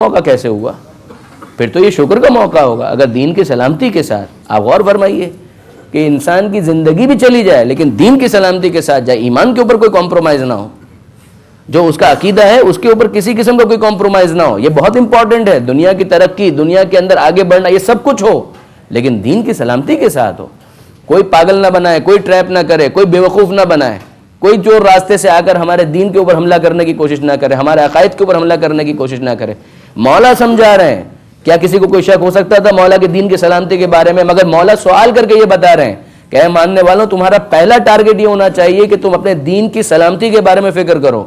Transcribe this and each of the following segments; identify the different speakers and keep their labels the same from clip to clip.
Speaker 1: موقع کیسے ہوا؟ پھر تو یہ شکر کا موقع ہوگا اگر دین کی سلامتی کے ساتھ. آپ غور فرمائیے کہ انسان کی زندگی بھی چلی جائے لیکن دین کی سلامتی کے ساتھ جائے, ایمان کے اوپر کوئی کمپرومائز نہ ہو, جو اس کا عقیدہ ہے اس کے اوپر کسی قسم کا کوئی کمپرومائز نہ ہو. یہ بہت امپورٹنٹ ہے. دنیا کی ترقی, دنیا کے اندر آگے بڑھنا, یہ سب کچھ ہو لیکن دین کی سلامتی کے ساتھ ہو. کوئی پاگل نہ بنائے, کوئی ٹریپ نہ کرے, کوئی بیوقوف نہ بنائے, کوئی چور راستے سے آ کر ہمارے دین کے اوپر حملہ کرنے کی کوشش نہ کرے, ہمارے عقائد کے اوپر حملہ کرنے کی کوشش نہ کرے. مولا سمجھا رہے ہیں. کیا کسی کو کوئی شک ہو سکتا تھا مولا کے دین کی سلامتی کے بارے میں؟ مگر مولا سوال کر کے یہ بتا رہے ہیں کہ اے ماننے والوں, تمہارا پہلا ٹارگٹ یہ ہونا چاہیے کہ تم اپنے دین کی سلامتی کے بارے میں فکر کرو.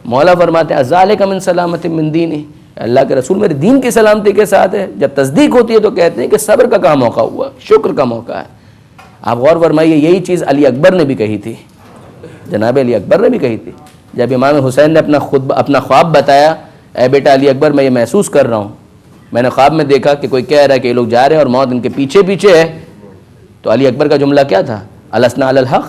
Speaker 1: مولا فرماتے ہیں ذالک من سلامت من دینی, اللہ کے رسول میرے دین کی سلامتی کے ساتھ ہے. جب تصدیق ہوتی ہے تو کہتے ہیں کہ صبر کا کہاں موقع ہوا, شکر کا موقع ہے. آپ غور فرمائیے, یہی چیز علی اکبر نے بھی کہی تھی, جناب علی اکبر نے بھی کہی تھی. جب امام حسین نے اپنا خواب بتایا, اے بیٹا علی اکبر میں یہ محسوس کر رہا ہوں, میں نے خواب میں دیکھا کہ کوئی کہہ رہا ہے کہ یہ لوگ جا رہے ہیں اور موت ان کے پیچھے پیچھے ہے. تو علی اکبر کا جملہ کیا تھا؟ السنا علی الحق,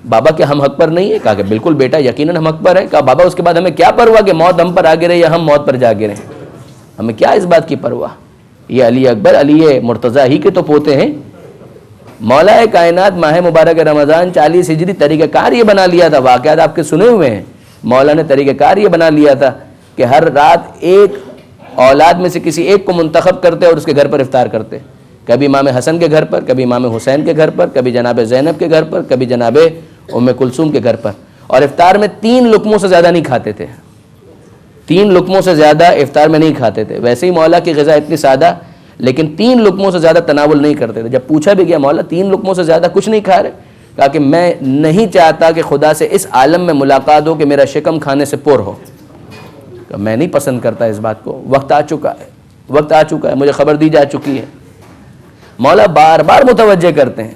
Speaker 1: بابا کیا ہم حق پر نہیں ہے؟ کہا کہ بالکل بیٹا یقیناً ہم حق پر ہے. کہا بابا اس کے بعد ہمیں کیا پرواہ کہ موت ہم پر آ گرے یا ہم موت پر جا گرے, ہمیں کیا اس بات کی پرواہ. یہ علی اکبر علی مرتضیٰ ہی کے تو پوتے ہیں. مولا کائنات ماہ مبارک رمضان 40 ہجری طریقہ کار یہ بنا لیا تھا, واقعات آپ کے سنے ہوئے ہیں. مولا نے طریقہ کار یہ بنا لیا تھا کہ ہر رات ایک اولاد میں سے کسی ایک کو منتخب کرتے اور اس کے گھر پر افطار کرتے. کبھی امام حسن کے گھر پر, کبھی امام حسین کے گھر پر, کبھی جناب زینب کے گھر پر, کبھی جناب ام کلثوم کے گھر پر. اور افطار میں 3 لقموں سے زیادہ نہیں کھاتے تھے, 3 لقموں سے زیادہ افطار میں نہیں کھاتے تھے. ویسے ہی مولا کی غذا اتنی سادہ, لیکن 3 لقموں سے زیادہ تناول نہیں کرتے تھے. جب پوچھا بھی گیا مولا 3 لقموں سے زیادہ کچھ نہیں کھا رہے؟ کہا کہ میں نہیں چاہتا کہ خدا سے اس عالم میں ملاقات ہو کہ میرا شکم کھانے سے پر ہو. میں نہیں پسند کرتا اس بات کو. وقت آ چکا ہے, وقت آ چکا ہے, مجھے خبر دی جا چکی ہے. مولا بار بار متوجہ کرتے ہیں,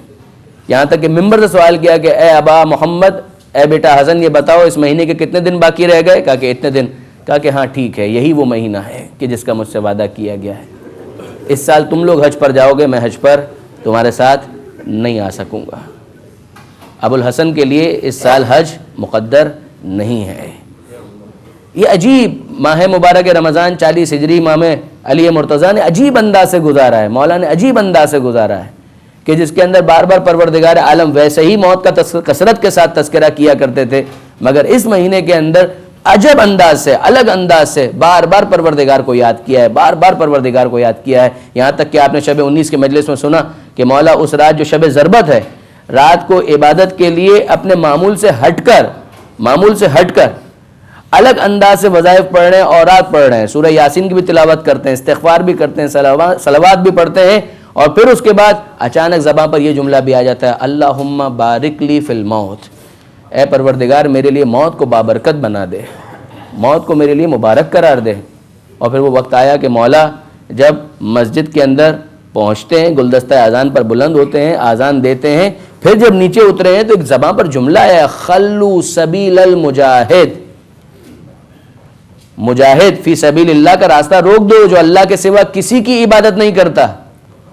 Speaker 1: یہاں تک کہ ممبر سے سوال کیا کہ اے ابا محمد, اے بیٹا حسن, یہ بتاؤ اس مہینے کے کتنے دن باقی رہ گئے؟ کہا کہ اتنے دن. کہا کہ ہاں ٹھیک ہے, یہی وہ مہینہ ہے کہ جس کا مجھ سے وعدہ کیا گیا ہے. اس سال تم لوگ حج پر جاؤ گے, میں حج پر تمہارے ساتھ نہیں آ سکوں گا. ابو الحسن کے لیے اس سال حج مقدر نہیں ہے. یہ عجیب ماہ مبارک رمضان 40 ہجری امام علی مرتضیٰ نے عجیب انداز سے گزارا ہے, مولا نے عجیب انداز سے گزارا ہے کہ جس کے اندر بار بار پروردگار عالم ویسے ہی موت کا کثرت کے ساتھ تذکرہ کیا کرتے تھے, مگر اس مہینے کے اندر عجب انداز سے, الگ انداز سے بار بار پروردگار کو یاد کیا ہے, بار بار پروردگار کو یاد کیا ہے. یہاں تک کہ آپ نے شب 19 کے مجلس میں سنا کہ مولا اس رات جو شب ضربت ہے, رات کو عبادت کے لیے اپنے معمول سے ہٹ کر الگ انداز سے وظائف پڑھ رہے ہیں, اورات پڑھ رہے ہیں, سورہ یاسین کی بھی تلاوت کرتے ہیں, استغفار بھی کرتے ہیں, صلوات بھی پڑھتے ہیں. اور پھر اس کے بعد اچانک زبان پر یہ جملہ بھی آ جاتا ہے, اللہم بارک لی فی الموت, اے پروردگار میرے لیے موت کو بابرکت بنا دے, موت کو میرے لیے مبارک قرار دے. اور پھر وہ وقت آیا کہ مولا جب مسجد کے اندر پہنچتے ہیں, گلدستہ اذان پر بلند ہوتے ہیں, اذان دیتے ہیں, پھر جب نیچے اترے ہیں تو ایک زبان پر جملہ ہے, خلو سبیل المجاہد, مجاہد فی سبیل اللہ کا راستہ روک دو جو اللہ کے سوا کسی کی عبادت نہیں کرتا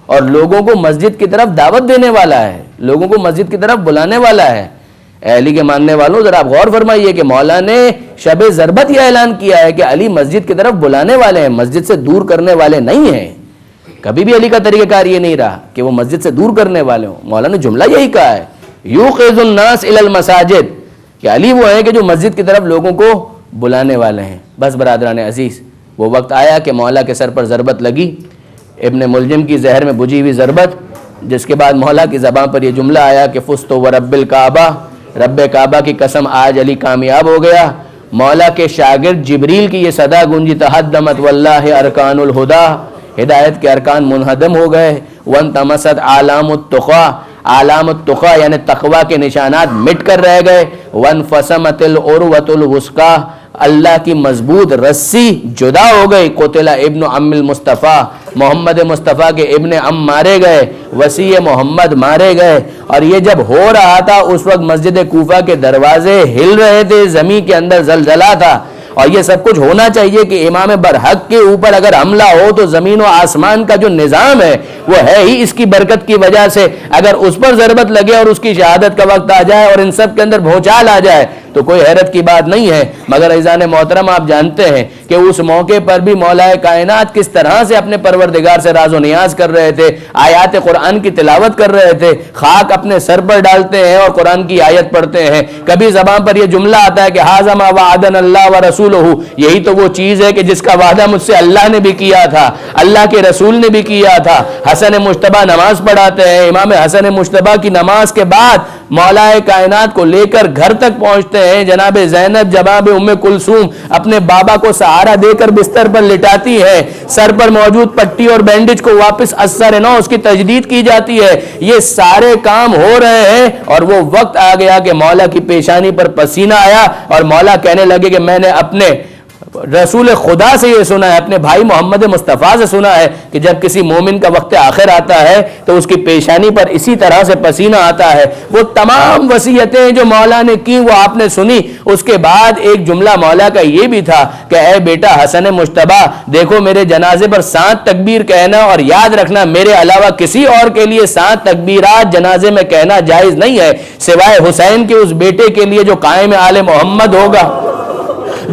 Speaker 1: اور لوگوں کو مسجد کی طرف دعوت دینے والا ہے, لوگوں کو مسجد کی طرف بلانے والا ہے. اے علی کے ماننے والوں, ذرا آپ غور فرمائیے کہ مولا نے شب ضربت یہ اعلان کیا ہے کہ علی مسجد کی طرف بلانے والے ہیں, مسجد سے دور کرنے والے نہیں ہیں. کبھی بھی علی کا طریقہ کار یہ نہیں رہا کہ وہ مسجد سے دور کرنے والے ہوں. مولا نے جملہ یہی کہا ہے, یوقظ الناس الی المساجد, کہ علی وہ ہیں کہ جو مسجد کی طرف لوگوں کو بلانے والے ہیں. بس برادران عزیز, وہ وقت آیا کہ مولا کے سر پر ضربت لگی, ابن ملجم کی زہر میں بجھی ہوئی ضربت, جس کے بعد مولا کی زبان پر یہ جملہ آیا کہ فزت ورب الکعبہ, رب کعبہ کی قسم آج علی کامیاب ہو گیا. مولا کے شاگرد جبریل کی یہ صدا گونجی, تہدمت واللہ ارکان الہدا, ہدایت کے ارکان منہدم ہو گئے. وانطمست علام التقیٰ, علام التقیٰ یعنی تقوی کے نشانات مٹ کر رہ گئے. وانفصمت العروۃ الوثقیٰ, اللہ کی مضبوط رسی جدا ہو گئی. قتل ابن عم المصطفیٰ, محمد مصطفیٰ کے ابن عم مارے گئے, وسیع محمد مارے گئے. اور یہ جب ہو رہا تھا اس وقت مسجد کوفہ کے دروازے ہل رہے تھے, زمین کے اندر زلزلہ تھا. اور یہ سب کچھ ہونا چاہیے کہ امام برحق کے اوپر اگر حملہ ہو تو زمین و آسمان کا جو نظام ہے وہ ہے ہی اس کی برکت کی وجہ سے. اگر اس پر ضربت لگے اور اس کی شہادت کا وقت آ جائے اور ان سب کے اندر بھونچال آ جائے تو کوئی حیرت کی بات نہیں ہے، مگر عزیزان محترم آپ جانتے ہیں کہ اس موقع پر بھی مولا کائنات کس طرح سے اپنے پروردگار سے راز و نیاز کر رہے تھے، آیات قرآن کی تلاوت کر رہے تھے، خاک اپنے سر پر ڈالتے ہیں اور قرآن کی آیت پڑھتے ہیں۔ کبھی زبان پر یہ جملہ آتا ہے کہ ھذا ما وعدنا اللہ ورسولہ، یہی تو وہ چیز ہے کہ جس کا وعدہ مجھ سے اللہ نے بھی کیا تھا، اللہ کے رسول نے بھی کیا تھا۔ حسن مجتبیٰ نماز پڑھاتے ہیں، امام حسن مجتبیٰ کی نماز کے بعد مولا کائنات کو لے کر گھر تک پہنچتے ہیں، جناب زینب جناب ام کلثوم اپنے بابا کو سہارا دے کر بستر پر لٹاتی ہے، سر پر موجود پٹی اور بینڈیج کو واپس اثر نو اس کی تجدید کی جاتی ہے، یہ سارے کام ہو رہے ہیں اور وہ وقت آ گیا کہ مولا کی پیشانی پر پسینہ آیا اور مولا کہنے لگے کہ میں نے اپنے رسول خدا سے یہ سنا ہے، اپنے بھائی محمد مصطفیٰ سے سنا ہے کہ جب کسی مومن کا وقت آخر آتا ہے تو اس کی پیشانی پر اسی طرح سے پسینہ آتا ہے۔ وہ تمام وصیتیں جو مولا نے کی وہ آپ نے سنی، اس کے بعد ایک جملہ مولا کا یہ بھی تھا کہ اے بیٹا حسن مجتبیٰ، دیکھو میرے جنازے پر 7 تکبیر کہنا اور یاد رکھنا میرے علاوہ کسی اور کے لیے 7 تکبیرات جنازے میں کہنا جائز نہیں ہے، سوائے حسین کے اس بیٹے کے لیے جو قائم آل محمد ہوگا،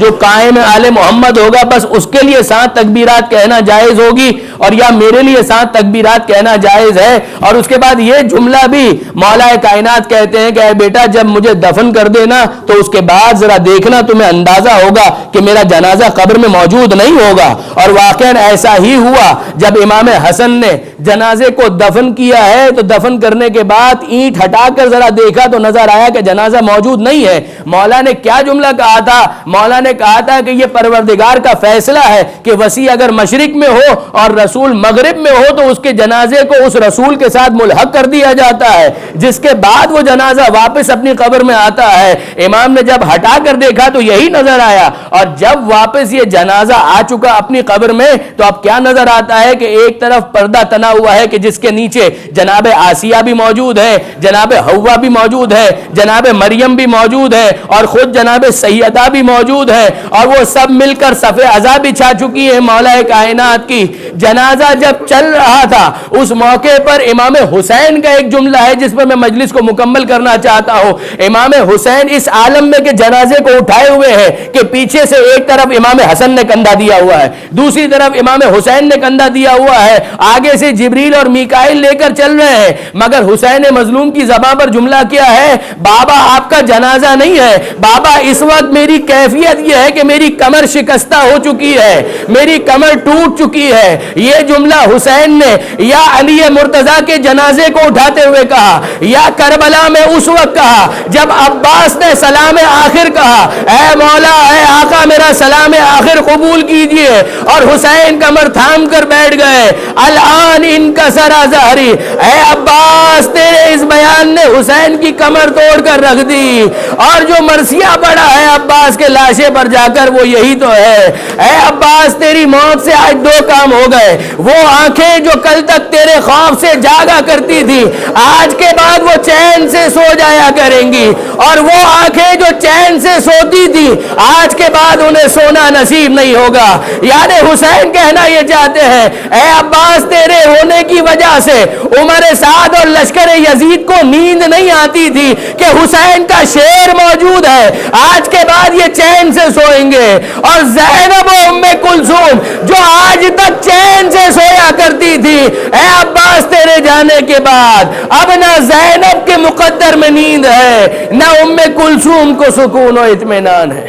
Speaker 1: جو قائم آل محمد ہوگا بس اس کے لیے 7 تکبیرات کہنا جائز ہوگی، اور یا میرے لیے 7 تکبیرات کہنا جائز ہے۔ اور اس کے بعد یہ جملہ بھی مولا کائنات کہتے ہیں کہ اے بیٹا جب مجھے دفن کر دینا تو اس کے بعد ذرا دیکھنا تمہیں اندازہ ہوگا کہ میرا جنازہ قبر میں موجود نہیں ہوگا۔ اور واقعاً ایسا ہی ہوا، جب امام حسن نے جنازے کو دفن کیا ہے تو دفن کرنے کے بعد اینٹ ہٹا کر ذرا دیکھا تو نظر آیا کہ جنازہ موجود نہیں ہے۔ مولا نے کیا جملہ کہا تھا؟ مولا نے کہا تھا کہ یہ پروردگار کا فیصلہ ہے کہ وسیع اگر مشرق میں ہو اور رسول مغرب میں ہو تو اس کے جنازے کو اس رسول کے ساتھ ملحق کر دیا جاتا ہے، جس کے بعد وہ جنازہ واپس اپنی قبر میں آتا ہے۔ امام نے جب ہٹا کر دیکھا تو یہی نظر آیا، اور جب واپس یہ جنازہ آ چکا اپنی قبر میں تو اب کیا نظر آتا ہے کہ ایک طرف پردہ تنا ہوا ہے کہ جس کے نیچے جناب آسیہ بھی موجود ہے، جناب حوا بھی موجود ہے، جناب مریم بھی موجود ہے، اور خود جناب سیدہ بھی موجود ہے، اور وہ سب مل کر صف عزا بچھا چکی ہے مولا کائنات کی۔ جنازہ جب چل رہا تھا اس موقع پر امام حسین کا ایک جملہ ہے جس پر میں مجلس کو مکمل کرنا چاہتا ہوں۔ امام حسین اس عالم میں کہ جنازے کو اٹھائے ہوئے ہیں کہ پیچھے سے ایک طرف امام حسن نے کندھا دیا ہوا ہے، دوسری طرف امام حسین نے کندھا دیا ہوا ہے، آگے سے جبریل اور میکائیل لے کر چل رہے ہیں، مگر حسین مظلوم کی زبان پر جملہ کیا ہے؟ بابا آپ کا جنازہ نہیں ہے، بابا اس وقت میری کیفیت یہ ہے کہ میری کمر شکستہ ہو چکی ہے، میری کمر ٹوٹ چکی ہے۔ یہ جملہ حسین نے یا علی مرتضیٰ کے جنازے کو اٹھاتے ہوئے کہا، یا کربلا میں اس وقت کہا جب عباس نے سلام آخر کہا، اے مولا اے آقا میرا سلام آخر قبول کیجئے، اور حسین کمر تھام کر بیٹھ گئے۔ الان انکسر ظہری، اے عباس تیرے اس بیان نے حسین کی کمر توڑ کر رکھ دی، اور جو مرثیہ پڑا ہے عباس کے لاشے پر جا کر وہ یہی تو ہے۔ اے عباس تیری موت سے آج 2 کام ہو گئے، وہ آنکھیں جو کل تک تیرے خوف سے جاگا کرتی تھی آج کے بعد وہ چین سے سو جایا کریں گی، اور وہ آنکھیں جو چین سے سوتی تھی آج کے بعد انہیں سونا نصیب نہیں ہوگا۔ یعنی حسین کہنا یہ چاہتے ہیں اے عباس تیرے ہونے کی وجہ سے عمر سعد اور لشکر یزید کو نیند نہیں آتی تھی کہ حسین کا شیر موجود ہے، آج کے بعد یہ چین سے سوئیں گے۔ اور زینب و ام کلثوم جو آج تک چین سے سویا کرتی تھی، اے عباس تیرے جانے کے بعد اب نہ زینب کے مقدر میں نیند ہے نہ ام کلثوم کو سکون و اطمینان ہے۔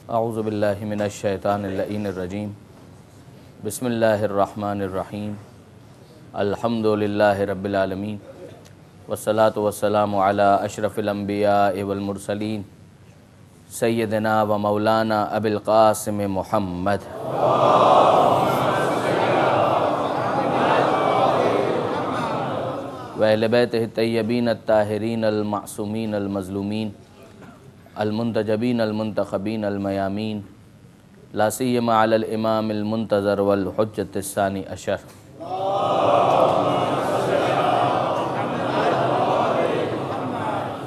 Speaker 1: اعوذ باللہ من الشیطان اللعین الرجیم، بسم اللہ الرحمن الرحیم، الحمد للہ رب العالمین، والصلاة والسلام علی اشرف الانبیاء والمرسلین، سیدنا و مولانا ابی القاسم محمد۔ وَأَهْلِ بَيْتِهِ الطَّيِّبِينَ الطَّاهِرِينَ الْمَعْصُومِينَ الْمَظْلُومِينَ المنتجبین المنتخبین المیامین، لا سیما علی الامام المنتظر والحجۃ الثانی عشر.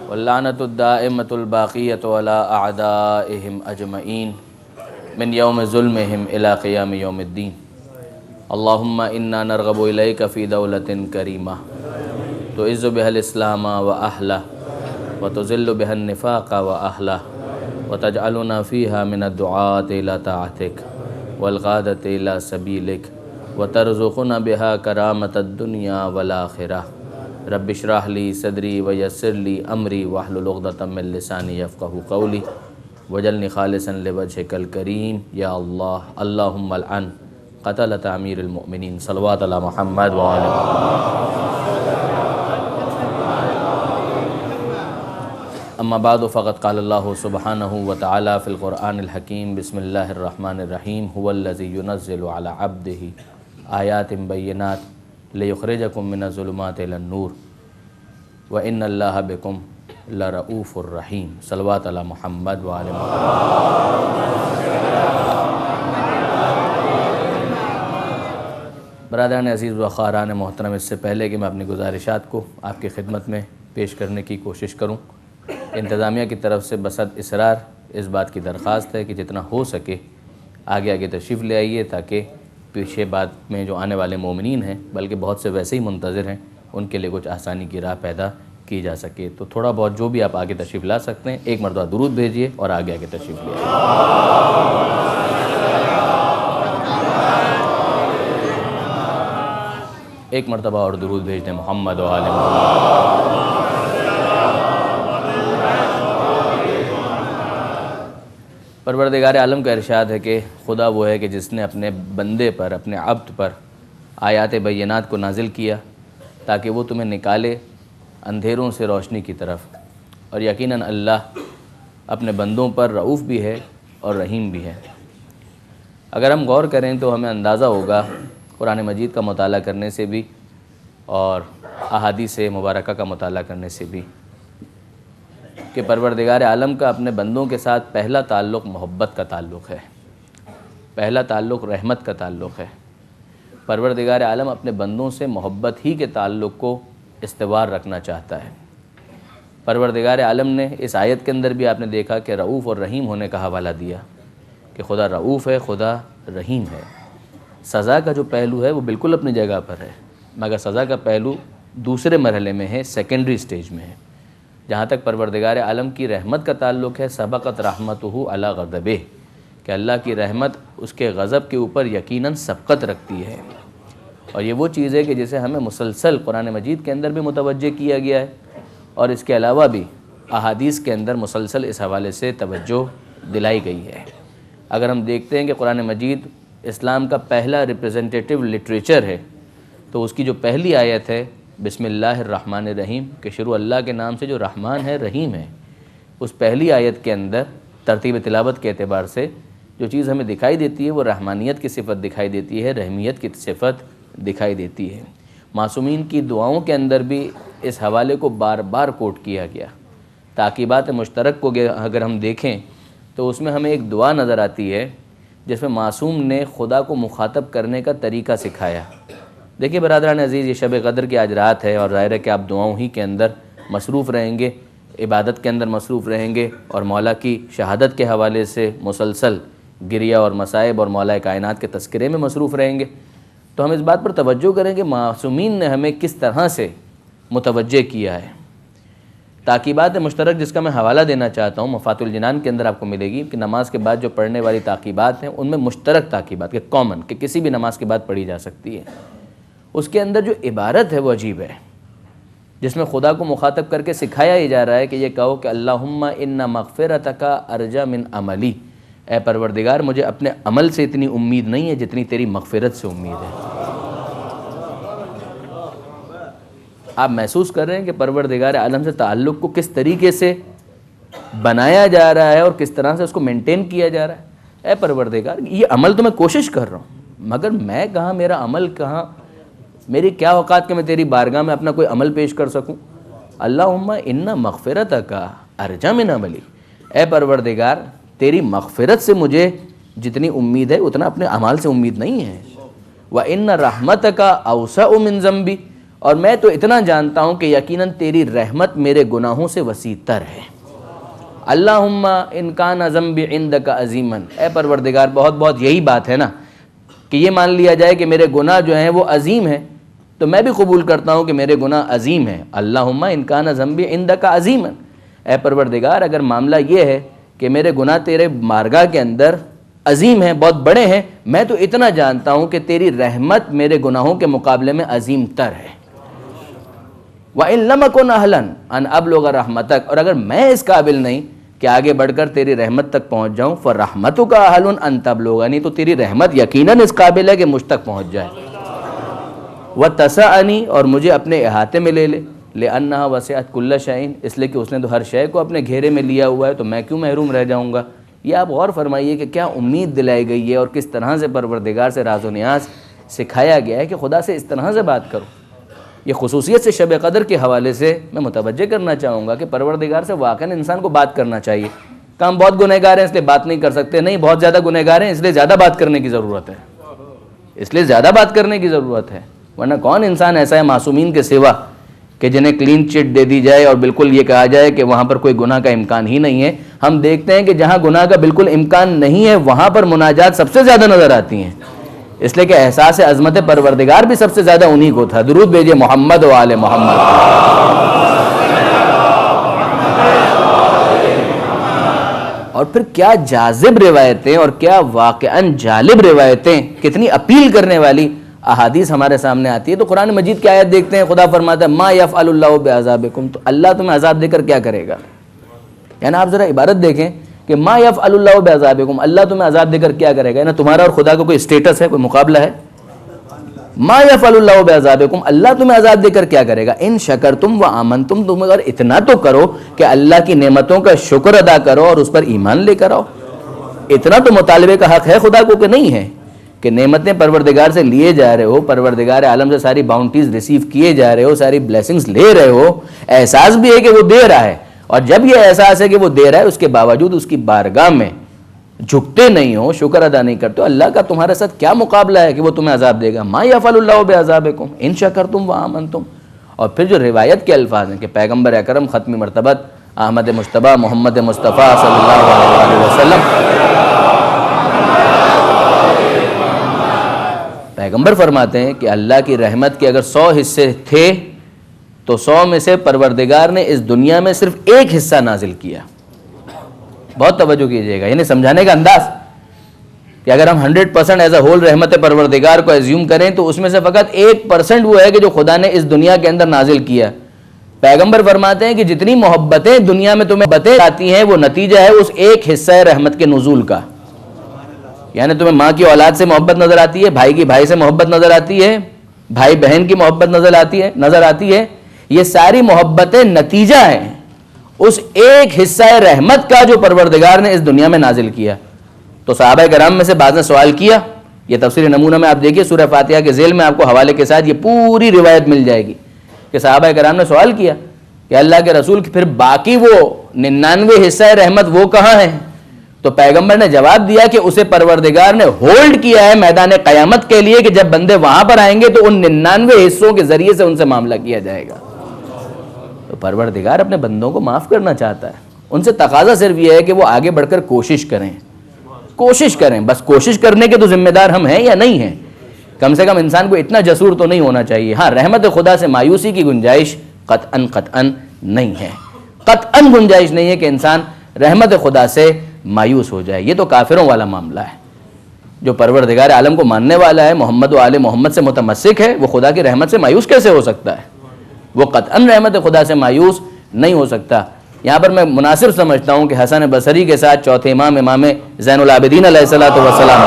Speaker 1: واللعنۃ الدائمۃ الباقیۃ علی اعدائہم اجمعین من یوم ظلمہم الی قیام یوم الدین. اللہم انا نرغب الیک فی دولۃ کریمہ تعز بها الاسلام واہلہ وتذل بها النفاق واہلہ وتجعلنا فيها من الدعاة إلى طاعتك والغادة إلى سبيلك وترزقنا بها كرامة الدنيا والآخرة. رب اشرح لي صدري ويسر لي أمري واحلل عقدة من لساني يفقهوا قولي واجعلني خالصا لوجهك الكريم يا الله. اللهم العن قتلة أمير المؤمنين صلوات على محمد وعلى محمد. اما بعد فقد قال اللہ سبحانہ وتعالی فی القرآن الحکیم بسم اللہ الرحمن الرحیم هو الذی ينزل على عبده آیات بینات لیخرجکم من الظلمات الی النور وان اللہ بکم لرؤوف الرحیم. صلوات علی محمد وعلی محمد. برادران عزیز و خاران محترم، اس سے پہلے کہ میں اپنی گزارشات کو آپ کی خدمت میں پیش کرنے کی کوشش کروں، انتظامیہ کی طرف سے بصد اصرار اس بات کی درخواست ہے کہ جتنا ہو سکے آگے تشریف لے آئیے، تاکہ پیچھے بعد میں جو آنے والے مومنین ہیں، بلکہ بہت سے ویسے ہی منتظر ہیں، ان کے لیے کچھ آسانی کی راہ پیدا کی جا سکے. تو tھوڑا بہت جو بھی آپ آگے تشریف لا سکتے ہیں، ایک مرتبہ درود بھیجیے اور آگے تشریف لے آئیے. ایک مرتبہ اور درود بھیج دیں محمد و آل محمد. پروردگار عالم کا ارشاد ہے کہ خدا وہ ہے کہ جس نے اپنے بندے پر، اپنے عبد پر آیات بینات کو نازل کیا تاکہ وہ تمہیں نکالے اندھیروں سے روشنی کی طرف. اور یقیناً اللہ اپنے بندوں پر رؤوف بھی ہے اور رحیم بھی ہے. اگر ہم غور کریں تو ہمیں اندازہ ہوگا قرآن مجید کا مطالعہ کرنے سے بھی اور احادیث مبارکہ کا مطالعہ کرنے سے بھی کہ پروردگار عالم کا اپنے بندوں کے ساتھ پہلا تعلق محبت کا تعلق ہے، پہلا تعلق رحمت کا تعلق ہے. پروردگار عالم اپنے بندوں سے محبت ہی کے تعلق کو استوار رکھنا چاہتا ہے. پروردگار عالم نے اس آیت کے اندر بھی آپ نے دیکھا کہ رؤوف اور رحیم ہونے کا حوالہ دیا کہ خدا رؤوف ہے، خدا رحیم ہے. سزا کا جو پہلو ہے وہ بالکل اپنی جگہ پر ہے، مگر سزا کا پہلو دوسرے مرحلے میں ہے، سیکنڈری سٹیج میں ہے. جہاں تک پروردگار عالم کی رحمت کا تعلق ہے، سبقت رحمتہ علی غضبہ، کہ اللہ کی رحمت اس کے غضب کے اوپر یقیناً سبقت رکھتی ہے. اور یہ وہ چیز ہے کہ جسے ہمیں مسلسل قرآن مجید کے اندر بھی متوجہ کیا گیا ہے، اور اس کے علاوہ بھی احادیث کے اندر مسلسل اس حوالے سے توجہ دلائی گئی ہے. اگر ہم دیکھتے ہیں کہ قرآن مجید اسلام کا پہلا ریپریزنٹیٹیو لٹریچر ہے، تو اس کی جو پہلی آیت ہے بسم اللہ الرحمن الرحیم، کہ شروع اللہ کے نام سے جو رحمان ہے رحیم ہے، اس پہلی آیت کے اندر ترتیب تلاوت کے اعتبار سے جو چیز ہمیں دکھائی دیتی ہے وہ رحمانیت کی صفت دکھائی دیتی ہے، رحمیت کی صفت دکھائی دیتی ہے. معصومین کی دعاؤں کے اندر بھی اس حوالے کو بار بار کوٹ کیا گیا. تعقیبات مشترک کو اگر ہم دیکھیں تو اس میں ہمیں ایک دعا نظر آتی ہے جس میں معصوم نے خدا کو مخاطب کرنے کا طریقہ سکھایا. دیکھیے برادران عزیز، یہ شب قدر کی آج رات ہے، اور ظاہر ہے کہ آپ دعاؤں ہی کے اندر مصروف رہیں گے، عبادت کے اندر مصروف رہیں گے، اور مولا کی شہادت کے حوالے سے مسلسل گریہ اور مصائب اور مولا کائنات کے تذکرے میں مصروف رہیں گے. تو ہم اس بات پر توجہ کریں کہ معصومین نے ہمیں کس طرح سے متوجہ کیا ہے. تعقیبات مشترک جس کا میں حوالہ دینا چاہتا ہوں مفاتح الجنان کے اندر آپ کو ملے گی کہ نماز کے بعد جو پڑھنے والی تعقیبات ہیں ان میں مشترک تعقیبات کہ کامن، کہ کسی بھی نماز کے بعد پڑھی جا سکتی ہے. اس کے اندر جو عبارت ہے وہ عجیب ہے، جس میں خدا کو مخاطب کر کے سکھایا ہی جا رہا ہے کہ یہ کہو کہ اللہم ان مغفرتک ارجا من عملی، اے پروردگار مجھے اپنے عمل سے اتنی امید نہیں ہے جتنی تیری مغفرت سے امید ہے. آپ محسوس کر رہے ہیں کہ پروردگار عالم سے تعلق کو کس طریقے سے بنایا جا رہا ہے اور کس طرح سے اس کو مینٹین کیا جا رہا ہے. اے پروردگار یہ عمل تو میں کوشش کر رہا ہوں، مگر میں کہاں، میرا عمل کہاں، میری کیا اوقات کہ میں تیری بارگاہ میں اپنا کوئی عمل پیش کر سکوں. اللہم ان مغفرتک ارجا من عملی، اے پروردگار تیری مغفرت سے مجھے جتنی امید ہے اتنا اپنے اعمال سے امید نہیں ہے. وَإِنَّ رَحْمَتَكَ أَوْسَعُ مِنْ ذَنْبِي، اور میں تو اتنا جانتا ہوں کہ یقیناً تیری رحمت میرے گناہوں سے وسیع تر ہے. اللہم ان کان ذنبی عندک عظیما، اے پروردگار بہت بہت یہی بات ہے نا کہ یہ مان لیا جائے کہ میرے گناہ جو ہیں وہ عظیم ہیں، تو میں بھی قبول کرتا ہوں کہ میرے گناہ عظیم ہیں. اللہم ان کان ذنبی عندک عظیما، اے پروردگار اگر معاملہ یہ ہے کہ میرے گناہ تیرے بارگاہ کے اندر عظیم ہیں، بہت بڑے ہیں، میں تو اتنا جانتا ہوں کہ تیری رحمت میرے گناہوں کے مقابلے میں عظیم تر ہے. وَإِن لَمْ أَكُنْ أَهْلًا أَنْ أَبْلُغَ رَحْمَتَكَ، اور اگر میں اس قابل نہیں کہ آگے بڑھ کر تیری رحمت تک پہنچ جاؤں، فَرَحْمَتُكَ أَهْلٌ أَنْ تَبْلُغَنِي، تو تیری رحمت یقیناً اس قابل ہے کہ مجھ تک پہنچ جائے. وَتَسَعَنِي، اور مجھے اپنے احاطے میں لے لے، لِأَنَّهَا وَسِعَتْ كُلَّ شَيْءٍ، اس لیے کہ اس نے تو ہر شے کو اپنے گھیرے میں لیا ہوا ہے، تو میں کیوں محروم رہ جاؤں گا. یہ آپ غور فرمائیے کہ کیا امید دلائی گئی ہے اور کس طرح سے پروردگار سے راز و نیاز سکھایا گیا ہے کہ خدا سے اس طرح سے بات کرو. یہ خصوصیت سے شب قدر کے حوالے سے میں متوجہ کرنا چاہوں گا کہ پروردگار سے واقعاً انسان کو بات کرنا چاہیے. کہ ہم بہت گنہگار ہیں اس لیے بات نہیں کر سکتے، نہیں، بہت زیادہ گنہگار ہیں اس لیے زیادہ بات کرنے کی ضرورت ہے، اس لیے زیادہ بات کرنے کی ضرورت ہے. ورنہ کون انسان ایسا ہے معصومین کے سوا کہ جنہیں کلین چٹ دے دی جائے اور بالکل یہ کہا جائے کہ وہاں پر کوئی گناہ کا امکان ہی نہیں ہے. ہم دیکھتے ہیں کہ جہاں گناہ کا بالکل امکان نہیں ہے وہاں پر مناجات سب سے زیادہ نظر آتی ہیں، اس لیے کہ احساس عظمت پروردگار بھی سب سے زیادہ انہی کو تھا. درود بھیجئے محمد و آل محمد. اور پھر کیا جاذب روایتیں اور کیا واقعاً جالب روایتیں، کتنی اپیل کرنے والی احادیث ہمارے سامنے آتی ہے. تو قرآن مجید کی آیت دیکھتے ہیں، خدا فرماتا ہے ما یفعل اللہ بعذابکم، تو اللہ تمہیں عذاب دے کر کیا کرے گا. یعنی آپ ذرا عبارت دیکھیں کہ ما یفعل اللہ بعذابکم، اللہ تمہیں عذاب دے کر کیا کرے گا. یعنی تمہارا اور خدا کا کوئی اسٹیٹس ہے، کوئی مقابلہ ہے. ما یفعل اللہ بعذابکم، اللہ تمہیں عذاب دے کر کیا کرے گا. ان شکرتم و آمنتم، تم اگر اتنا تو کرو کہ اللہ کی نعمتوں کا شکر ادا کرو اور اس پر ایمان لے کر آؤ. اتنا تو مطالبے کا حق ہے خدا کو کہ نہیں ہے کہ نعمتیں پروردگار سے لیے جا رہے ہو، پروردگار عالم سے ساری باؤنٹیز ریسیو کیے جا رہے ہو، ساری بلیسنگز لے رہے ہو. احساس بھی ہے کہ وہ دے رہا ہے، اور جب یہ احساس ہے کہ وہ دے رہا ہے اس کے باوجود اس کی بارگاہ میں جھکتے نہیں ہو، شکر ادا نہیں کرتے، اللہ کا تمہارے ساتھ کیا مقابلہ ہے کہ وہ تمہیں عذاب دے گا. ما یفعل اللہ بعذابکم ان شکرتم و آمنتم. اور پھر جو روایت کے الفاظ ہیں کہ پیغمبر اکرم ختم مرتبت احمد مجتبیٰ محمد مصطفیٰ صلی اللہ علیہ وسلم، پیغمبر فرماتے ہیں کہ اللہ کی رحمت کے اگر 100 حصے تھے تو 100 میں سے پروردگار نے اس دنیا میں صرف ایک حصہ نازل کیا. بہت توجہ کیجئے گا، یعنی سمجھانے کا انداز کہ اگر ہم 100% ایز اے ہول رحمت پروردگار کو ایزیوم کریں تو اس میں سے فقط 1% وہ ہے کہ جو خدا نے اس دنیا کے اندر نازل کیا. پیغمبر فرماتے ہیں کہ جتنی محبتیں دنیا میں تمہیں بتیں آتی ہیں وہ نتیجہ ہے اس ایک حصہ رحمت کے نزول کا. یعنی تمہیں ماں کی اولاد سے محبت نظر آتی ہے، بھائی کی بھائی سے محبت نظر آتی ہے، بھائی بہن کی محبت نظر آتی ہے، یہ ساری محبتیں نتیجہ ہیں اس ایک حصہ رحمت کا جو پروردگار نے اس دنیا میں نازل کیا. تو صحابہ کرام میں سے بعض نے سوال کیا، یہ تفسیر نمونہ میں آپ دیکھیے سورہ فاتحہ کے ذیل میں آپ کو حوالے کے ساتھ یہ پوری روایت مل جائے گی کہ صحابہ کرام نے سوال کیا کہ اللہ کے رسول پھر باقی وہ 99 حصہ رحمت وہ کہاں ہیں. تو پیغمبر نے جواب دیا کہ اسے پروردگار نے ہولڈ کیا ہے میدان قیامت کے لیے کہ جب بندے وہاں پر آئیں گے تو ان 99 حصوں کے ذریعے سے ان سے معاملہ کیا جائے گا. تو پروردگار اپنے بندوں کو معاف کرنا چاہتا ہے، ان سے تقاضا صرف یہ ہے کہ وہ آگے بڑھ کر کوشش کریں. بس کوشش کرنے کے تو ذمہ دار ہم ہیں یا نہیں ہیں. کم سے کم انسان کو اتنا جسور تو نہیں ہونا چاہیے. ہاں، رحمت خدا سے مایوسی کی گنجائش قطعاً نہیں ہے، قطعاً گنجائش نہیں ہے کہ انسان رحمت خدا سے مایوس ہو جائے. یہ تو کافروں والا معاملہ ہے. جو پروردگار عالم کو ماننے والا ہے، محمد و آل محمد سے متمسک ہے، وہ خدا کی رحمت سے مایوس کیسے ہو سکتا ہے؟ وہ قطعاً رحمت خدا سے مایوس نہیں ہو سکتا. یہاں پر میں مناسب سمجھتا ہوں کہ حسن بصری کے ساتھ چوتھے امام زین العابدین علیہ الصلوۃ والسلام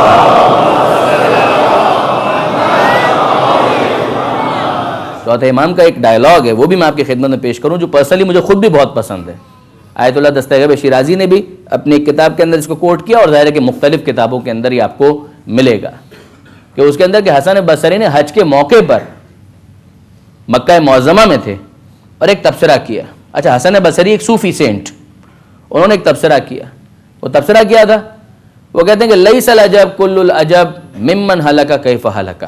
Speaker 1: چوتھے امام کا ایک ڈائلاگ ہے، وہ بھی میں آپ کی خدمت میں پیش کروں جو پرسنلی مجھے خود بھی بہت پسند ہے. آیت اللہ دستگیب شیرازی نے بھی اپنی ایک کتاب کے اندر اس کو کوٹ کیا، اور ظاہر ہے کہ مختلف کتابوں کے اندر یہ آپ کو ملے گا کہ اس کے اندر کہ حسن بصری نے حج کے موقع پر مکہ معظمہ میں تھے اور ایک تبصرہ کیا. اچھا، حسن بصری ایک صوفی سینٹ، انہوں نے ایک تبصرہ کیا. وہ تبصرہ کیا تھا، وہ کہتے ہیں کہ لیس العجب کل العجب ممن ہلک کیف ہلک،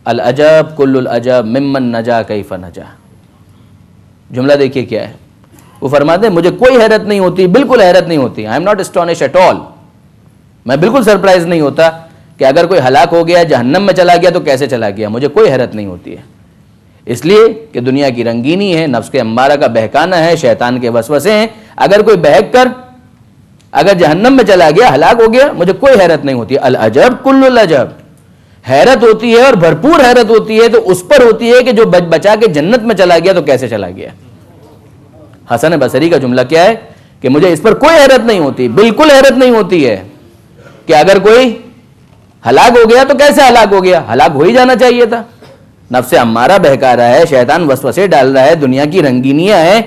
Speaker 1: العجب کل العجب ممن نجا کیف نجا. جملہ دیکھیے کیا ہے. وہ فرماتے ہیں مجھے کوئی حیرت نہیں ہوتی، بالکل حیرت نہیں ہوتی. I am not astonished at all. میں بالکل سرپرائز نہیں ہوتا کہ اگر کوئی ہلاک ہو گیا، جہنم میں چلا گیا تو کیسے چلا گیا. مجھے کوئی حیرت نہیں ہوتی ہے، اس لیے کہ دنیا کی رنگینی ہے، نفس کے امارہ کا بہکانا ہے، شیطان کے وسوسے ہیں. اگر کوئی بہک کر اگر جہنم میں چلا گیا، ہلاک ہو گیا، مجھے کوئی حیرت نہیں ہوتی. العجب کل العجب، حیرت ہوتی ہے اور بھرپور حیرت ہوتی ہے تو اس پر ہوتی ہے کہ جو بچا کے جنت میں چلا گیا تو کیسے چلا گیا. حسن بصری کا جملہ کیا ہے کہ مجھے اس پر کوئی حیرت نہیں ہوتی، بالکل حیرت نہیں ہوتی ہے کہ اگر کوئی ہلاک ہو گیا تو کیسے ہلاک ہو گیا. ہلاک ہو ہی جانا چاہیے تھا. نفس امارہ بہکا رہا ہے، شیطان وسوسے ڈال رہا ہے، دنیا کی رنگینیاں ہیں،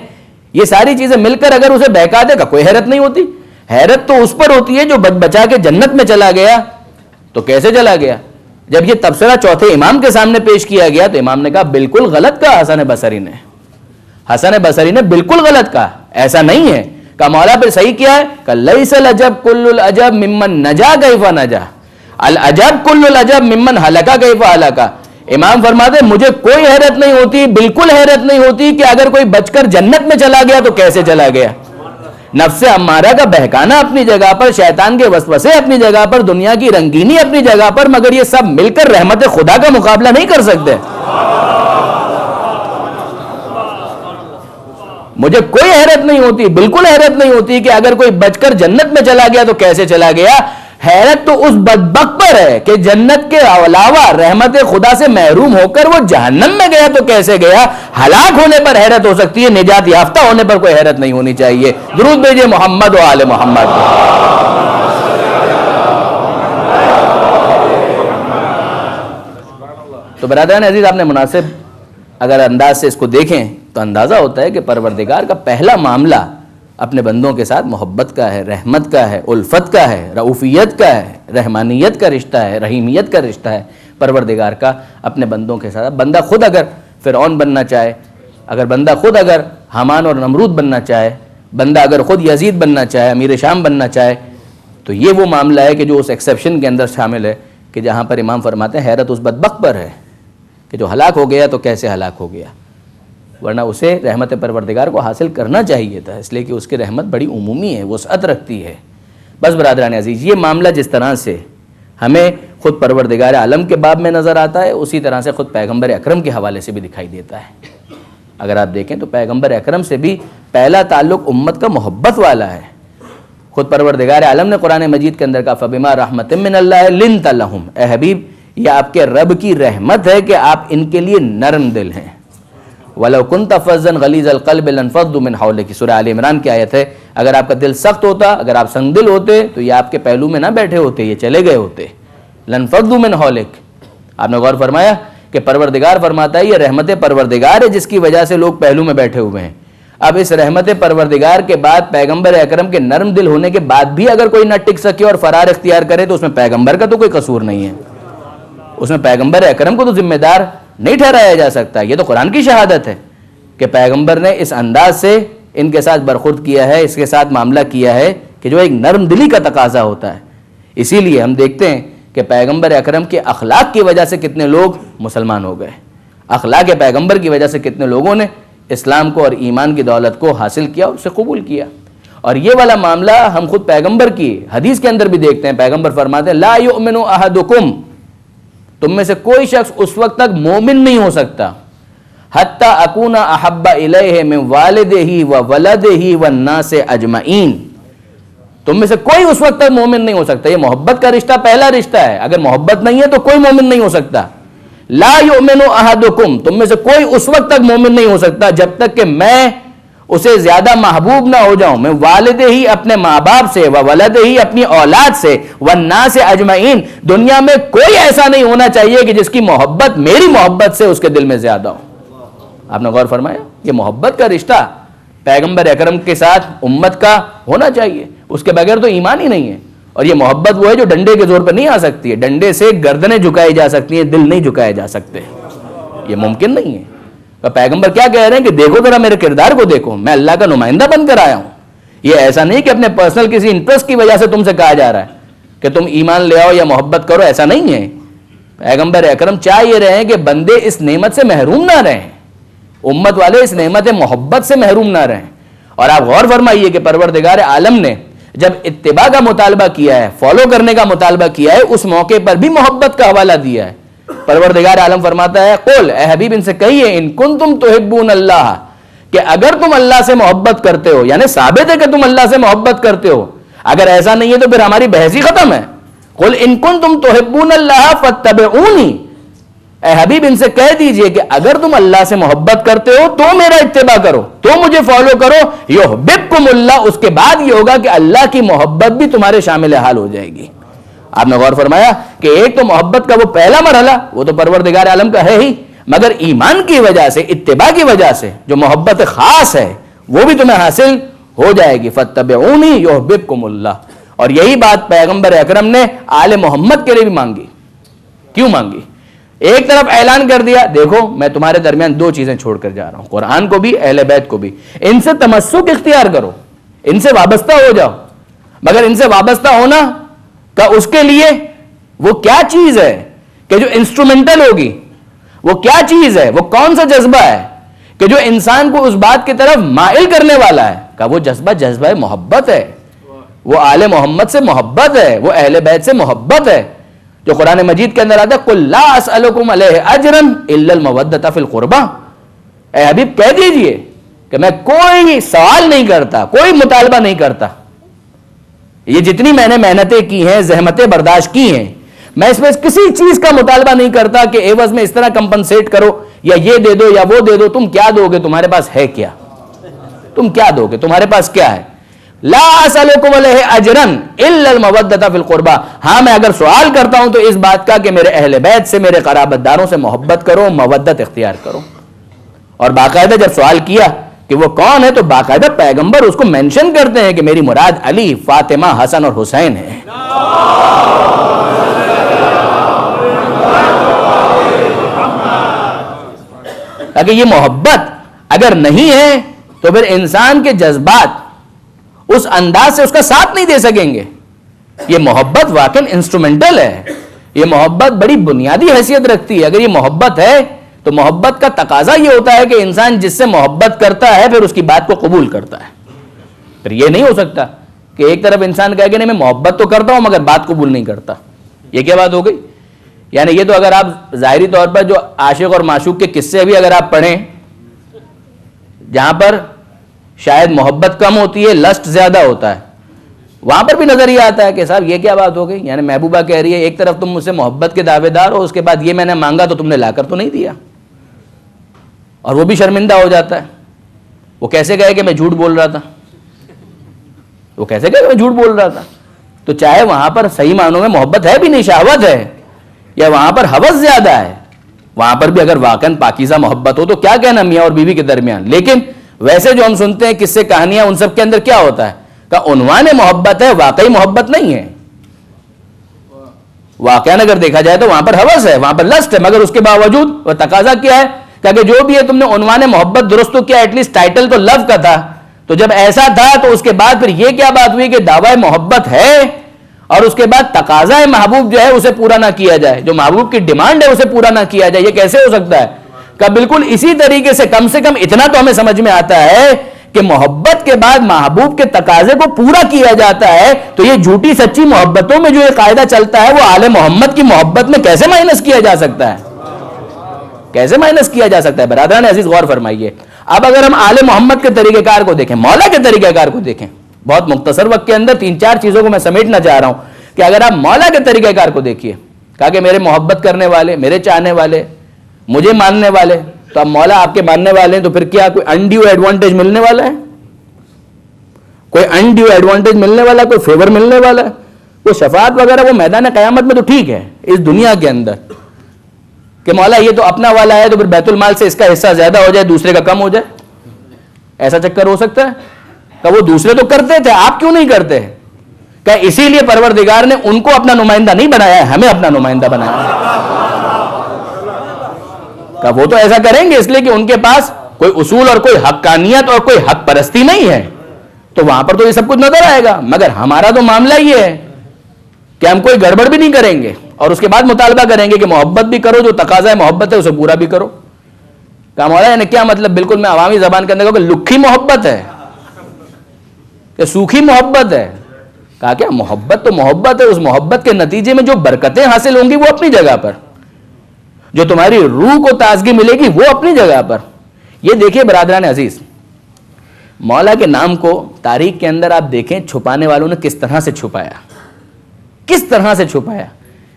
Speaker 1: یہ ساری چیزیں مل کر اگر اسے بہکا دے گا کوئی حیرت نہیں ہوتی. حیرت تو اس پر ہوتی ہے جو بچا کے جنت میں چلا گیا تو کیسے چلا گیا. جب یہ تبصرہ چوتھے امام کے سامنے پیش کیا گیا تو امام نے کہا بالکل غلط کہا حسن بصری نے. حسن بصری نے بالکل غلط کہا، ایسا نہیں ہے. کہا مولا پھر صحیح کیا ہے؟ کہ لیس العجب کل العجب ممن نجا کیف نجا، العجب کل العجب ممن ہلک کیف ہلک. امام فرماتے مجھے کوئی حیرت نہیں ہوتی، بالکل حیرت نہیں ہوتی کہ اگر کوئی بچ کر جنت میں چلا گیا تو کیسے چلا گیا. نفس امارہ کا بہکانا اپنی جگہ پر، شیطان کے وسوسے اپنی جگہ پر، دنیا کی رنگینی اپنی جگہ پر، مگر یہ سب مل کر رحمت خدا کا مقابلہ نہیں کر سکتے. مجھے کوئی حیرت نہیں ہوتی، بالکل حیرت نہیں ہوتی کہ اگر کوئی بچ کر جنت میں چلا گیا تو کیسے چلا گیا. حیرت تو اس بدبخت پر ہے کہ جنت کے علاوہ رحمت خدا سے محروم ہو کر وہ جہنم میں گیا تو کیسے گیا. ہلاک ہونے پر حیرت ہو سکتی ہے، نجات یافتہ ہونے پر کوئی حیرت نہیں ہونی چاہیے. درود بھیجئے محمد و آل محمد. تو برادران عزیز، آپ نے مناسب اگر انداز سے اس کو دیکھیں تو اندازہ ہوتا ہے کہ پروردگار کا پہلا معاملہ اپنے بندوں کے ساتھ محبت کا ہے، رحمت کا ہے، الفت کا ہے، رؤوفیت کا ہے، رحمانیت کا رشتہ ہے، رحیمیت کا رشتہ ہے پروردگار کا اپنے بندوں کے ساتھ. بندہ خود اگر فرعون بننا چاہے، اگر بندہ خود اگر حامان اور نمرود بننا چاہے، بندہ اگر خود یزید بننا چاہے، امیر شام بننا چاہے، تو یہ وہ معاملہ ہے کہ جو اس ایکسیپشن کے اندر شامل ہے کہ جہاں پر امام فرماتے ہیں حیرت اس بدبخت پر ہے کہ جو ہلاک ہو گیا تو کیسے ہلاک ہو گیا. ورنہ اسے رحمت پروردگار کو حاصل کرنا چاہیے تھا، اس لیے کہ اس کی رحمت بڑی عمومی ہے، وسعت رکھتی ہے. بس برادران عزیز، یہ معاملہ جس طرح سے ہمیں خود پروردگار عالم کے باب میں نظر آتا ہے، اسی طرح سے خود پیغمبر اکرم کے حوالے سے بھی دکھائی دیتا ہے. اگر آپ دیکھیں تو پیغمبر اکرم سے بھی پہلا تعلق امت کا محبت والا ہے. خود پروردگار عالم نے قرآن مجید کے اندر کہا فَبِمَا رَحْمَةٍ مِّنَ اللَّهِ لِنْتَ لَهُمْ. اے حبیب، یہ آپ کے رب کی رحمت ہے کہ آپ ان کے لیے نرم دل ہیں. وَلَوْ كُنْتَ فَظًّا غَلِيظَ الْقَلْبِ لَانفَضُّوا مِنْ حَوْلِكَ. سورہ آل عمران کی آیت ہے. اگر آپ کا دل سخت ہوتا، اگر آپ سنگ دل ہوتے تو یہ آپ کے پہلو میں نہ بیٹھے ہوتے، یہ چلے گئے ہوتے. لَانفَضُّوا مِنْ حَوْلِكَ. آپ نے غور فرمایا کہ پروردگار فرماتا ہے یہ رحمت پروردگار ہے جس کی وجہ سے لوگ پہلو میں بیٹھے ہوئے ہیں. اب اس رحمت پروردگار کے بعد پیغمبر اکرم کے نرم دل ہونے کے بعد بھی اگر کوئی نہ ٹک سکے اور فرار اختیار کرے تو اس میں پیغمبر کا تو کوئی قصور نہیں ہے، اس میں پیغمبر اکرم کو تو ذمہ دار نہیں ٹھہرایا جا سکتا. یہ تو قرآن کی شہادت ہے کہ پیغمبر نے اس انداز سے ان کے ساتھ برخورد کیا ہے، اس کے ساتھ معاملہ کیا ہے کہ جو ایک نرم دلی کا تقاضا ہوتا ہے. اسی لیے ہم دیکھتے ہیں کہ پیغمبر اکرم کے اخلاق کی وجہ سے کتنے لوگ مسلمان ہو گئے، اخلاق پیغمبر کی وجہ سے کتنے لوگوں نے اسلام کو اور ایمان کی دولت کو حاصل کیا اور اسے قبول کیا. اور یہ والا معاملہ ہم خود پیغمبر کی حدیث کے اندر بھی دیکھتے ہیں. پیغمبر فرماتے ہیں لا یؤمن احدکم، تم میں سے کوئی شخص اس وقت تک مومن نہیں ہو سکتا حتی اکون احب الیہ من والدہ و ولدہ والناس اجمعین. تم میں سے کوئی اس وقت تک مومن نہیں ہو سکتا. یہ محبت کا رشتہ پہلا رشتہ ہے. اگر محبت نہیں ہے تو کوئی مومن نہیں ہو سکتا. لا یؤمن احدکم، تم میں سے کوئی اس وقت تک مومن نہیں ہو سکتا جب تک کہ میں اسے زیادہ محبوب نہ ہو جاؤں. میں والد ہی اپنے ماں باپ سے، و ولد ہی اپنی اولاد سے، والناس اجمعین، دنیا میں کوئی ایسا نہیں ہونا چاہیے کہ جس کی محبت میری محبت سے اس کے دل میں زیادہ ہو. آپ نے غور فرمایا یہ محبت کا رشتہ پیغمبر اکرم کے ساتھ امت کا ہونا چاہیے. اس کے بغیر تو ایمان ہی نہیں ہے. اور یہ محبت وہ ہے جو ڈنڈے کے زور پر نہیں آ سکتی ہے. ڈنڈے سے گردنیں جھکائی جا سکتی ہیں، دل نہیں جھکائے جا سکتے. یہ ممکن نہیں ہے. تو پیغمبر کیا کہہ رہے ہیں کہ دیکھو ذرا میرے کردار کو دیکھو، میں اللہ کا نمائندہ بن کر آیا ہوں. یہ ایسا نہیں کہ اپنے پرسنل کسی انٹرسٹ کی وجہ سے تم سے کہا جا رہا ہے. کہ تم ایمان لے آؤ یا محبت کرو، ایسا نہیں ہے. پیغمبر اکرم چاہ یہ رہے ہیں کہ بندے اس نعمت سے محروم نہ رہیں، امت والے اس نعمت محبت سے محروم نہ رہیں. اور آپ غور فرمائیے کہ پروردگار عالم نے جب اتباع کا مطالبہ کیا ہے، فالو کرنے کا مطالبہ کیا ہے، اس موقع پر بھی محبت کا حوالہ دیا ہے. پروردگار عالم فرماتا ہے قل، اے حبیب ان سے کہیے، ان کنتم تحبون اللہ، کہ اگر تم اللہ سے محبت کرتے ہو، یعنی ثابت ہے کہ تم اللہ سے محبت کرتے ہو. اگر ایسا نہیں ہے تو پھر ہماری بحث ہی ختم ہے. قل ان کنتم تحبون اللہ فاتبعونی، اے حبیب ان سے کہہ دیجئے کہ اگر تم اللہ سے محبت کرتے ہو تو میرا اتباع کرو، تو مجھے فالو کرو. یحببکم اللہ، اس کے بعد یہ ہوگا کہ اللہ کی محبت بھی تمہارے شامل حال ہو جائے گی. آپ نے غور فرمایا کہ ایک تو محبت کا وہ پہلا مرحلہ وہ تو پروردگار عالم کا ہے ہی، مگر ایمان کی وجہ سے، اتباع کی وجہ سے جو محبت خاص ہے وہ بھی تمہیں حاصل ہو جائے گی. فاتبعونی یحببکم اللہ. اور یہی بات پیغمبر اکرم نے آل محمد کے لیے بھی مانگی. کیوں مانگی؟ ایک طرف اعلان کر دیا دیکھو میں تمہارے درمیان دو چیزیں چھوڑ کر جا رہا ہوں، قرآن کو بھی اہل بیت کو بھی، ان سے تمسک اختیار کرو، ان سے وابستہ ہو جاؤ. مگر ان سے وابستہ ہونا کا اس کے لیے وہ کیا چیز ہے کہ جو انسٹرومنٹل ہوگی، وہ کیا چیز ہے، وہ کون سا جذبہ ہے کہ جو انسان کو اس بات کی طرف مائل کرنے والا ہے؟ کہ وہ جذبہ محبت ہے، وہ آل محمد سے محبت ہے، وہ اہل بیت سے محبت ہے، جو قرآن مجید کے اندر آتا ہے قل لا اسألکم علیہ اجرا الا المودۃ فی القربہ. اے حبیب کہہ دیجئے کہ میں کوئی سوال نہیں کرتا، کوئی مطالبہ نہیں کرتا. یہ جتنی میں نے محنتیں کی ہیں، زحمتیں برداشت کی ہیں، میں اس میں کسی چیز کا مطالبہ نہیں کرتا کہ عوض میں اس طرح کمپنسیٹ کرو یا یہ دے دو یا وہ دے دو. تم کیا دو گے؟ تمہارے پاس ہے کیا؟ تم کیا دو گے؟ تمہارے پاس کیا ہے؟ لا اسألکم علیہ اجرا الا المودۃ فی القربہ. ہاں میں اگر سوال کرتا ہوں تو اس بات کا کہ میرے اہل بیت سے، میرے قرابت داروں سے محبت کرو، مودت اختیار کرو. اور باقاعدہ جب سوال کیا کہ وہ کون ہے تو باقاعدہ پیغمبر اس کو مینشن کرتے ہیں کہ میری مراد علی، فاطمہ، حسن اور حسین ہے. تاکہ یہ محبت اگر نہیں ہے تو پھر انسان کے جذبات اس انداز سے اس کا ساتھ نہیں دے سکیں گے. یہ محبت واقعی انسٹرومنٹل ہے، یہ محبت بڑی بنیادی حیثیت رکھتی ہے. اگر یہ محبت ہے تو محبت کا تقاضا یہ ہوتا ہے کہ انسان جس سے محبت کرتا ہے پھر اس کی بات کو قبول کرتا ہے. پھر یہ نہیں ہو سکتا کہ ایک طرف انسان کہے کہ نہیں میں محبت تو کرتا ہوں مگر بات قبول نہیں کرتا. یہ کیا بات ہو گئی؟ یعنی یہ تو اگر آپ ظاہری طور پر جو عاشق اور معشوق کے قصے بھی اگر آپ پڑھیں جہاں پر شاید محبت کم ہوتی ہے، لسٹ زیادہ ہوتا ہے، وہاں پر بھی نظر یہ آتا ہے کہ صاحب یہ کیا بات ہو گئی. یعنی محبوبہ کہہ رہی ہے ایک طرف تم مجھ سے محبت کے دعوے دار ہو، اس کے بعد یہ میں نے مانگا تو تم نے لا کر تو نہیں دیا. اور وہ بھی شرمندہ ہو جاتا ہے. وہ کیسے کہے کہ میں جھوٹ بول رہا تھا، وہ کیسے کہے کہ میں جھوٹ بول رہا تھا. تو چاہے وہاں پر صحیح معنوں میں محبت ہے بھی نہیں، شہوت ہے، یا وہاں پر ہوس زیادہ ہے، وہاں پر بھی اگر واقعاً پاکیزہ محبت ہو تو کیا کہنا میاں اور بیوی کے درمیان. لیکن ویسے جو ہم سنتے ہیں قصے سے کہانیاں، ان سب کے اندر کیا ہوتا ہے کہ عنوان محبت ہے، واقعی محبت نہیں ہے. واقعاً اگر دیکھا جائے تو وہاں پر ہوس ہے، وہاں پر لسٹ ہے، مگر اس کے باوجود وہ تقاضا کیا ہے کہ جو بھی ہے تم نے عنوان محبت درست تو کیا، ایٹ لیسٹ ٹائٹل تو لو کا تھا. تو جب ایسا تھا تو اس کے بعد پھر یہ کیا بات ہوئی کہ دعوی محبت ہے اور اس کے بعد تقاضا محبوب جو ہے اسے پورا نہ کیا جائے، جو محبوب کی ڈیمانڈ ہے اسے پورا نہ کیا جائے. یہ کیسے ہو سکتا ہے؟ کہ بالکل اسی طریقے سے کم اتنا تو ہمیں سمجھ میں آتا ہے کہ محبت کے بعد محبوب کے تقاضے کو پورا کیا جاتا ہے. تو یہ جھوٹی سچی محبتوں میں جو یہ قاعدہ چلتا ہے وہ آل محمد کی محبت میں کیسے مائنس کیا جا سکتا ہے؟ کیسے مائنس کیا جا سکتا ہے؟ برادران عزیز غور فرمائیے. اب اگر ہم آل محمد کے طریقہ کار کو دیکھیں، مولا کے طریقہ کار کو دیکھیں، بہت مختصر وقت کے اندر 3-4 چیزوں کو میں سمیٹنا چاہ رہا ہوں کہ اگر آپ مولا کے طریقہ کار کو دیکھیے، کہا کہ میرے محبت کرنے والے، میرے چاہنے والے، مجھے ماننے والے، تو اب مولا آپ کے ماننے والے ہیں تو پھر کیا کوئی انڈیو ایڈوانٹیج ملنے والا ہے؟ کوئی انڈیو ایڈوانٹیج ملنے والا، کوئی فیور ملنے والا ہے؟ کوئی شفاعت وغیرہ وہ میدان قیامت میں تو ٹھیک ہے، اس دنیا کے اندر کہ مولا یہ تو اپنا والا ہے تو پھر بیت المال سے اس کا حصہ زیادہ ہو جائے، دوسرے کا کم ہو جائے، ایسا چکر ہو سکتا ہے؟ کہ وہ دوسرے تو کرتے تھے، آپ کیوں نہیں کرتے؟ کہ اسی لیے پروردگار نے ان کو اپنا نمائندہ نہیں بنایا ہے، ہمیں اپنا نمائندہ بنایا ہے. کہ وہ تو ایسا کریں گے اس لیے کہ ان کے پاس کوئی اصول اور کوئی حقانیت اور کوئی حق پرستی نہیں ہے، تو وہاں پر تو یہ سب کچھ نظر آئے گا. مگر ہمارا تو معاملہ یہ ہے کہ ہم کوئی گڑبڑ بھی نہیں کریں گے اور اس کے بعد مطالبہ کریں گے کہ محبت بھی کرو, جو تقاضا ہے محبت ہے اسے پورا بھی کرو. کہا مولا یعنی کیا مطلب؟ بالکل میں عوامی زبان کے اندر کہوں کہ لکھی محبت ہے کہ سوکھی محبت ہے. کہا کیا محبت تو محبت ہے, اس محبت کے نتیجے میں جو برکتیں حاصل ہوں گی وہ اپنی جگہ پر, جو تمہاری روح کو تازگی ملے گی وہ اپنی جگہ پر. یہ دیکھیے برادران عزیز, مولا کے نام کو تاریخ کے اندر آپ دیکھیں چھپانے والوں نے کس طرح سے چھپایا, کس طرح سے چھپایا.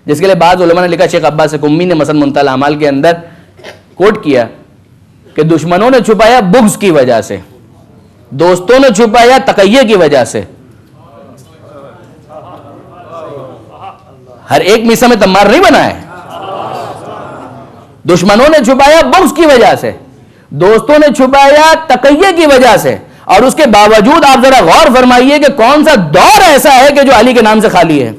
Speaker 1: جس کے لیے بعض علماء نے لکھا, شیخ عباس قمی نے مثلا منتهى الاعمال کے اندر کوٹ کیا کہ دشمنوں نے چھپایا بغض کی وجہ سے, دوستوں نے چھپایا تقیہ کی وجہ سے. ہر ایک میسا میں تمار نہیں بنا ہے. دشمنوں نے چھپایا بغض کی وجہ سے, دوستوں نے چھپایا تقیہ کی وجہ سے. اور اس کے باوجود آپ ذرا غور فرمائیے کہ کون سا دور ایسا ہے کہ جو علی کے نام سے خالی ہے.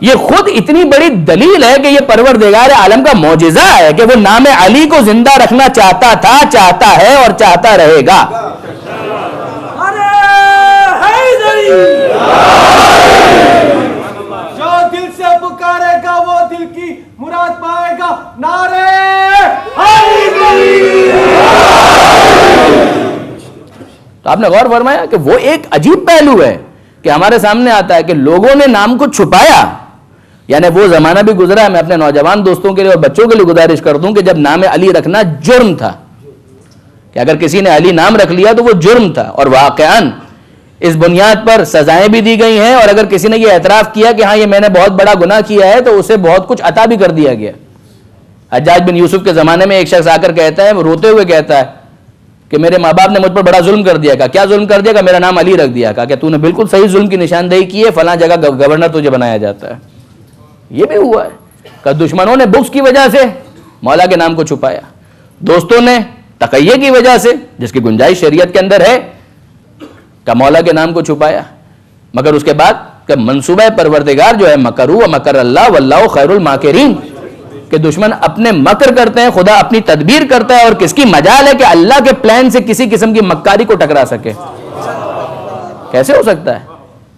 Speaker 1: یہ خود اتنی بڑی دلیل ہے کہ یہ پروردگار عالم کا معجزہ ہے کہ وہ نام علی کو زندہ رکھنا چاہتا تھا, چاہتا ہے اور چاہتا رہے گا.
Speaker 2: جو دل سے پکارے گا وہ دل کی مراد پائے گا. نعرے حیدری.
Speaker 1: تو آپ نے غور فرمایا کہ وہ ایک عجیب پہلو ہے کہ ہمارے سامنے آتا ہے کہ لوگوں نے نام کو چھپایا. یعنی وہ زمانہ بھی گزرا ہے. میں اپنے نوجوان دوستوں کے لیے اور بچوں کے لیے گزارش کرتا ہوں کہ جب نام علی رکھنا جرم تھا, کہ اگر کسی نے علی نام رکھ لیا تو وہ جرم تھا, اور واقعاً اس بنیاد پر سزائیں بھی دی گئی ہیں. اور اگر کسی نے یہ اعتراف کیا کہ ہاں یہ میں نے بہت بڑا گناہ کیا ہے تو اسے بہت کچھ عطا بھی کر دیا گیا. حجاج بن یوسف کے زمانے میں ایک شخص آ کر کہتا ہے, روتے ہوئے کہتا ہے کہ میرے ماں باپ نے مجھ پر بڑا ظلم کر دیا. کہا کیا ظلم کر دیا؟ کہ میرا نام علی رکھ دیا. کہا کہ تو نے بالکل صحیح ظلم کی نشاندہی کی ہے, فلاں جگہ گورنر تجھے بنایا جاتا ہے. یہ بھی ہوا ہے کہ دشمنوں نے بغض کی وجہ سے مولا کے نام کو چھپایا, دوستوں نے تقیہ کی وجہ سے, جس کی گنجائش شریعت کے اندر ہے, کہ مولا کے نام کو چھپایا. مگر اس کے بعد کہ منصوبہ پروردگار جو ہے مکروا ومکر اللہ واللہ خیر الماکرین, کہ دشمن اپنے مکر کرتے ہیں, خدا اپنی تدبیر کرتا ہے, اور کس کی مجال ہے کہ اللہ کے پلان سے کسی قسم کی مکاری کو ٹکرا سکے. کیسے ہو سکتا ہے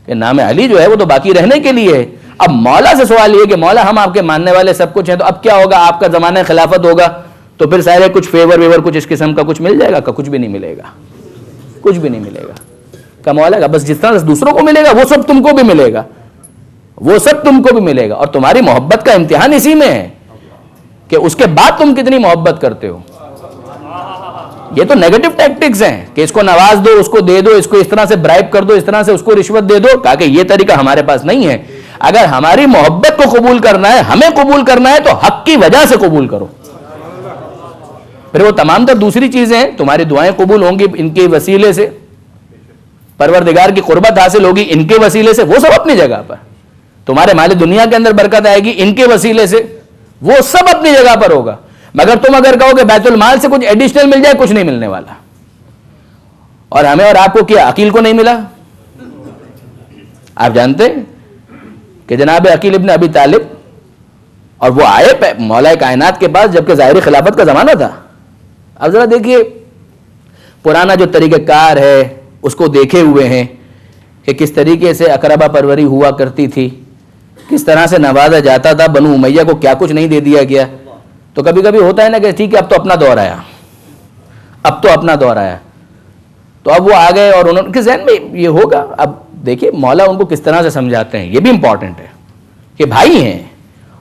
Speaker 1: کہ نام علی جو ہے وہ تو باقی رہنے کے لیے ہے. اب مولا سے سوال یہ کہ مولا ہم آپ کے ماننے والے سب کچھ ہیں, تو اب کیا ہوگا؟ آپ کا زمانہ خلافت ہوگا تو پھر سارے کچھ فیور ویور کچھ اس قسم کا کچھ مل جائے گا؟ کہ کچھ بھی نہیں ملے گا, کچھ بھی نہیں ملے گا. کہ مولا کا بس جس طرح دوسروں کو ملے گا وہ سب تم کو بھی ملے گا, وہ سب تم کو بھی ملے گا. اور تمہاری محبت کا امتحان اسی میں ہے کہ اس کے بعد تم کتنی محبت کرتے ہو. یہ تو نیگیٹو ٹیکٹکس ہیں کہ اس کو نواز دو, اس کو دے دو, اس کو اس طرح سے برائب کر دو, اس طرح سے اس کو رشوت دے دو. کہا کہ یہ طریقہ ہمارے پاس نہیں ہے. اگر ہماری محبت کو قبول کرنا ہے, ہمیں قبول کرنا ہے, تو حق کی وجہ سے قبول کرو. پھر وہ تمام تر دوسری چیزیں ہیں, تمہاری دعائیں قبول ہوں گی ان کے وسیلے سے, پروردگار کی قربت حاصل ہوگی ان کے وسیلے سے, وہ سب اپنی جگہ پر. تمہارے مال دنیا کے اندر برکت آئے گی ان کے وسیلے سے, وہ سب اپنی جگہ پر ہوگا. مگر تم اگر کہو کہ بیت المال سے کچھ ایڈیشنل مل جائے, کچھ نہیں ملنے والا. اور ہمیں اور آپ کو کیا عقیل کو نہیں ملا؟ آپ جانتے ہیں کہ جناب عقیل ابن ابی طالب, اور وہ آئے مولا کائنات کے پاس جبکہ ظاہری خلافت کا زمانہ تھا. اب ذرا دیکھیے پرانا جو طریقہ کار ہے اس کو دیکھے ہوئے ہیں کہ کس طریقے سے اقربا پروری ہوا کرتی تھی, کس طرح سے نوازا جاتا تھا. بنو امیہ کو کیا کچھ نہیں دے دیا گیا. تو کبھی کبھی ہوتا ہے نا کہ ٹھیک ہے اب تو اپنا دور آیا, اب تو اپنا دور آیا, تو اب وہ آ گئے اور انہوں کے ذہن میں یہ ہوگا. اب دیکھیے مولا ان کو کس طرح سے سمجھاتے ہیں, یہ بھی امپورٹنٹ ہے کہ بھائی ہیں.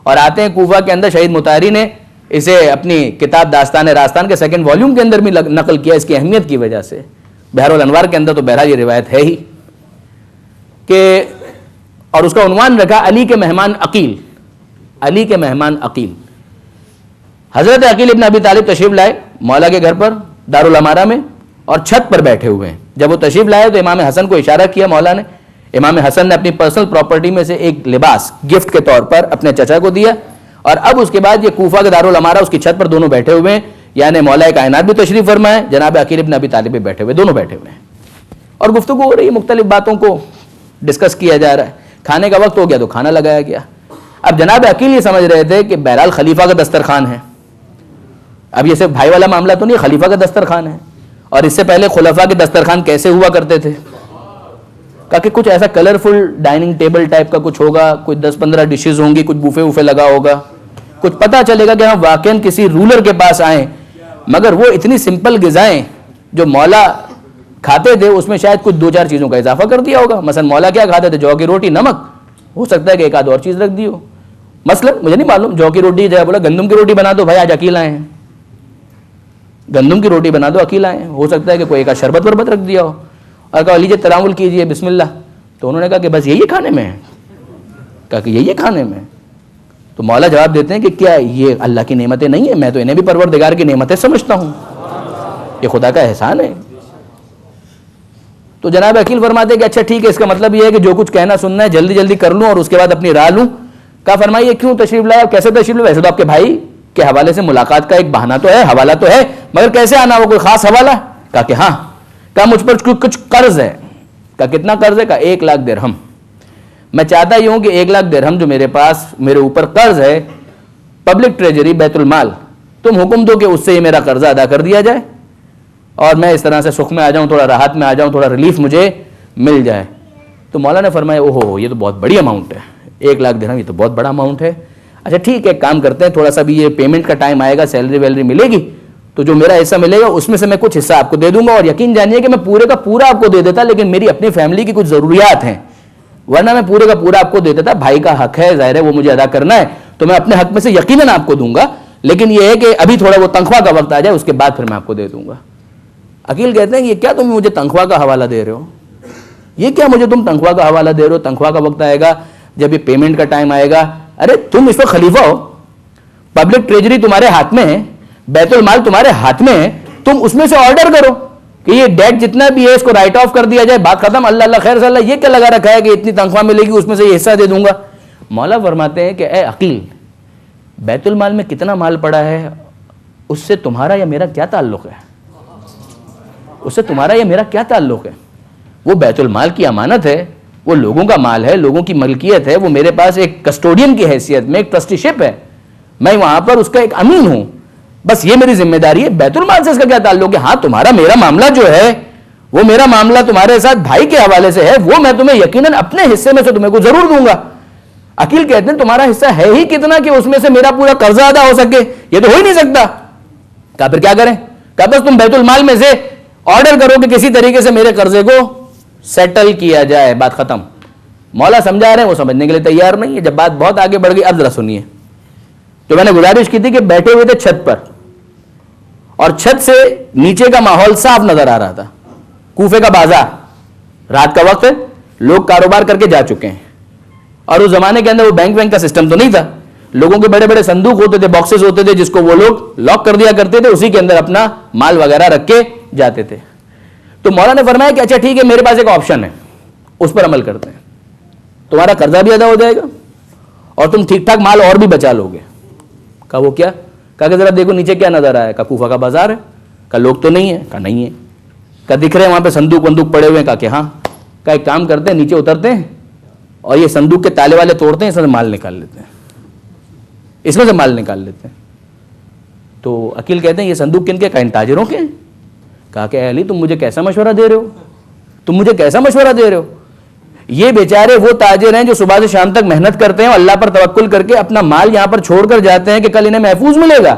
Speaker 1: اور آتے ہیں کوفہ کے اندر, شہید مطہری نے اسے اپنی کتاب داستان راستان کے 2 والیوم کے اندر بھی نقل کیا اس کی اہمیت کی وجہ سے. بحر الانوار کے اندر تو بہرحال یہ روایت ہے ہی کہ, اور اس کا عنوان رکھا علی کے مہمان عقیل, علی کے مہمان عقیل. حضرت عقیل ابن ابی طالب تشریف لائے مولا کے گھر پر دارالامارہ میں, اور چھت پر بیٹھے ہوئے ہیں. جب وہ تشریف لائے تو امام حسن کو اشارہ کیا مولا نے. امام حسن نے اپنی پرسنل پراپرٹی میں سے ایک لباس گفٹ کے طور پر اپنے چچا کو دیا, اور اب اس کے بعد یہ کوفہ کے دارالامارہ اس کی چھت پر دونوں بیٹھے ہوئے ہیں. یعنی مولا کائنات بھی تشریف فرمائے, جناب عقیل ابن ابی طالب بھی بیٹھے ہوئے, دونوں بیٹھے ہوئے ہیں, اور گفتگو ہو رہی ہے, مختلف باتوں کو ڈسکس کیا جا رہا ہے. کھانے کا وقت ہو گیا تو کھانا لگایا گیا. اب جناب عقیل یہ سمجھ رہے تھے کہ بہرحال خلیفہ کا دسترخوان ہے. اب یہ صرف بھائی والا معاملہ تو نہیں, خلیفہ کا دسترخوان ہے. اور اس سے پہلے خلفاء کے دسترخوان کیسے ہوا کرتے تھے؟ کہا کہ کچھ ایسا کلرفل ڈائننگ ٹیبل ٹائپ کا کچھ ہوگا, کچھ 10-15 ڈشز ہوں گی, کچھ بوفے ووفے لگا ہوگا, کچھ پتہ چلے گا کہ ہم واقعاً کسی رولر کے پاس آئیں, مگر وہ اتنی سمپل غذائیں جو مولا کھاتے تھے اس میں شاید کچھ 2-4 چیزوں کا اضافہ کر دیا ہوگا. مثلا مولا کیا کھاتے تھے؟ جو کی روٹی, نمک, ہو سکتا ہے کہ ایک آدھ اور چیز رکھ دی ہو. مثلا مجھے نہیں معلوم, جو کی روٹی جگہ بولا گندم کی روٹی بنا دو بھائی, آج اکیلا آئے ہیں, گندم کی روٹی بنا دو, اکیلا آئے ہیں. ہو سکتا ہے کہ کوئی ایک آدھ شربت وربت رکھ دیا ہو اور کہا لیجیے تناول کیجیے بسم اللہ. تو انہوں نے کہا کہ بس یہی کھانے میں ہے. کہا کہ یہی کھانے میں. تو مولا جواب دیتے ہیں کہ کیا یہ اللہ کی نعمتیں نہیں ہیں؟ میں تو انہیں بھی پروردگار کی نعمتیں سمجھتا ہوں, یہ خدا کا احسان ہے. تو جناب عقیل فرماتے ہیں کہ اچھا ٹھیک ہے, اس کا مطلب یہ ہے کہ جو کچھ کہنا سننا ہے جلدی جلدی کر لوں اور اس کے بعد اپنی راہ لوں. کہا فرمائیے کیوں تشریف لائے اور کیسے تشریف لائے؟ ویسے تو آپ کے بھائی کے حوالے سے ملاقات کا ایک بہانہ تو ہے, حوالہ تو ہے, مگر کیسے آنا, وہ کوئی خاص حوالہ؟ کہا کہ ہاں. کہا مجھ پر کچھ قرض ہے. کہا کتنا قرض ہے؟ کہا 1 لاکھ درہم. میں چاہتا ہی ہوں کہ 1 لاکھ درہم جو میرے پاس میرے اوپر قرض ہے, پبلک ٹریجری بیت المال, تم حکم دو کہ اس سے یہ میرا قرضہ ادا کر دیا جائے اور میں اس طرح سے سکھ میں آ جاؤں, تھوڑا راحت میں آ جاؤں, تھوڑا ریلیف مجھے مل جائے. تو مولا نے فرمایا اوہو یہ تو بہت بڑی اماؤنٹ ہے, 1 لاکھ درہم, یہ تو بہت بڑا اماؤنٹ ہے. اچھا ٹھیک ہے, کام کرتے ہیں, تھوڑا سا بھی یہ پیمنٹ کا ٹائم آئے گا, سیلری ویلری ملے گی تو جو میرا حصہ ملے گا اس میں سے میں کچھ حصہ آپ کو دے دوں گا, اور یقین جانیے کہ میں پورے کا پورا آپ کو دے دیتا, لیکن میری اپنی فیملی کی کچھ ضروریات ہیں, ورنہ میں پورے کا پورا آپ کو دے دیتا. بھائی کا حق ہے, ظاہر ہے وہ مجھے ادا کرنا ہے, تو میں اپنے حق میں سے یقیناً آپ کو دوں گا, لیکن یہ ہے کہ ابھی تھوڑا وہ تنخواہ کا وقت آ جائے, اس کے بعد پھر میں آپ کو دے دوں گا. عقیل کہتے ہیں کہ یہ کیا تم مجھے تنخواہ کا حوالہ دے رہے ہو؟ یہ کیا مجھے تم تنخواہ کا حوالہ دے رہے ہو؟ تنخواہ کا وقت آئے گا, جب یہ پیمنٹ کا ٹائم آئے گا. ارے تم اس وقت خلیفہ ہو, پبلک ٹریجری تمہارے ہاتھ میں ہے, بیت المال تمہارے ہاتھ میں ہے, تم اس میں سے آرڈر کرو کہ یہ ڈیٹ جتنا بھی ہے اس کو رائٹ آف کر دیا جائے, بات ختم. اللہ اللہ خیر صلی اللہ, یہ کیا لگا رکھا ہے کہ اتنی تنخواہ ملے گی اس میں سے یہ حصہ دے دوں گا؟ مولا فرماتے ہیں کہ اے عقیل, بیت المال میں کتنا مال پڑا ہے اس سے تمہارا یا میرا کیا تعلق ہے؟ اس سے تمہارا یا میرا کیا تعلق ہے؟ وہ بیت المال کی امانت ہے, وہ لوگوں کا مال ہے, لوگوں کی ملکیت ہے, وہ میرے پاس ایک کسٹوڈین کی حیثیت میں ایک ٹرسٹی شپ ہے, میں وہاں پر اس کا ایک امین ہوں, بس یہ میری ذمہ داری ہے. بیت المال سے اس کا کیا تعلق ہے؟ ہاں تمہارا میرا معاملہ جو ہے وہ میرا معاملہ تمہارے ساتھ بھائی کے حوالے سے ہے, وہ میں تمہیں یقیناً اپنے حصے میں سے تمہیں کو ضرور دوں گا. عقیل کہتے ہیں تمہارا حصہ ہے ہی کتنا کہ اس میں سے میرا پورا قرضہ ادا ہو سکے؟ یہ تو ہو ہی نہیں سکتا. کہا پھر کیا کریں؟ کہا بس تم بیت المال میں سے آرڈر کرو کہ کسی طریقے سے میرے قرضے کو سیٹل کیا جائے, بات ختم. مولا سمجھا رہے ہیں, وہ سمجھنے کے لیے تیار نہیں ہے. جب بات بہت آگے بڑھ گئی, اب ذرا سنیے. تو میں نے گزارش کی تھی کہ بیٹھے ہوئے تھے چھت پر, اور چھت سے نیچے کا ماحول صاف نظر آ رہا تھا. کوفے کا بازار, رات کا وقت ہے, لوگ کاروبار کر کے جا چکے ہیں, اور اس زمانے کے اندر وہ بینک کا سسٹم تو نہیں تھا. لوگوں کے بڑے بڑے صندوق ہوتے تھے, باکسز ہوتے تھے, جس کو وہ لوگ لاک کر دیا کرتے تھے, اسی کے اندر اپنا مال وغیرہ رکھ کے جاتے تھے. تو مولا نے فرمایا کہ اچھا ٹھیک ہے, میرے پاس ایک آپشن ہے, اس پر عمل کرتے ہیں. تمہارا قرضہ بھی ادا ہو جائے گا اور تم ٹھیک ٹھاک مال اور بھی بچا لو گے. کہا وہ کیا؟ کہا کہ ذرا دیکھو نیچے کیا نظر آیا. کہا کوفہ کا بازار ہے. کہا لوگ تو نہیں ہے. کہا نہیں ہے. کہا دکھ رہے ہیں وہاں پہ صندوق وندوق پڑے ہوئے ہیں؟ کہا کہ ہاں. کہا ایک کام کرتے ہیں, نیچے اترتے ہیں اور یہ صندوق کے تالے والے توڑتے ہیں, اس میں سے مال نکال لیتے ہیں, اس میں سے مال نکال لیتے ہیں. تو عقیل کہتے ہیں یہ صندوق کن کے؟ کہا ان تاجروں کے. کہا کہ اے علی تم مجھے کیسا مشورہ دے رہے ہو, تم مجھے کیسا مشورہ دے رہے ہو؟ یہ بیچارے وہ تاجر ہیں جو صبح سے شام تک محنت کرتے ہیں, اللہ پر توکل کر کے اپنا مال یہاں پر چھوڑ کر جاتے ہیں کہ کل انہیں محفوظ ملے گا,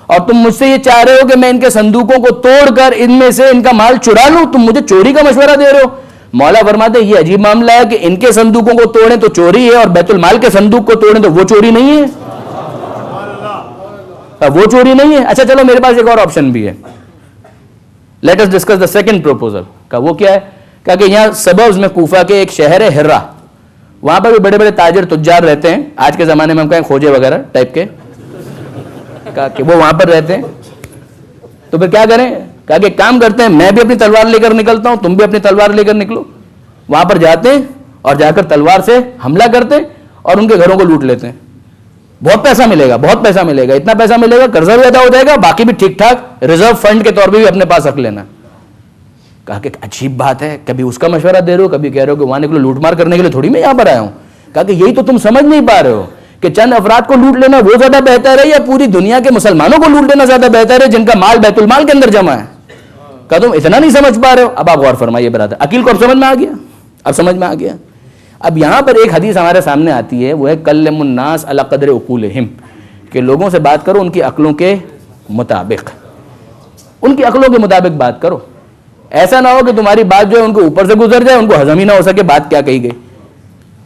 Speaker 1: اور تم مجھ سے یہ چاہ رہے ہو کہ میں ان کے صندوقوں کو توڑ کر ان میں سے ان کا مال چرا لوں, تم مجھے چوری کا مشورہ دے رہے ہو. مولا فرماتے ہیں یہ عجیب معاملہ ہے کہ ان کے صندوقوں کو توڑیں تو چوری ہے, اور بیت المال کے صندوق کو توڑیں تو وہ چوری نہیں ہے, وہ چوری نہیں ہے. اچھا چلو میرے پاس ایک اور آپشن بھی ہے, let us discuss the second proposal. کہا وہ کیا ہے؟ کہا کہ یہاں سبوز میں کوفہ کے ایک شہر ہے ہرہ, وہاں پر بھی بڑے بڑے تاجر تجار رہتے ہیں, آج کے زمانے میں ہم کہیں کھوجے وغیرہ ٹائپ کے. کہا کہ وہ وہاں پر رہتے ہیں, تو پھر کیا کریں؟ کہا کہ کام کرتے ہیں, میں بھی اپنی تلوار لے کر نکلتا ہوں, تم بھی اپنی تلوار لے کر نکلو. وہاں پر جاتے ہیں اور جا کر تلوار سے حملہ کرتے ہیں اور ان کے گھروں کو لوٹ لیتے ہیں. بہت پیسہ ملے گا, بہت پیسہ ملے گا, اتنا پیسہ ملے گا قرضہ بھی ادا ہو جائے گا, باقی بھی ٹھیک ٹھاک ریزرو فنڈ کے طور پہ بھی اپنے پاس رکھ لینا. کہا کہ عجیب بات ہے, کبھی اس کا مشورہ دے رہے ہو, کبھی کہہ رہے ہو کہ وہاں نکلو, لوٹ مار کرنے کے لیے تھوڑی میں یہاں پر آیا ہوں. کہا کہ یہی تو تم سمجھ نہیں پا رہے ہو کہ چند افراد کو لوٹ لینا وہ زیادہ بہتر ہے یا پوری دنیا کے مسلمانوں کو لوٹ لینا زیادہ بہتر ہے جن کا مال بیت المال کے اندر جمع ہے. کہا تم اتنا نہیں سمجھ پا رہے ہو. اب آپ غور فرمائیے برادر, عقیل کو اب سمجھ میں آ گیا. اب سمجھ میں آ گیا. اب یہاں پر ایک حدیث ہمارے سامنے آتی ہے, وہ ہے کلم الناس علی قدر عقولہم, کہ لوگوں سے بات کرو ان کی عقلوں کے مطابق, ان کی عقلوں کے مطابق بات کرو. ایسا نہ ہو کہ تمہاری بات جو ہے ان کو اوپر سے گزر جائے, ان کو ہضم ہی نہ ہو سکے بات کیا کہی گئی.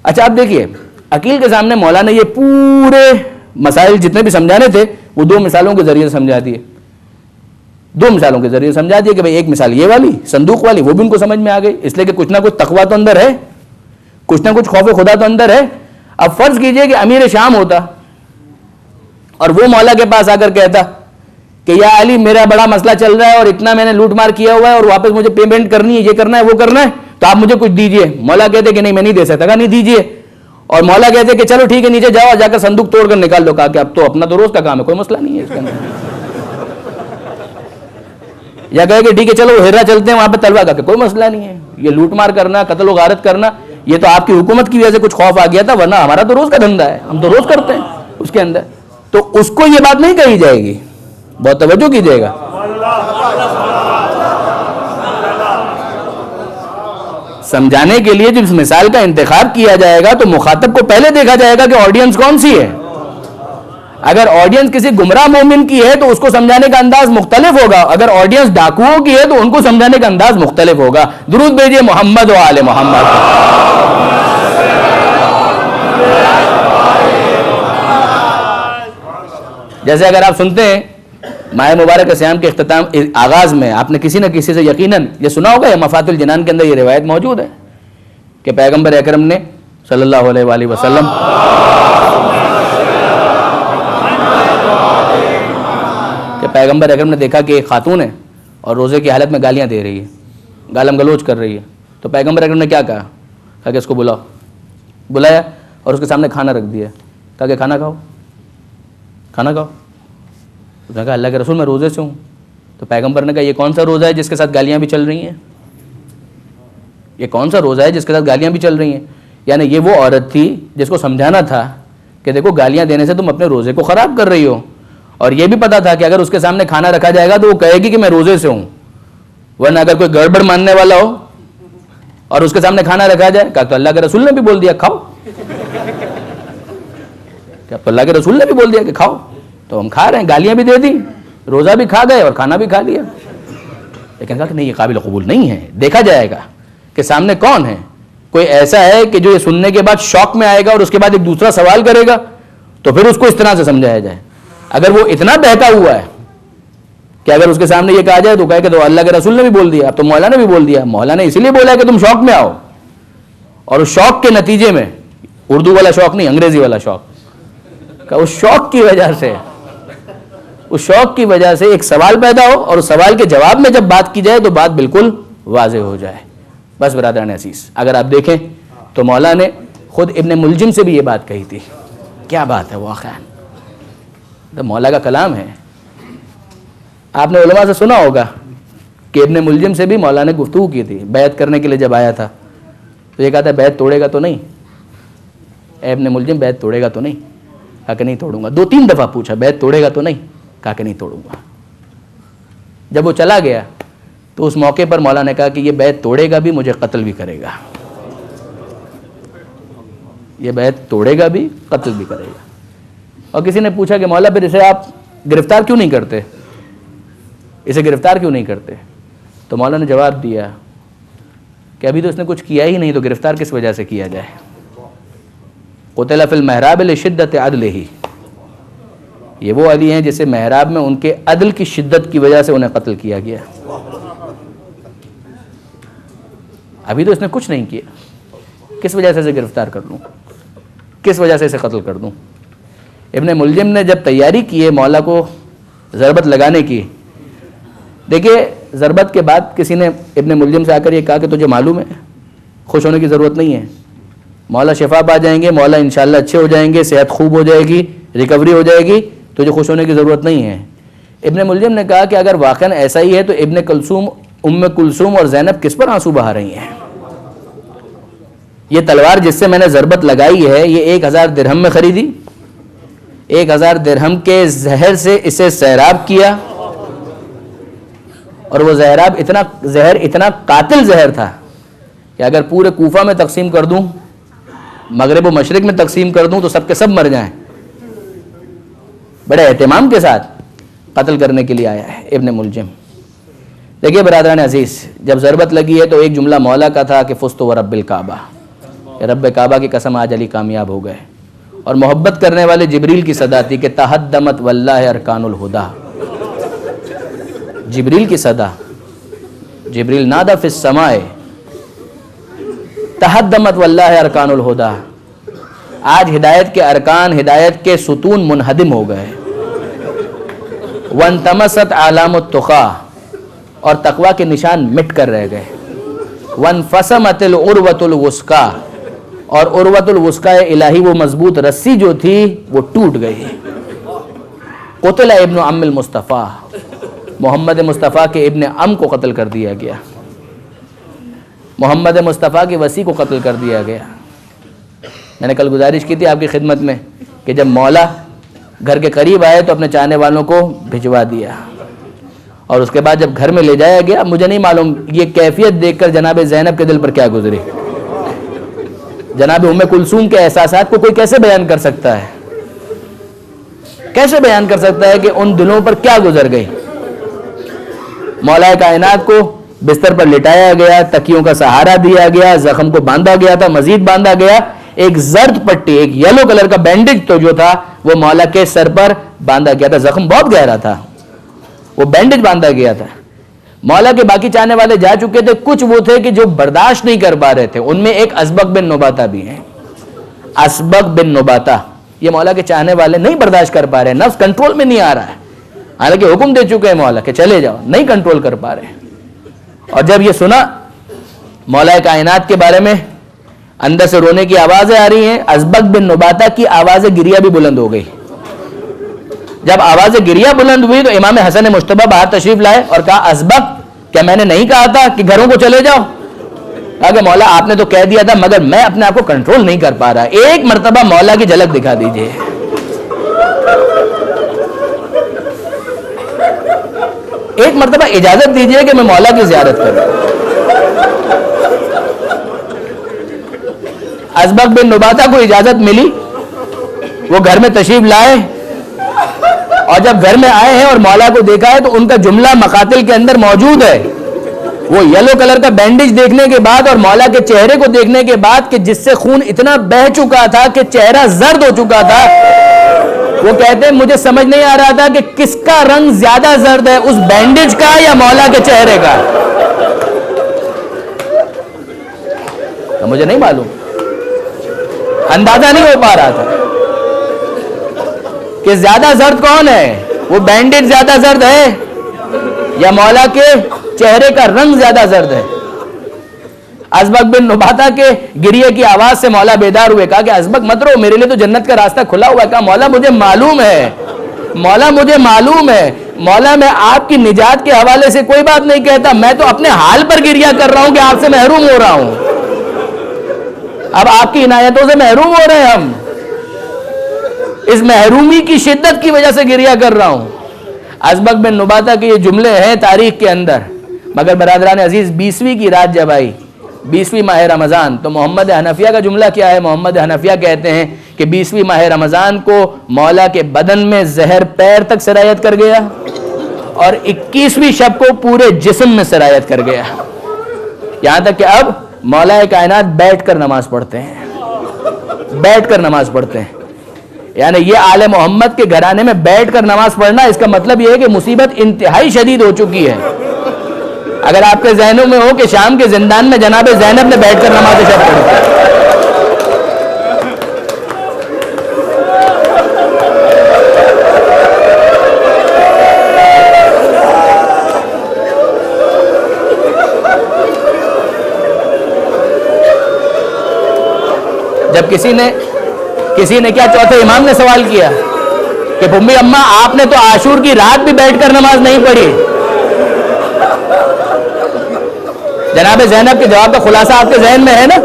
Speaker 1: اچھا آپ دیکھیے, عقیل کے سامنے مولا نے یہ پورے مسائل جتنے بھی سمجھانے تھے وہ 2 مثالوں کے ذریعے سمجھا دیے. 2 مثالوں کے ذریعے سمجھا دیے کہ بھئی ایک مثال یہ والی صندوق والی, وہ بھی ان کو سمجھ میں آ گئی, اس لیے کہ کچھ نہ کچھ تقویٰ تو اندر ہے, کچھ نہ کچھ خوف خدا تو اندر ہے. اب فرض کیجئے کہ امیر شام ہوتا اور وہ مولا کے پاس آ کر کہتا کہ یا علی میرا بڑا مسئلہ چل رہا ہے اور اتنا میں نے لوٹ مار کیا ہوا ہے اور واپس مجھے پیمنٹ کرنی ہے, یہ کرنا ہے وہ کرنا ہے, تو آپ مجھے کچھ دیجئے. مولا کہتے کہ نہیں میں نہیں دے سکتا, کہا نہیں دیجئے. اور مولا کہتے کہ چلو ٹھیک ہے نیچے جاؤ, جا کر صندوق توڑ کر نکال لو. کہا کہ اب تو اپنا تو روز کا کام ہے, کوئی مسئلہ نہیں ہے اس کے اندر. یا کہے کہ ٹھیک ہے چلو ہیرا چلتے ہیں وہاں پہ تلوا, کا کہ کوئی مسئلہ نہیں ہے, یہ لوٹ مار کرنا قتل و غارت کرنا یہ تو آپ کی حکومت کی وجہ سے کچھ خوف آ گیا تھا, ورنہ ہمارا تو روز کا دھندا ہے, ہم تو روز کرتے ہیں اس کے اندر. تو اس کو یہ بات نہیں کہی جائے گی, بہت توجہ کیجیے گا. سمجھانے کے لیے جب اس مثال کا انتخاب کیا جائے گا تو مخاطب کو پہلے دیکھا جائے گا کہ آڈینس کون سی ہے. اگر آڈینس کسی گمراہ مومن کی ہے تو اس کو سمجھانے کا انداز مختلف ہوگا, اگر آڈینس ڈاکوؤں کی ہے تو ان کو سمجھانے کا انداز مختلف ہوگا. درود بھیجئے محمد و آل محمد. جیسے اگر آپ سنتے ہیں ماہ مبارک صیام کے اختتام آغاز میں آپ نے کسی نہ کسی سے یقیناً یہ سنا ہوگا, یا مفاتح الجنان کے اندر یہ روایت موجود ہے کہ پیغمبر اکرم نے صلی اللہ علیہ وآلہ وسلم کہ پیغمبر اکرم نے دیکھا کہ ایک خاتون ہے اور روزے کی حالت میں گالیاں دے رہی ہے, گالم گلوچ کر رہی ہے. تو پیغمبر اکرم نے کیا کہا کہ اس کو بلاؤ. بلایا اور اس کے سامنے کھانا رکھ دیا, کہا کہ کھانا کھاؤ کھانا کھاؤ. اس نے کہا اللہ کے رسول میں روزے سے ہوں. تو پیغمبر نے کہا یہ کون سا روزہ ہے جس کے ساتھ گالیاں بھی چل رہی ہیں, یہ کون سا روزہ ہے جس کے ساتھ گالیاں بھی چل رہی ہیں. یعنی یہ وہ عورت تھی جس کو سمجھانا تھا کہ دیکھو گالیاں دینے سے تم اپنے روزے کو خراب کر رہی ہو, اور یہ بھی پتا تھا کہ اگر اس کے سامنے کھانا رکھا جائے گا تو وہ کہے گی کہ میں روزے سے ہوں, ورنہ اگر کوئی گڑبڑ ماننے والا ہو اور اس کے سامنے کھانا رکھا جائے, کہا تو اللہ کے رسول نے بھی بول دیا کھاؤ, کیا تو اللہ کے رسول نے بھی بول دیا کہ کھاؤ, تو ہم کھا رہے ہیں, گالیاں بھی دے دی, روزہ بھی کھا گئے اور کھانا بھی کھا لیا. لیکن کہا کہ نہیں یہ قابل قبول نہیں ہے, دیکھا جائے گا کہ سامنے کون ہے. کوئی ایسا ہے کہ جو یہ سننے کے بعد شوق میں آئے گا اور اس کے بعد ایک دوسرا سوال کرے گا, تو پھر اس کو اس طرح سے سمجھایا جائے. اگر وہ اتنا بہتا ہوا ہے کہ اگر اس کے سامنے یہ کہا جائے تو کہے کہ تو اللہ کے رسول نے بھی بول دیا, اب تو مولا نے بھی بول دیا. مولا نے اسی لیے بولا کہ تم شوق میں آؤ, اور اس شوق کے نتیجے میں, اردو والا شوق نہیں انگریزی والا شوق, کہ اس شوق کی وجہ سے, اس شوق کی وجہ سے ایک سوال پیدا ہو اور اس سوال کے جواب میں جب بات کی جائے تو بات بالکل واضح ہو جائے. بس برادران عزیز, اگر آپ دیکھیں تو مولا نے خود ابن ملجم سے بھی یہ بات کہی تھی. کیا بات ہے واقعا, تو مولا کا کلام ہے. آپ نے علماء سے سنا ہوگا کہ ابن ملجم سے بھی مولا نے گفتگو کی تھی بیعت کرنے کے لیے. جب آیا تھا تو یہ کہا تھا بیعت توڑے گا تو نہیں, اے ابن ملجم بیعت توڑے گا تو نہیں. کہا کہ نہیں توڑوں گا. 2-3 دفعہ پوچھا بیعت توڑے گا تو نہیں, کہا کہ نہیں توڑوں گا. جب وہ چلا گیا تو اس موقع پر مولا نے کہا کہ یہ بیعت توڑے گا بھی مجھے قتل بھی کرے گا, یہ بیعت توڑے گا بھی قتل بھی کرے گا. اور کسی نے پوچھا کہ مولا پھر اسے آپ گرفتار کیوں نہیں کرتے, اسے گرفتار کیوں نہیں کرتے. تو مولا نے جواب دیا کہ ابھی تو اس نے کچھ کیا ہی نہیں, تو گرفتار کس وجہ سے کیا جائے. قتل فی المحراب لشدت عدلہ, یہ وہ علی ہیں جسے محراب میں ان کے عدل کی شدت کی وجہ سے انہیں قتل کیا گیا. ابھی تو اس نے کچھ نہیں کیا, کس وجہ سے اسے گرفتار کر لوں, کس وجہ سے اسے قتل کر دوں. ابن ملجم نے جب تیاری کی ہے مولا کو ضربت لگانے کی, دیکھیے ضربت کے بعد کسی نے ابن ملجم سے آ کر یہ کہا کہ تجھے معلوم ہے خوش ہونے کی ضرورت نہیں ہے, مولا شفا پا جائیں گے, مولا انشاءاللہ اچھے ہو جائیں گے, صحت خوب ہو جائے گی, ریکوری ہو جائے گی, تجھے خوش ہونے کی ضرورت نہیں ہے. ابن ملجم نے کہا کہ اگر واقعا ایسا ہی ہے تو ابن کلثوم, ام کلثوم اور زینب کس پر آنسو بہا رہی ہیں. یہ تلوار جس سے میں نے ضربت لگائی ہے یہ 1000 درہم میں خریدی, 1000 درہم کے زہر سے اسے سیراب کیا, اور وہ زہر اتنا قاتل زہر تھا کہ اگر پورے کوفہ میں تقسیم کر دوں، مغرب و مشرق میں تقسیم کر دوں تو سب کے سب مر جائیں. بڑے اہتمام کے ساتھ قتل کرنے کے لیے آیا ہے ابن ملجم. دیکھیے برادران عزیز، جب ضربت لگی ہے تو ایک جملہ مولا کا تھا کہ فزت ورب الکعبہ، کہ رب کعبہ کی قسم آج علی کامیاب ہو گئے. اور محبت کرنے والے جبریل کی صدا تھی کہ تہدمت واللہ ارکان الہدا. جبریل کی صدا، جبریل نادى فی السماء تہدمت واللہ ارکان الہدا. آج ہدایت کے ارکان، ہدایت کے ستون منہدم ہو گئے. وانتمست اعلام التقیٰ، اور تقوی کے نشان مٹ کر رہ گئے. وانفصمت العروۃ الوثقیٰ، اور عروۃ الوثقیٰ الہی وہ مضبوط رسی جو تھی وہ ٹوٹ گئی. قتل ابن عم المصطفیٰ، محمد مصطفیٰ کے ابن عم کو قتل کر دیا گیا. محمد مصطفیٰ کی وصی کو قتل کر دیا گیا. میں نے کل گزارش کی تھی آپ کی خدمت میں کہ جب مولا گھر کے قریب آئے تو اپنے چاہنے والوں کو بھجوا دیا، اور اس کے بعد جب گھر میں لے جایا گیا، مجھے نہیں معلوم یہ کیفیت دیکھ کر جناب زینب کے دل پر کیا گزری. جناب ام کلثوم کے احساسات کو کوئی کیسے بیان کر سکتا ہے؟ کیسے بیان کر سکتا ہے کہ ان دلوں پر کیا گزر گئی؟ مولا کائنات کو بستر پر لٹایا گیا، تکیوں کا سہارا دیا گیا، زخم کو باندھا گیا تھا، مزید باندھا گیا. ایک زرد پٹی، ایک یلو کلر کا بینڈیج تو جو تھا وہ مولا کے سر پر باندھا گیا تھا. زخم بہت گہرا تھا، وہ بینڈیج باندھا گیا تھا. مولا کے باقی چاہنے والے جا چکے تھے، کچھ وہ تھے کہ جو برداشت نہیں کر پا رہے تھے. ان میں ایک اسبق بن نباتہ بھی ہیں. اسبق بن نباتہ، یہ مولا کے چاہنے والے نہیں برداشت کر پا رہے، نفس کنٹرول میں نہیں آ رہا ہے. حالانکہ حکم دے چکے ہیں مولا کہ چلے جاؤ، نہیں کنٹرول کر پا رہے. اور جب یہ سنا مولا کائنات کے بارے میں، اندر سے رونے کی آوازیں آ رہی ہیں. اسبق بن نباتہ کی آواز گریہ بھی بلند ہو گئی. جب آواز گریہ بلند ہوئی تو امام حسن مجتبی باہر تشریف لائے اور کہا اسبق، کیا میں نے نہیں کہا تھا کہ گھروں کو چلے جاؤ؟ کہا کہ مولا آپ نے تو کہہ دیا تھا، مگر میں اپنے آپ کو کنٹرول نہیں کر پا رہا. ایک مرتبہ مولا کی جھلک دکھا دیجئے. ایک مرتبہ اجازت دیجئے کہ میں مولا کی زیارت کروں. اسبق بن نباتہ کو اجازت ملی، وہ گھر میں تشریف لائے. اور جب گھر میں آئے ہیں اور مولا کو دیکھا ہے تو ان کا جملہ مقاتل کے اندر موجود ہے. وہ یلو کلر کا بینڈیج دیکھنے کے بعد اور مولا کے چہرے کو دیکھنے کے بعد کہ جس سے خون اتنا بہہ چکا تھا کہ چہرہ زرد ہو چکا تھا، وہ کہتے ہیں مجھے سمجھ نہیں آ رہا تھا کہ کس کا رنگ زیادہ زرد ہے، اس بینڈیج کا یا مولا کے چہرے کا. مجھے نہیں معلوم، اندازہ نہیں ہو پا رہا تھا کہ زیادہ زرد کون ہے، وہ بینڈیج زیادہ زرد ہے یا مولا کے چہرے کا رنگ زیادہ زرد ہے. اسبق بن نباتہ کے گریے کی آواز سے مولا بیدار ہوئے. کہا کہ اسبق مت رو، میرے لیے تو جنت کا راستہ کھلا ہوا ہے. کہا مولا مجھے معلوم ہے، مولا مجھے معلوم ہے، مولا میں آپ کی نجات کے حوالے سے کوئی بات نہیں کہتا، میں تو اپنے حال پر گریہ کر رہا ہوں کہ آپ سے محروم ہو رہا ہوں. اب آپ کی عنایتوں سے محروم ہو رہے ہیں ہم، اس محرومی کی شدت کی وجہ سے گریہ کر رہا ہوں. اسبق بن نباتہ کے یہ جملے ہیں تاریخ کے اندر. مگر برادران عزیز، 20ویں کی رات جب آئی، 20ویں ماہ رمضان، تو محمد حنفیہ کا جملہ کیا ہے؟ محمد حنفیہ کہتے ہیں کہ 20ویں ماہ رمضان کو مولا کے بدن میں زہر پیر تک سرایت کر گیا اور 21ویں شب کو پورے جسم میں سرایت کر گیا. یہاں تک کہ اب مولا کائنات بیٹھ کر نماز پڑھتے ہیں، بیٹھ کر نماز پڑھتے ہیں. یعنی یہ آل محمد کے گھرانے میں بیٹھ کر نماز پڑھنا، اس کا مطلب یہ ہے کہ مصیبت انتہائی شدید ہو چکی ہے. اگر آپ کے ذہنوں میں ہو کہ شام کے زندان میں جناب زینب نے بیٹھ کر نماز شب پڑھی، جب کسی نے کیا چوتھے امام نے سوال کیا کہ بھمی اماں آپ نے تو عاشور کی رات بھی بیٹھ کر نماز نہیں پڑھی. جناب زینب کے جواب کا خلاصہ آپ کے ذہن میں ہے نا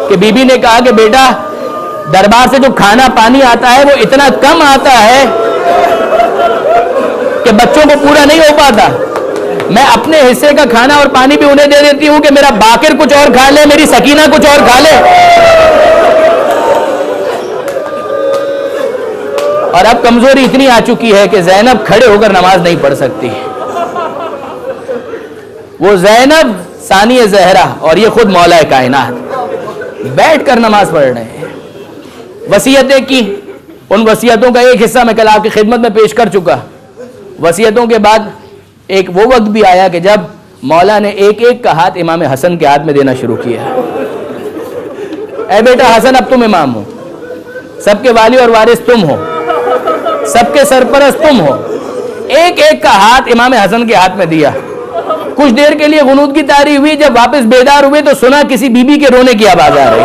Speaker 1: کہ بی بی نے کہا کہ بیٹا دربار سے جو کھانا پانی آتا ہے وہ اتنا کم آتا ہے کہ بچوں کو پورا نہیں ہو پاتا. میں اپنے حصے کا کھانا اور پانی بھی انہیں دے دیتی ہوں کہ میرا باقر کچھ اور کھا لے, میری سکینہ کچھ اور کھا لے. اور اب کمزوری اتنی آ چکی ہے کہ زینب کھڑے ہو کر نماز نہیں پڑھ سکتی. وہ زینب ثانی زہرا اور یہ خود مولا کائنات بیٹھ کر نماز پڑھ رہے ہیں. وصیتیں کی, ان وصیتوں کا ایک حصہ میں کل آپ کی خدمت میں پیش کر چکا. وصیتوں کے بعد ایک وہ وقت بھی آیا کہ جب مولا نے ایک ایک کا ہاتھ امام حسن کے ہاتھ میں دینا شروع کیا. اے بیٹا حسن, اب تم امام ہو, سب کے والی اور وارث تم ہو, سب کے سرپرست تم ہو. ایک ایک کا ہاتھ امام حسن کے ہاتھ میں دیا. کچھ دیر کے لیے غنود کی طاری ہوئی. جب واپس بیدار ہوئے تو سنا کسی بی بی کے رونے کی آواز آ رہی,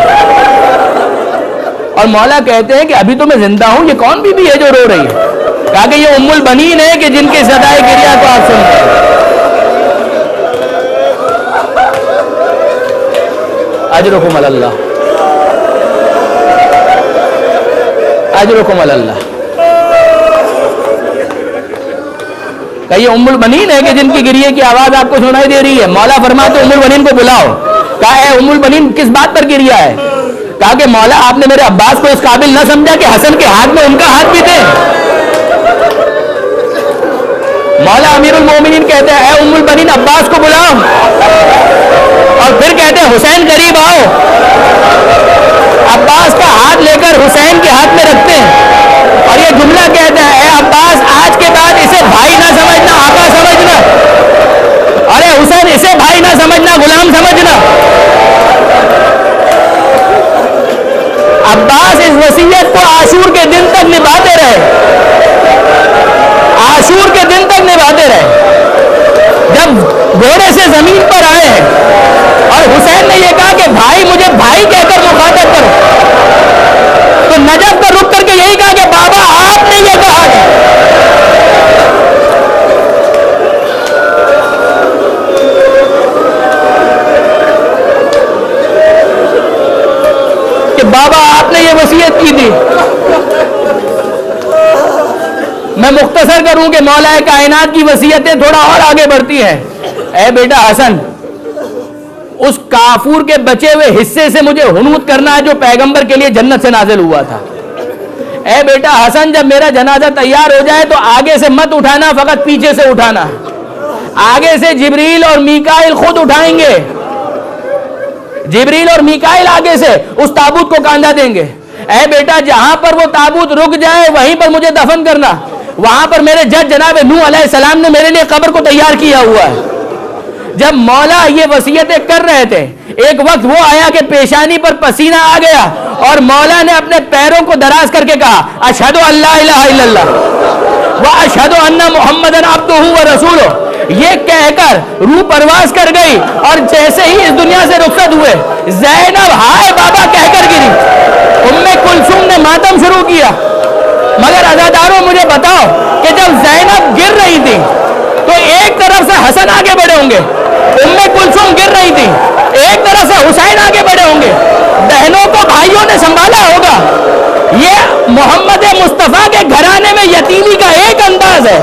Speaker 1: اور مولا کہتے ہیں کہ ابھی تو میں زندہ ہوں, یہ کون بی بی ہے جو رو رہی ہے؟ کہا کہ یہ ام البنین ہے کہ جن کے صدائے گریہ کو آپ سنتے ہیں. اجرکم اللہ, اجرکم اللہ. کہ یہ ام البنین ہے کہ جن کی گریے کی آواز آپ کو سنائی دے رہی ہے. مولا فرماتے ام البنین کو بلاؤ. کہا اے ام البنین, کس بات پر گریہ ہے؟ کہا کہ مولا آپ نے میرے عباس کو اس قابل نہ سمجھا کہ حسن کے ہاتھ میں ان کا ہاتھ بھی تھے. مولا امیر المومنین کہتے ہیں اے ام البنین عباس کو بلاؤ, اور پھر کہتے ہیں حسین قریب آؤ. عباس کا ہاتھ لے کر حسین کے ہاتھ میں رکھتے ہیں اور یہ جملہ کہتے ہیں اے عباس, آج کے بعد اسے بھائی نہ سمجھنا, آقا سمجھنا. ارے حسین, اسے بھائی نہ سمجھنا, غلام سمجھنا. عباس اس وصیت کو عاشور کے دن تک نبھاتے رہے, عاشور کے دن تک نبھاتے رہے. جب گھوڑے سے زمین پر آئے ہیں اور حسین نے یہ کہا کہ بھائی, مجھے بھائی کہہ کر مخاطب کرو, تو نجف پر رک کر کے یہی کہا کہ بابا آپ نے یہ کہا کہ بابا آپ نے یہ وصیت کی تھی. میں مختصر کروں کہ مولا کائنات کی وصیتیں تھوڑا اور آگے بڑھتی ہیں. اے بیٹا حسن, اس کافور کے بچے ہوئے حصے سے مجھے حنوت کرنا ہے جو پیغمبر کے لیے جنت سے نازل ہوا تھا. اے بیٹا حسن, جب میرا جنازہ تیار ہو جائے تو آگے سے مت اٹھانا, فقط پیچھے سے اٹھانا. آگے سے جبریل اور میکائیل خود اٹھائیں گے. جبریل اور میکائیل آگے سے اس تابوت کو کاندھا دیں گے. اے بیٹا, جہاں پر وہ تابوت رک جائے وہیں پر مجھے دفن کرنا. وہاں پر میرے جج جناب نوح علیہ السلام نے میرے لیے قبر کو تیار کیا ہوا ہے. جب مولا یہ وصیتیں کر رہے تھے, ایک وقت وہ آیا کہ پیشانی پر پسینہ آ گیا اور مولا نے اپنے پیروں کو دراز کر کے کہا اشہد ان لا الہ الا اللہ و اشہد ان محمدن عبدہ و رسولہ. یہ کہہ کر روح پرواز کر گئی اور جیسے ہی اس دنیا سے رخصت ہوئے, زینب ہائے بابا کہہ کر گری. ام کلثوم نے ماتم شروع کیا. مگر عزاداروں, مجھے بتاؤ کہ جب زینب گر رہی تھی تو ایک طرف سے حسن آگے بڑھے ہوں گے, ام کلثوم گر رہی تھی, ایک طرف سے حسین آگے بڑھے ہوں گے. بہنوں کو بھائیوں نے سنبھالا ہوگا. یہ محمد مصطفیٰ کے گھرانے میں یتیمی کا ایک انداز ہے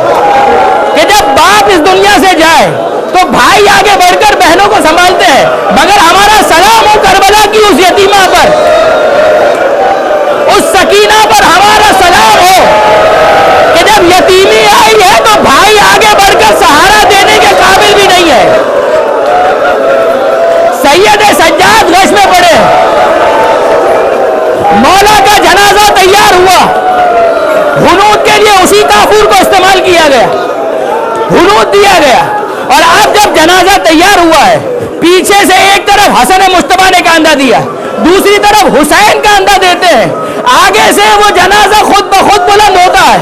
Speaker 1: کہ جب باپ اس دنیا سے جائے تو بھائی آگے بڑھ کر بہنوں کو سنبھالتے ہیں. مگر ہمارا سلام ہو کربلا کی اس یتیمہ پر, اس سکینہ پر ہمارا سلام ہو کہ جب یتیمی آئی ہے تو بھائی آگے بڑھ کر سہارا دینے کے قابل بھی نہیں ہے. سید سجاد غش میں پڑے, مولا کا جنازہ تیار ہوا. حنوت کے لیے اسی کافور کو استعمال کیا گیا, حنوت دیا گیا. اور اب جب جنازہ تیار ہوا ہے, پیچھے سے ایک طرف حسن مجتبیٰ نے کاندھا دیا, دوسری طرف حسین کاندھا دیتے ہیں. آگے سے وہ جنازہ خود بخود بلند ہوتا ہے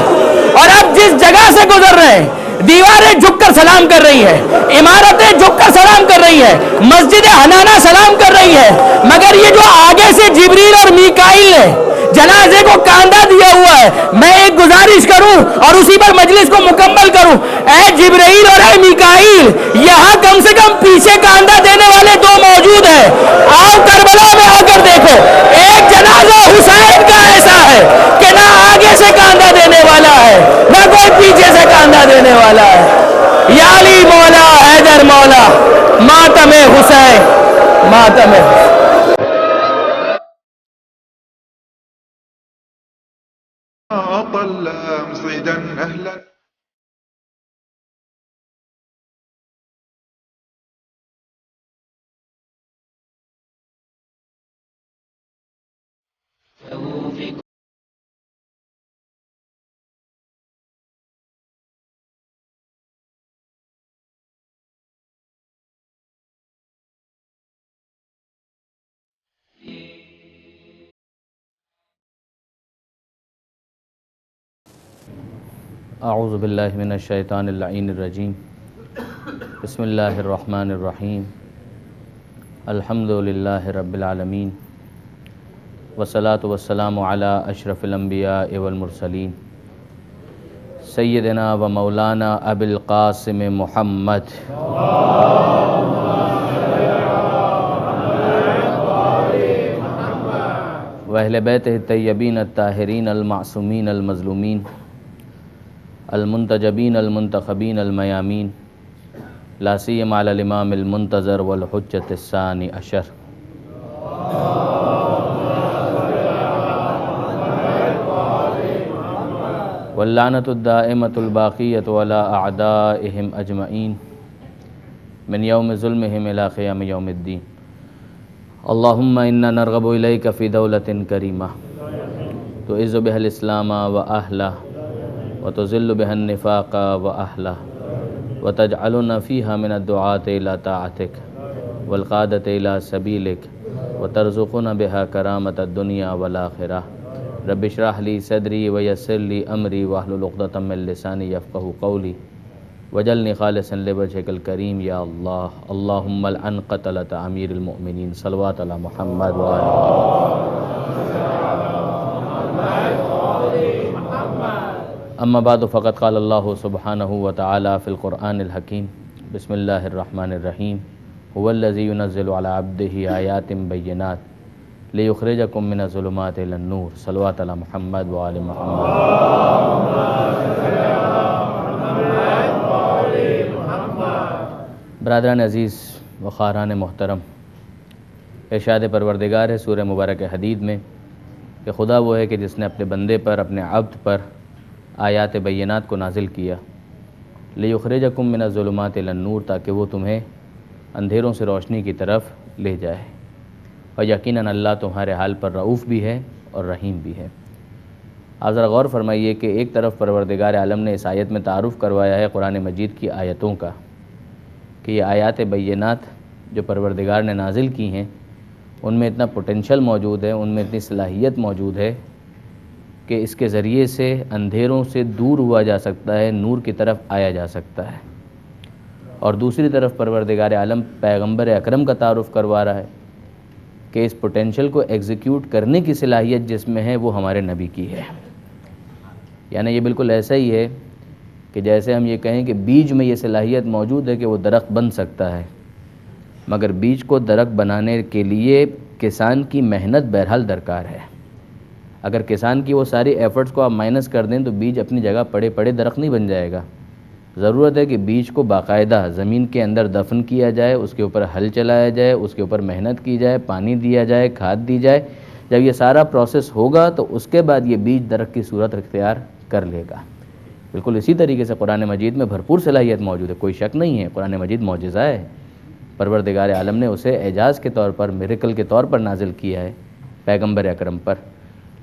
Speaker 1: اور اب جس جگہ سے گزر رہے ہیں دیواریں جھک کر سلام کر رہی ہیں, عمارتیں جھک کر سلام کر رہی ہیں, مسجد حنانہ سلام کر رہی ہے. مگر یہ جو آگے سے جبریل اور میکائیل نے جنازے کو کاندھا دیا ہوا ہے, میں ایک گزارش کروں اور اسی پر مجلس کو مکمل کروں. اے جبریل اور اے میکائیل, یہاں کم سے کم پیچھے کاندھا دینے والے دو موجود ہیں. آؤ کربلا میں آ کر دیکھو, ایک جنازہ حسین کا ایسا ہے کہ نہ آگے سے کاندھا دینے والا ہے نہ کوئی پیچھے سے کاندھا دینے والا ہے. یا علی مولا ہے حیدر مولا ماتم حسین ماتم
Speaker 3: أطل مصيدا أهلا
Speaker 1: اعوذ باللہ من الشیطان اللعین الرجیم بسم اللہ الرحمن الرحیم الحمد للہ رب العالمین والصلاة والسلام علی اشرف الانبیاء والمرسلین سیدنا و مولانا ابی القاسم محمد واہل بیتہ الطیبین الطاہرین المعصومین المظلومین المنتجبین المنتخبین المیامین لا سیما علی الامام المنتظر والحجۃ الثانی عشر واللعنۃ الدائمۃ الباقیۃ علی اعدائہم اجمعین من یوم ظلمہم الی قیام یوم الدین اللہم انا نرغب الیک فی دولۃ کریمہ تعز بها الاسلام واہلہ وتذل بها النفاق وأهله وتجعلنا فيها من الدعاة إلى طاعتك والقادة إلى سبيلك وترزقنا بها كرامة الدنيا والآخرة رب اشرح لي صدري ويسر لي أمري واحلل عقدة من لساني يفقهوا قولي واجعلني خالصا لوجهك الكريم يا الله اللهم العن قتلة أمير المؤمنين صلوات على محمد اما بعد فقد قال اللہ سبحانہ وتعالی فی القرآن الحکیم بسم اللہ الرحمن الرحیم هو الذی ينزل على عبده آیات بینات لیخرجکم من الظلمات الی النور صلوات علی محمد وآل محمد۔ برادران عزیز و خواہران محترم، ارشاد پروردگار ہے سورہ مبارک حدید میں کہ خدا وہ ہے کہ جس نے اپنے بندے پر، اپنے عبد پر آیات بینات کو نازل کیا لیخرجکم من الظلمات الی النور، تاکہ وہ تمہیں اندھیروں سے روشنی کی طرف لے جائے، اور یقیناً اللہ تمہارے حال پر رؤوف بھی ہے اور رحیم بھی ہے۔ آپ ذرا غور فرمائیے کہ ایک طرف پروردگار عالم نے اس آیت میں تعارف کروایا ہے قرآن مجید کی آیتوں کا کہ یہ آیات بینات جو پروردگار نے نازل کی ہیں ان میں اتنا پوٹینشل موجود ہے، ان میں اتنی صلاحیت موجود ہے کہ اس کے ذریعے سے اندھیروں سے دور ہوا جا سکتا ہے، نور کی طرف آیا جا سکتا ہے۔ اور دوسری طرف پروردگار عالم پیغمبر اکرم کا تعارف کروا رہا ہے کہ اس پوٹینشل کو ایگزیکیوٹ کرنے کی صلاحیت جس میں ہے وہ ہمارے نبی کی ہے۔ یعنی یہ بالکل ایسا ہی ہے کہ جیسے ہم یہ کہیں کہ بیج میں یہ صلاحیت موجود ہے کہ وہ درخت بن سکتا ہے، مگر بیج کو درخت بنانے کے لیے کسان کی محنت بہرحال درکار ہے۔ اگر کسان کی وہ ساری ایفرٹس کو آپ مائنس کر دیں تو بیج اپنی جگہ پڑے پڑے درخت نہیں بن جائے گا۔ ضرورت ہے کہ بیج کو باقاعدہ زمین کے اندر دفن کیا جائے، اس کے اوپر ہل چلایا جائے، اس کے اوپر محنت کی جائے، پانی دیا جائے، کھاد دی جائے۔ جب یہ سارا پروسیس ہوگا تو اس کے بعد یہ بیج درخت کی صورت اختیار کر لے گا۔ بالکل اسی طریقے سے قرآن مجید میں بھرپور صلاحیت موجود ہے، کوئی شک نہیں ہے۔ قرآن مجید معجزہ ہے، پروردگار عالم نے اسے اعجاز کے طور پر، میریکل کے طور پر نازل کیا ہے پیغمبر اکرم پر۔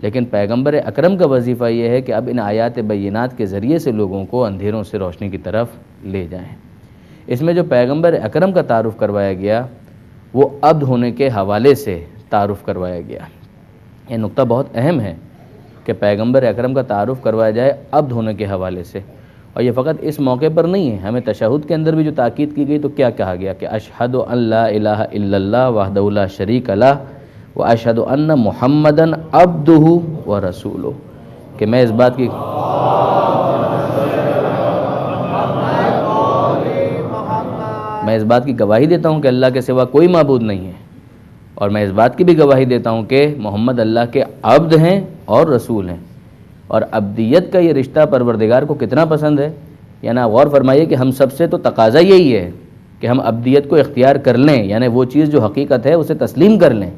Speaker 1: لیکن پیغمبر اکرم کا وظیفہ یہ ہے کہ اب ان آیات بینات کے ذریعے سے لوگوں کو اندھیروں سے روشنی کی طرف لے جائیں۔ اس میں جو پیغمبر اکرم کا تعارف کروایا گیا وہ عبد ہونے کے حوالے سے تعارف کروایا گیا۔ یہ نقطہ بہت اہم ہے کہ پیغمبر اکرم کا تعارف کروایا جائے عبد ہونے کے حوالے سے، اور یہ فقط اس موقع پر نہیں ہے، ہمیں تشہد کے اندر بھی جو تاکید کی گئی تو کیا کہا گیا کہ اشہد ان لا الہ الا اللہ وحدہ لا شریک لہ واشہد ان محمدً عبدہ ورسولہ، کہ میں اس بات کی گواہی دیتا ہوں کہ اللہ کے سوا کوئی معبود نہیں ہے، اور میں اس بات کی بھی گواہی دیتا ہوں کہ محمد اللہ کے عبد ہیں اور رسول ہیں۔ اور عبدیت کا یہ رشتہ پروردگار کو کتنا پسند ہے، یعنی آپ غور فرمائیے کہ ہم سب سے تو تقاضا یہی ہے کہ ہم ابدیت کو اختیار کر لیں، یعنی وہ چیز جو حقیقت ہے اسے تسلیم کر لیں۔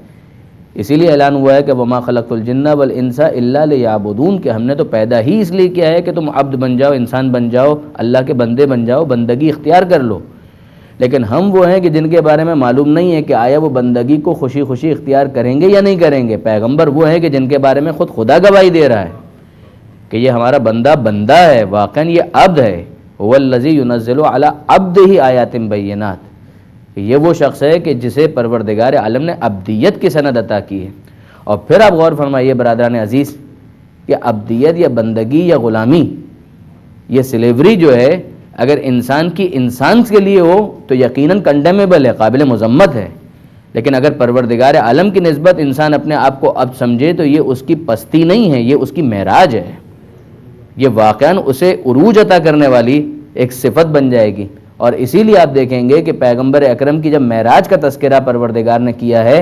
Speaker 1: اسی لیے اعلان ہوا ہے کہ وما خلقت الجن والانس الا لیعبدون، کہ ہم نے تو پیدا ہی اس لیے کیا ہے کہ تم عبد بن جاؤ، انسان بن جاؤ، اللہ کے بندے بن جاؤ، بندگی اختیار کر لو۔ لیکن ہم وہ ہیں کہ جن کے بارے میں معلوم نہیں ہے کہ آیا وہ بندگی کو خوشی خوشی اختیار کریں گے یا نہیں کریں گے۔ پیغمبر وہ ہیں کہ جن کے بارے میں خود خدا گواہی دے رہا ہے کہ یہ ہمارا بندہ ہے، واقعاً یہ عبد ہے۔ هو الذی ینزل علی عبدہ آیات بینات، یہ وہ شخص ہے کہ جسے پروردگار عالم نے عبدیت کی سند عطا کی ہے۔ اور پھر آپ غور فرمائیے برادران عزیز کہ عبدیت یا بندگی یا غلامی، یہ سلیوری جو ہے اگر انسان کی انسان کے لیے ہو تو یقیناً کنڈیمیبل ہے، قابل مذمت ہے، لیکن اگر پروردگار عالم کی نسبت انسان اپنے آپ کو عبد سمجھے تو یہ اس کی پستی نہیں ہے، یہ اس کی معراج ہے، یہ واقعاً اسے عروج عطا کرنے والی ایک صفت بن جائے گی۔ اور اسی لیے آپ دیکھیں گے کہ پیغمبر اکرم کی جب معراج کا تذکرہ پروردگار نے کیا ہے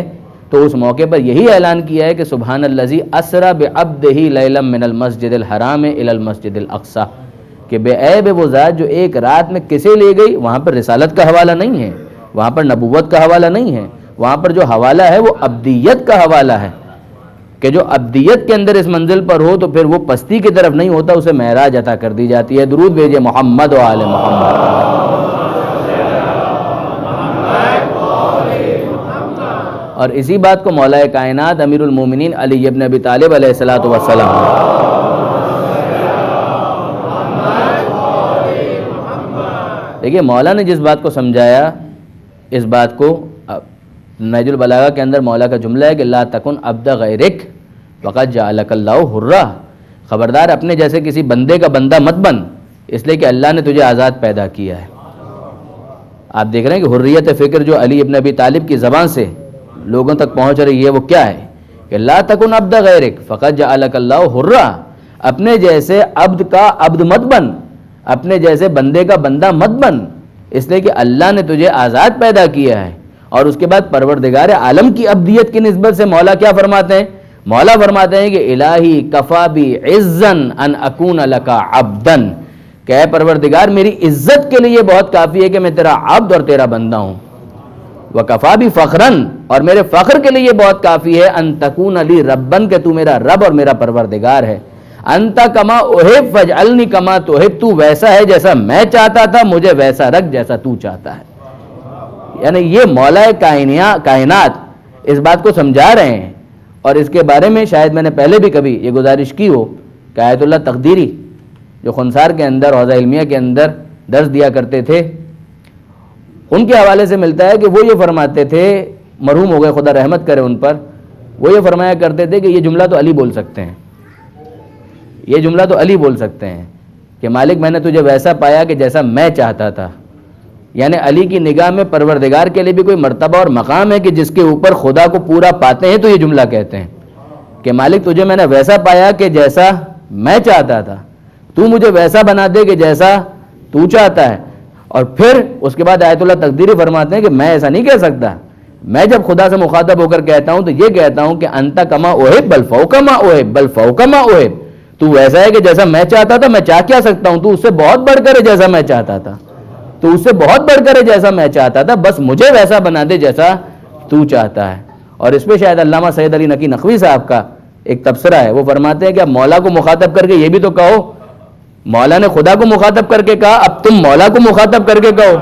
Speaker 1: تو اس موقع پر یہی اعلان کیا ہے کہ سبحان الذی اسری بعبدہ لیلا من المسجد الحرام الی المسجد الاقصی، کہ بے عیب وہ ذات جو ایک رات میں کسے لے گئی۔ وہاں پر رسالت کا حوالہ نہیں ہے، وہاں پر نبوت کا حوالہ نہیں ہے، وہاں پر جو حوالہ ہے وہ عبدیت کا حوالہ ہے، کہ جو عبدیت کے اندر اس منزل پر ہو تو پھر وہ پستی کی طرف نہیں ہوتا، اسے معراج عطا کر دی جاتی ہے۔ درود بھیجئے محمد و آل محمد۔ اور اسی بات کو مولا کائنات امیر المومنین علی ابن ابی طالب علیہ الصلوۃ والسلام، دیکھیے مولا نے جس بات کو سمجھایا، اس بات کو نہج البلاغہ کے اندر مولا کا جملہ ہے کہ لا تکن عبد غیرک فقد جعلک اللہ حرا، خبردار اپنے جیسے کسی بندے کا بندہ مت بن، اس لیے کہ اللہ نے تجھے آزاد پیدا کیا ہے۔ آپ دیکھ رہے ہیں کہ حریت فکر جو علی ابن ابی طالب کی زبان سے لوگوں تک پہنچ رہی ہے وہ کیا ہے کہ لا تکن عبد غیرک فقد جعلک اللہ حرا، اپنے جیسے عبد کا عبد مت بن، اپنے جیسے بندے کا بندہ مت بن، اس لیے کہ اللہ نے تجھے آزاد پیدا کیا ہے۔ اور اس کے بعد پروردگار عالم کی عبدیت کی نسبت سے مولا کیا فرماتے ہیں؟ مولا فرماتے ہیں کہ الہی کفا بی عزن ان اکون لک عبدا، کہ اے پروردگار میری عزت کے لیے بہت کافی ہے کہ میں تیرا عبد اور تیرا بندہ ہوں۔ وکفا بی فخرن، اور میرے فخر کے لیے بہت کافی ہے ان تکون لی ربن، کہ تو میرا رب اور میرا پروردگار ہے۔ انت کما احب فاجعلنی کما تحب، تو ویسا ہے جیسا میں چاہتا تھا مجھے ویسا رکھ جیسا تو چاہتا ہے۔ یعنی یہ مولا کائنات اس بات کو سمجھا رہے ہیں۔ اور اس کے بارے میں شاید میں نے پہلے بھی کبھی یہ گزارش کی ہو کہ آیت اللہ تقدیری جو خنسار کے اندر حوزہ علمیہ کے اندر درس دیا کرتے تھے، ان کے حوالے سے ملتا ہے کہ وہ یہ فرماتے تھے، مرحوم ہو گئے خدا رحمت کرے ان پر، وہ یہ فرمایا کرتے تھے کہ یہ جملہ تو علی بول سکتے ہیں، یہ جملہ تو علی بول سکتے ہیں کہ مالک میں نے تجھے ویسا پایا کہ جیسا میں چاہتا تھا۔ یعنی علی کی نگاہ میں پروردگار کے لیے بھی کوئی مرتبہ اور مقام ہے کہ جس کے اوپر خدا کو پورا پاتے ہیں، تو یہ جملہ کہتے ہیں کہ مالک تجھے میں نے ویسا پایا کہ جیسا میں چاہتا تھا، تو مجھے ویسا بنا دے کہ جیسا تو چاہتا ہے۔ اور پھر اس کے بعد آیت اللہ تقدیری فرماتے ہیں کہ میں ایسا نہیں کہہ سکتا، میں جب خدا سے مخاطب ہو کر کہتا ہوں تو یہ کہتا ہوں کہ انت کما احب بل فوق ما احب بل فوق ما احب، تو ویسا ہے کہ جیسا میں چاہتا تھا، میں چاہ کیا سکتا ہوں، تو اس سے بہت بڑھ کر ہے جیسا میں چاہتا تھا، تو اس سے بہت بڑھ کر ہے جیسا میں چاہتا تھا، بس مجھے ویسا بنا دے جیسا تو چاہتا ہے۔ اور اس پہ شاید علامہ سید علی نقی نقوی صاحب کا ایک تبصرہ ہے، وہ فرماتے ہیں کہ اب مولا کو مخاطب کر کے یہ بھی تو کہو، مولا نے خدا کو مخاطب کر کے کہا، اب تم مولا کو مخاطب کر کے کہو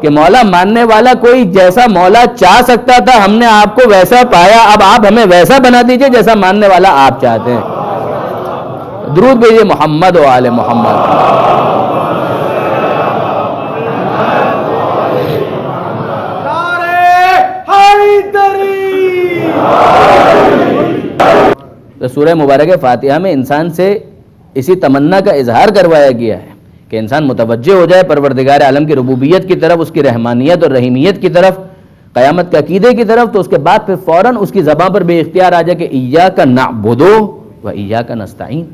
Speaker 1: کہ مولا ماننے والا کوئی جیسا مولا چاہ سکتا تھا ہم نے آپ کو ویسا پایا، اب آپ ہمیں ویسا بنا دیجئے جیسا ماننے والا آپ چاہتے ہیں۔ درود بھیجئے محمد و آل محمد۔ تو سورہ مبارکہ فاتحہ میں انسان سے اسی تمنا کا اظہار کروایا گیا ہے کہ انسان متوجہ ہو جائے پروردگار عالم کی ربوبیت کی طرف، اس کی رحمانیت اور رحیمیت کی طرف، قیامت کے عقیدے کی طرف، تو اس کے بعد پھر فوراً اس کی زبان پر بے اختیار آ جائے کہ ایاک نعبد و ایاک نستعین،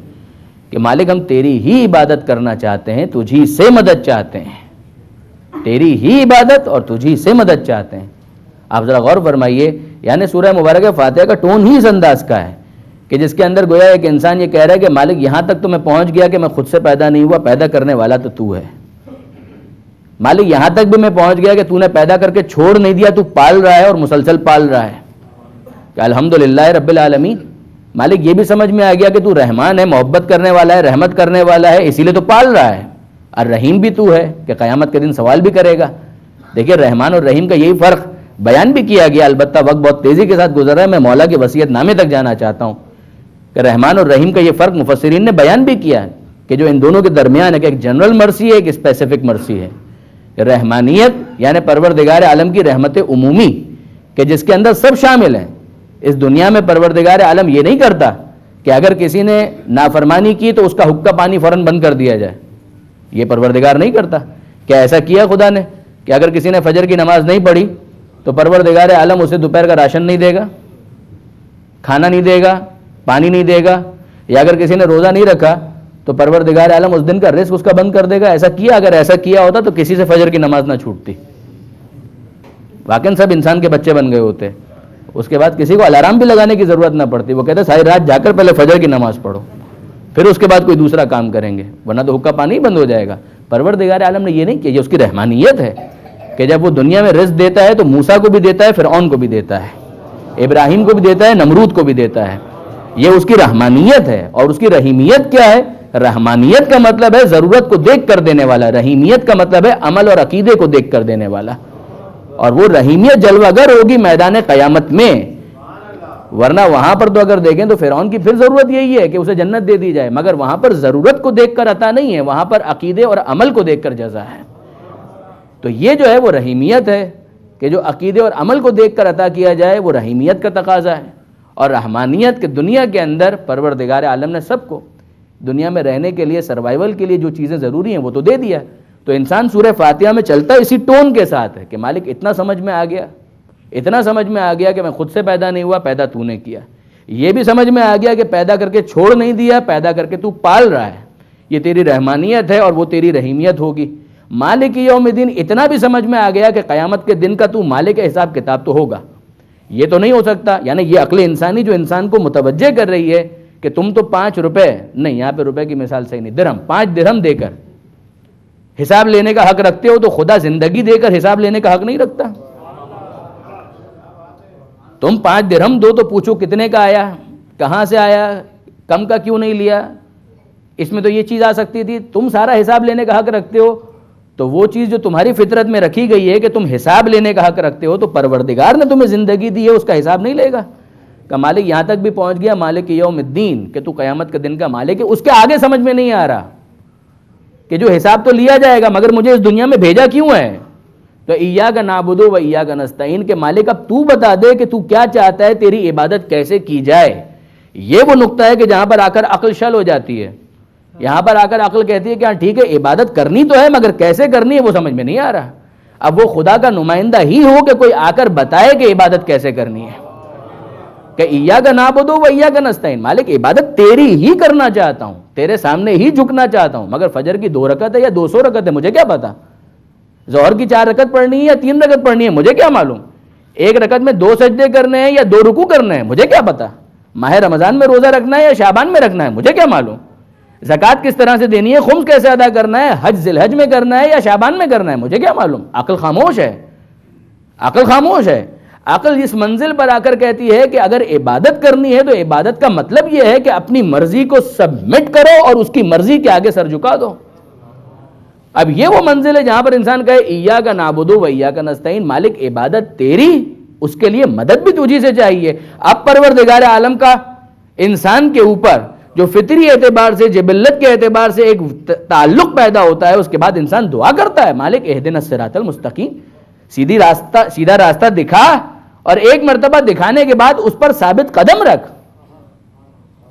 Speaker 1: کہ مالک ہم تیری ہی عبادت کرنا چاہتے ہیں، تجھی سے مدد چاہتے ہیں، تیری ہی عبادت اور تجھی سے مدد چاہتے ہیں۔ آپ ذرا غور فرمائیے، یعنی سورہ مبارکہ فاتحہ کا ٹون ہی اس انداز کا ہے کہ جس کے اندر گویا ایک انسان یہ کہہ رہا ہے کہ مالک یہاں تک تو میں پہنچ گیا کہ میں خود سے پیدا نہیں ہوا، پیدا کرنے والا تو تو ہے، مالک یہاں تک بھی میں پہنچ گیا کہ تو نے پیدا کر کے چھوڑ نہیں دیا, تو پال رہا ہے اور مسلسل پال رہا ہے, کہ الحمدللہ رب العالمین. مالک یہ بھی سمجھ میں آ گیا کہ تو رحمان ہے, محبت کرنے والا ہے, رحمت کرنے والا ہے, اسی لیے تو پال رہا ہے. اور رحیم بھی تو ہے کہ قیامت کے دن سوال بھی کرے گا. دیکھیے رحمان اور رحیم کا یہی فرق بیان بھی کیا گیا, البتہ وقت بہت تیزی کے ساتھ گزر رہا ہے, میں مولا کے وصیت نامے تک جانا چاہتا ہوں کہ رحمان اور رحیم کا یہ فرق مفسرین نے بیان بھی کیا ہے کہ جو ان دونوں کے درمیان ہے کہ ایک جنرل مرسی ہے, ایک اسپیسیفک مرسی ہے. رحمانیت یعنی پروردگار عالم کی رحمت عمومی کہ جس کے اندر سب شامل ہیں. اس دنیا میں پروردگار عالم یہ نہیں کرتا کہ اگر کسی نے نافرمانی کی تو اس کا حق کا پانی فوراً بند کر دیا جائے. یہ پروردگار نہیں کرتا. کیا ایسا کیا خدا نے کہ اگر کسی نے فجر کی نماز نہیں پڑھی تو پروردگار عالم اسے دوپہر کا راشن نہیں دے گا, کھانا نہیں دے گا, پانی نہیں دے گا؟ یا اگر کسی نے روزہ نہیں رکھا تو پروردگار عالم اس دن کا رزق اس کا بند کر دے گا؟ ایسا کیا؟ اگر ایسا کیا ہوتا تو کسی سے فجر کی نماز نہ چھوٹتی. واقعاً سب انسان کے بچے بن گئے ہوتے, اس کے بعد کسی کو الارم بھی لگانے کی ضرورت نہ پڑتی. وہ کہتے ساری رات جا کر پہلے فجر کی نماز پڑھو, پھر اس کے بعد کوئی دوسرا کام کریں گے, ورنہ تو حقہ پانی بند ہو جائے گا. پروردگار عالم نے یہ نہیں کیا, یہ اس کی رحمانیت ہے کہ جب وہ دنیا میں رزق دیتا ہے تو موسیٰ کو بھی دیتا ہے, فرعون کو بھی دیتا ہے, ابراہیم کو بھی دیتا ہے, نمرود کو بھی دیتا ہے. یہ اس کی رحمانیت ہے. اور اس کی رحیمیت کیا ہے؟ رحمانیت کا مطلب ہے ضرورت کو دیکھ کر دینے والا, رحیمیت کا مطلب ہے عمل اور عقیدے کو دیکھ کر دینے والا. اور وہ رحیمیت جلوہ گر ہوگی میدان قیامت میں, ورنہ وہاں پر تو اگر دیکھیں تو فرعون کی پھر ضرورت یہی ہے کہ اسے جنت دے دی جائے, مگر وہاں پر ضرورت کو دیکھ کر عطا نہیں ہے, وہاں پر عقیدے اور عمل کو دیکھ کر جزا ہے. تو یہ جو ہے وہ رحیمیت ہے کہ جو عقیدے اور عمل کو دیکھ کر عطا کیا جائے, وہ رحیمیت کا تقاضا ہے. اور رحمانیت کے دنیا کے اندر پروردگار عالم نے سب کو دنیا میں رہنے کے لیے, سروائیول کے لیے جو چیزیں ضروری ہیں وہ تو دے دیا. تو انسان سورہ فاتحہ میں چلتا اسی ٹون کے ساتھ ہے کہ مالک اتنا سمجھ میں آ گیا, اتنا سمجھ میں آ گیا کہ میں خود سے پیدا نہیں ہوا, پیدا تو نے کیا. یہ بھی سمجھ میں آ گیا کہ پیدا کر کے چھوڑ نہیں دیا, پیدا کر کے تو پال رہا ہے. یہ تیری رحمانیت ہے اور وہ تیری رحیمیت ہوگی. مالک یوم الدین اتنا بھی سمجھ میں آ گیا کہ قیامت کے دن کا تو مالک حساب کتاب تو ہوگا. یہ تو نہیں ہو سکتا. یعنی یہ عقل انسانی جو انسان کو متوجہ کر رہی ہے کہ تم تو 5 روپے نہیں, یہاں پہ روپے کی مثال صحیح نہیں, درہم, 5 درہم دے کر حساب لینے کا حق رکھتے ہو, تو خدا زندگی دے کر حساب لینے کا حق نہیں رکھتا؟ تم 5 درہم دو تو پوچھو کتنے کا آیا, کہاں سے آیا, کم کا کیوں نہیں لیا, اس میں تو یہ چیز آ سکتی تھی. تم سارا حساب لینے کا حق رکھتے ہو, تو وہ چیز جو تمہاری فطرت میں رکھی گئی ہے کہ تم حساب لینے کا حق رکھتے ہو, تو پروردگار نے تمہیں زندگی دی ہے, اس کا حساب نہیں لے گا؟ کہ مالک یہاں تک بھی پہنچ گیا, مالک یوم الدین, کہ تو قیامت کے دن کا مالک ہے. اس کے آگے سمجھ میں نہیں آ رہا کہ جو حساب تو لیا جائے گا, مگر مجھے اس دنیا میں بھیجا کیوں ہے؟ تو ایاک نعبد و ایاک نستعین, کہ مالک اب تو بتا دے کہ تو کیا چاہتا ہے, تیری عبادت کیسے کی جائے. یہ وہ نقطہ ہے کہ جہاں پر آ کر عقل شل ہو جاتی ہے. یہاں پر آ کر عقل کہتی ہے کہ ہاں ٹھیک ہے عبادت کرنی تو ہے, مگر کیسے کرنی ہے وہ سمجھ میں نہیں آ رہا. اب وہ خدا کا نمائندہ ہی ہو کہ کوئی آ کر بتائے کہ عبادت کیسے کرنی ہے. کہ ایاک نعبد و ایاک نستعین, مالک عبادت تیری ہی کرنا چاہتا ہوں, تیرے سامنے ہی جھکنا چاہتا ہوں, مگر فجر کی 2 رکعت ہے یا 200 رکعت ہے مجھے کیا پتا, ظہر کی 4 رکعت پڑھنی ہے یا 3 رکعت پڑھنی ہے مجھے کیا معلوم, 1 رکعت میں 2 سجدے کرنے ہیں یا 2 رکوع کرنے ہیں مجھے کیا پتا, ماہ رمضان میں روزہ رکھنا ہے یا شعبان میں رکھنا ہے مجھے کیا معلوم, زکوٰۃ کس طرح سے دینی ہے, خمس کیسے ادا کرنا ہے, حج ذی الحج میں کرنا ہے یا شعبان میں کرنا ہے مجھے کیا معلوم. عقل خاموش ہے, عقل خاموش ہے. عقل اس منزل پر آ کر کہتی ہے کہ اگر عبادت کرنی ہے تو عبادت کا مطلب یہ ہے کہ اپنی مرضی کو سبمٹ کرو اور اس کی مرضی کے آگے سر جھکا دو. اب یہ وہ منزل ہے جہاں پر انسان کہے ایاک نعبد و ایاک نستعین, مالک عبادت تیری, اس کے لیے مدد بھی تجھی سے چاہیے. اب پروردگار عالم کا انسان کے اوپر جو فطری اعتبار سے, جبلت کے اعتبار سے ایک تعلق پیدا ہوتا ہے, اس کے بعد انسان دعا کرتا ہے مالک اہدنا الصراط المستقیم, سیدھا راستہ دکھا, اور ایک مرتبہ دکھانے کے بعد اس پر ثابت قدم رکھ.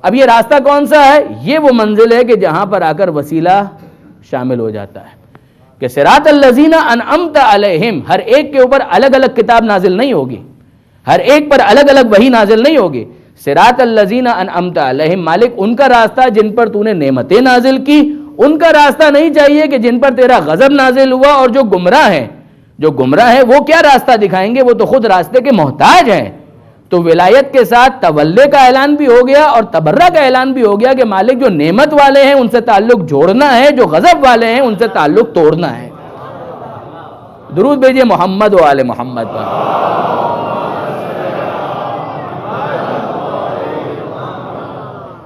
Speaker 1: اب یہ راستہ کون سا ہے؟ یہ وہ منزل ہے کہ جہاں پر آ کر وسیلہ شامل ہو جاتا ہے کہ صراط الذین انعمت علیہم, ہر ایک کے اوپر الگ الگ کتاب نازل نہیں ہوگی, ہر ایک پر الگ الگ وحی نازل نہیں ہوگی. صراط الذین انعمت علیہم, مالک ان کا راستہ جن پر تو نے نعمتیں نازل کی, ان کا راستہ نہیں چاہیے کہ جن پر تیرا غضب نازل ہوا. اور جو گمراہ ہیں, جو گمراہ ہیں وہ کیا راستہ دکھائیں گے, وہ تو خود راستے کے محتاج ہیں. تو ولایت کے ساتھ تولے کا اعلان بھی ہو گیا اور تبرہ کا اعلان بھی ہو گیا کہ مالک جو نعمت والے ہیں ان سے تعلق جوڑنا ہے, جو غضب والے ہیں ان سے تعلق توڑنا ہے. درود بھیجیے محمد و آل محمد پر.